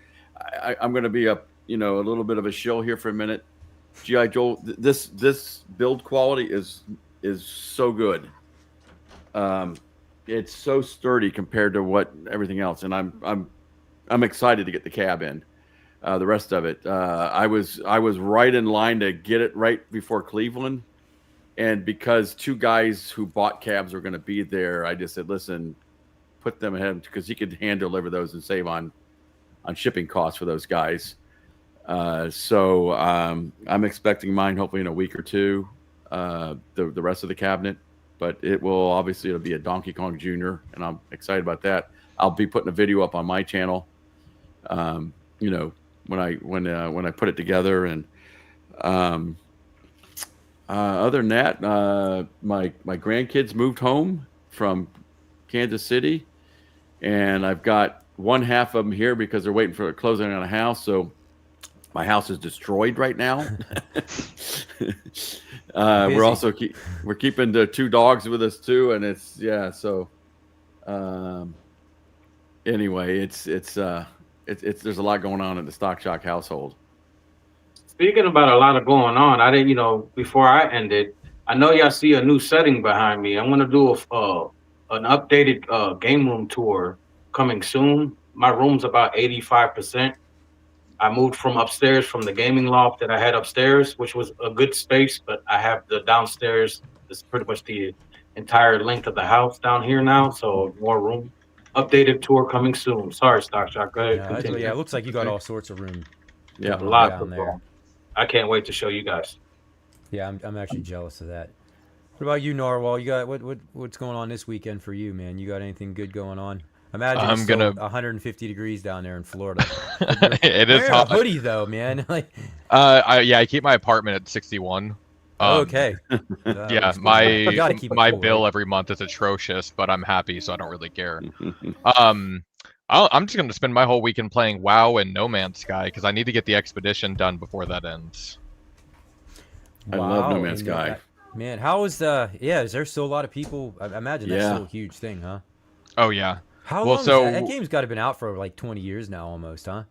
I'm going to be a little bit of a shill here for a minute. GI Joe, this build quality is so good. It's so sturdy compared to what everything else, and I'm excited to get the cab in. The rest of it, I was right in line to get it right before Cleveland. And because two guys who bought cabs were going to be there, I just said, listen, put them ahead because he could hand deliver those and save on shipping costs for those guys. So I'm expecting mine hopefully in a week or two, the rest of the cabinet. But it'll be a Donkey Kong Jr., and I'm excited about that. I'll be putting a video up on my channel, when I put it together. And other than that, my grandkids moved home from Kansas City, and I've got one half of them here because they're waiting for a closing on a house. So my house is destroyed right now. We're keeping the two dogs with us too, and it's So anyway, it's there's a lot going on in the Stock Shock household. Speaking about a lot of going on, I didn't, before I ended, I know y'all see a new setting behind me. I'm gonna do an updated game room tour coming soon. My room's about 85%. I moved from upstairs from the gaming loft that I had upstairs, which was a good space, but I have the downstairs. It's pretty much the entire length of the house down here now, so more room. Updated tour coming soon. Sorry, Stock Shock. Go ahead. Yeah, it looks like you got all sorts of room. Yeah, a lot down there. I can't wait to show you guys. Yeah, I'm actually jealous of that. What about you, Narwhal? You got what's going on this weekend for you, man? You got anything good going on? Imagine it's still 150 degrees down there in Florida. It is hot. A hoodie though, man. I keep my apartment at 61. Okay. Yeah, my bill every month is atrocious, but I'm happy, so I don't really care. I'm just going to spend my whole weekend playing WoW and No Man's Sky because I need to get the expedition done before that ends. I love No Man's Sky. Man, how is is there still a lot of people? I imagine that's still a huge thing, huh? Oh, yeah. How long is that game's got to been out for like 20 years now almost, huh?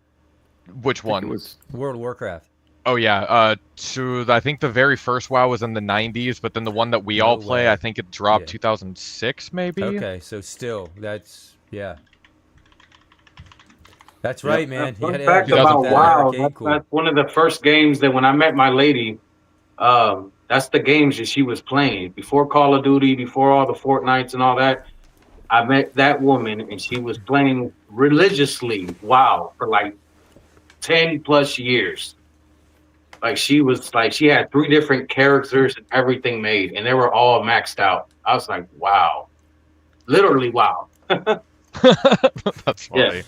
Which one? World of Warcraft. Oh, yeah. I think the very first WoW was in the 90s, but then the one that we all play, I think it dropped 2006 maybe? Okay, so still, that's right, man. Fun fact about WoW, that's one of the first games that when I met my lady, that's the games that she was playing. Before Call of Duty, before all the Fortnites and all that, I met that woman and she was playing religiously WoW for like 10 plus years. Like she had 3 different characters and everything made, and they were all maxed out. I was like, wow, literally wow. That's funny.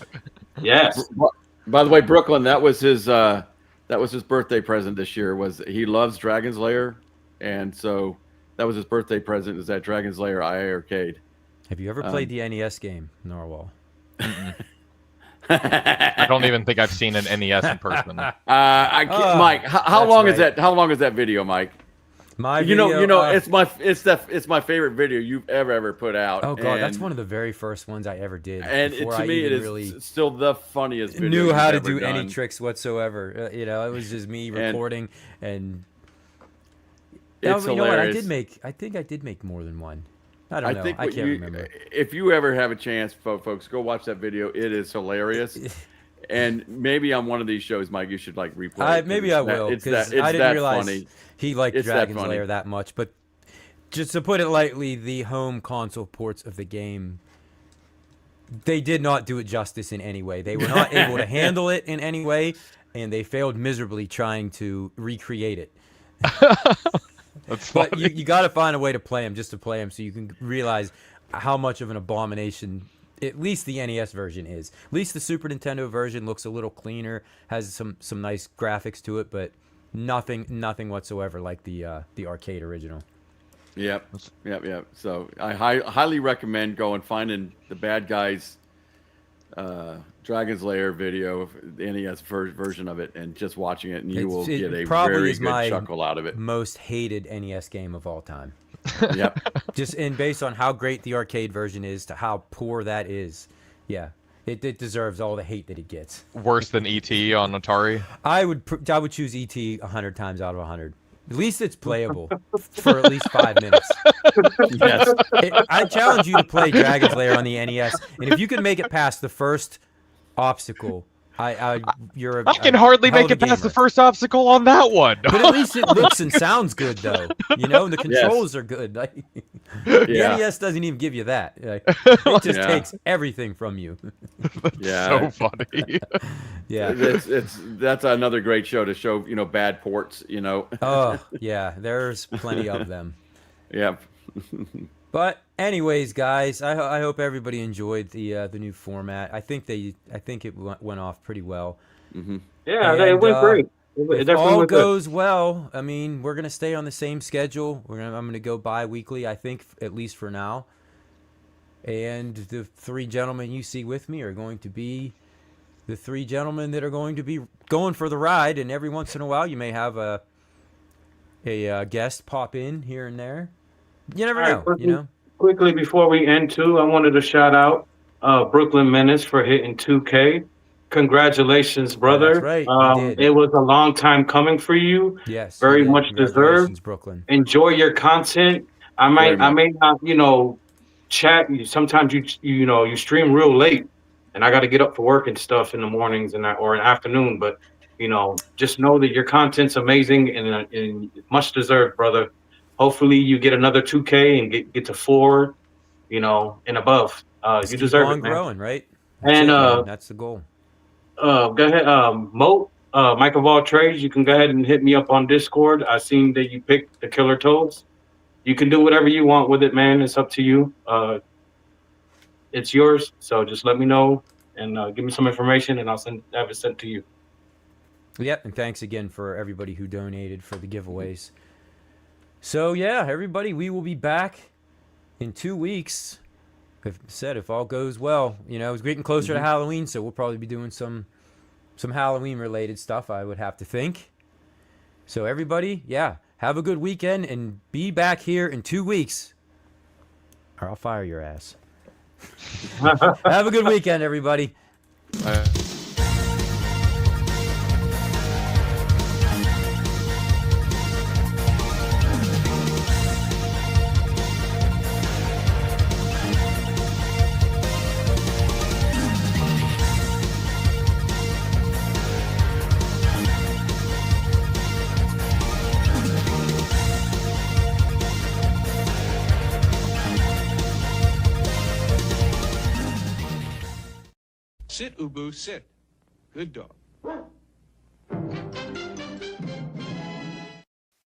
Yes. By the way, Brooklyn, that was his birthday present this year. Was he loves Dragon's Lair, and so that was his birthday present. Is that Dragon's Lair IA Arcade? Have you ever played the NES game, Narwhal? I don't even think I've seen an NES in person. Mike, how long is that? How long is that video, Mike? My video, it's my favorite video you've ever put out. Oh god, that's one of the very first ones I ever did. And to me, it is really still the funniest video. Knew how to do any tricks whatsoever. It was just me recording, and it's hilarious. You know what? I think I did make more than one. I don't know. I can't remember. If you ever have a chance, folks, go watch that video. It is hilarious. And maybe on one of these shows, Mike, you should replay it. Maybe I will, because I didn't realize funny. He liked Dragon's Lair that much. But just to put it lightly, the home console ports of the game, they did not do it justice in any way. They were not able to handle it in any way, and they failed miserably trying to recreate it. But you got to find a way to play them, just to play them, so you can realize how much of an abomination at least the NES version is. At least the Super Nintendo version looks a little cleaner, has some nice graphics to it, but nothing whatsoever like the arcade original. Yep. So I highly recommend going finding the Bad Guys Dragon's Lair video, the NES version of it, and just watching it, and you will get a very good chuckle out of it. Most hated NES game of all time. Yep. Based on how great the arcade version is to how poor that is, yeah, it deserves all the hate that it gets. Worse than ET on Atari. I would choose ET 100 times out of 100. At least it's playable for at least 5 minutes. Yes. I challenge you to play Dragon's Lair on the NES, and if you can make it past the first obstacle, I can hardly make it past the first obstacle on that one. But at least it looks and sounds good, though. The controls are good. The NES doesn't even give you that. It just takes everything from you. So funny. Yeah, that's another great show to show bad ports. Oh yeah, there's plenty of them. Yep. But anyways, guys, I hope everybody enjoyed the new format. I think it went off pretty well. Mm-hmm. Yeah, it went great. If all goes well, I mean, we're gonna stay on the same schedule. I'm gonna go bi-weekly, I think, at least for now. And the 3 gentlemen you see with me are going to be the 3 gentlemen that are going to be going for the ride. And every once in a while, you may have a guest pop in here and there. You never know, Quickly before we end too, I wanted to shout out Brooklyn Menace for hitting 2K. Congratulations, brother. That's right. It was a long time coming for you. Yes. Very much deserved. Brooklyn. Enjoy your content. I may not, chat. Sometimes you stream real late, and I got to get up for work and stuff in the mornings or in the afternoon. But just know that your content's amazing and much deserved, brother. Hopefully you get another 2K and get to 4, and above. You deserve it, man. Growing, right? That's the goal. Go ahead, Moat, Mike of all trades. You can go ahead and hit me up on Discord. I seen that you picked the Killer Toads. You can do whatever you want with it, man. It's up to you. It's yours. So just let me know and give me some information, and I'll have it sent to you. Yep, and thanks again for everybody who donated for the giveaways. So yeah, everybody, we will be back in 2 weeks. If all goes well, it's getting closer to Halloween, so we'll probably be doing some Halloween related stuff, I would have to think. So everybody, have a good weekend and be back here in 2 weeks, or I'll fire your ass. Have a good weekend, everybody. Sit, Ubu, sit. Good dog.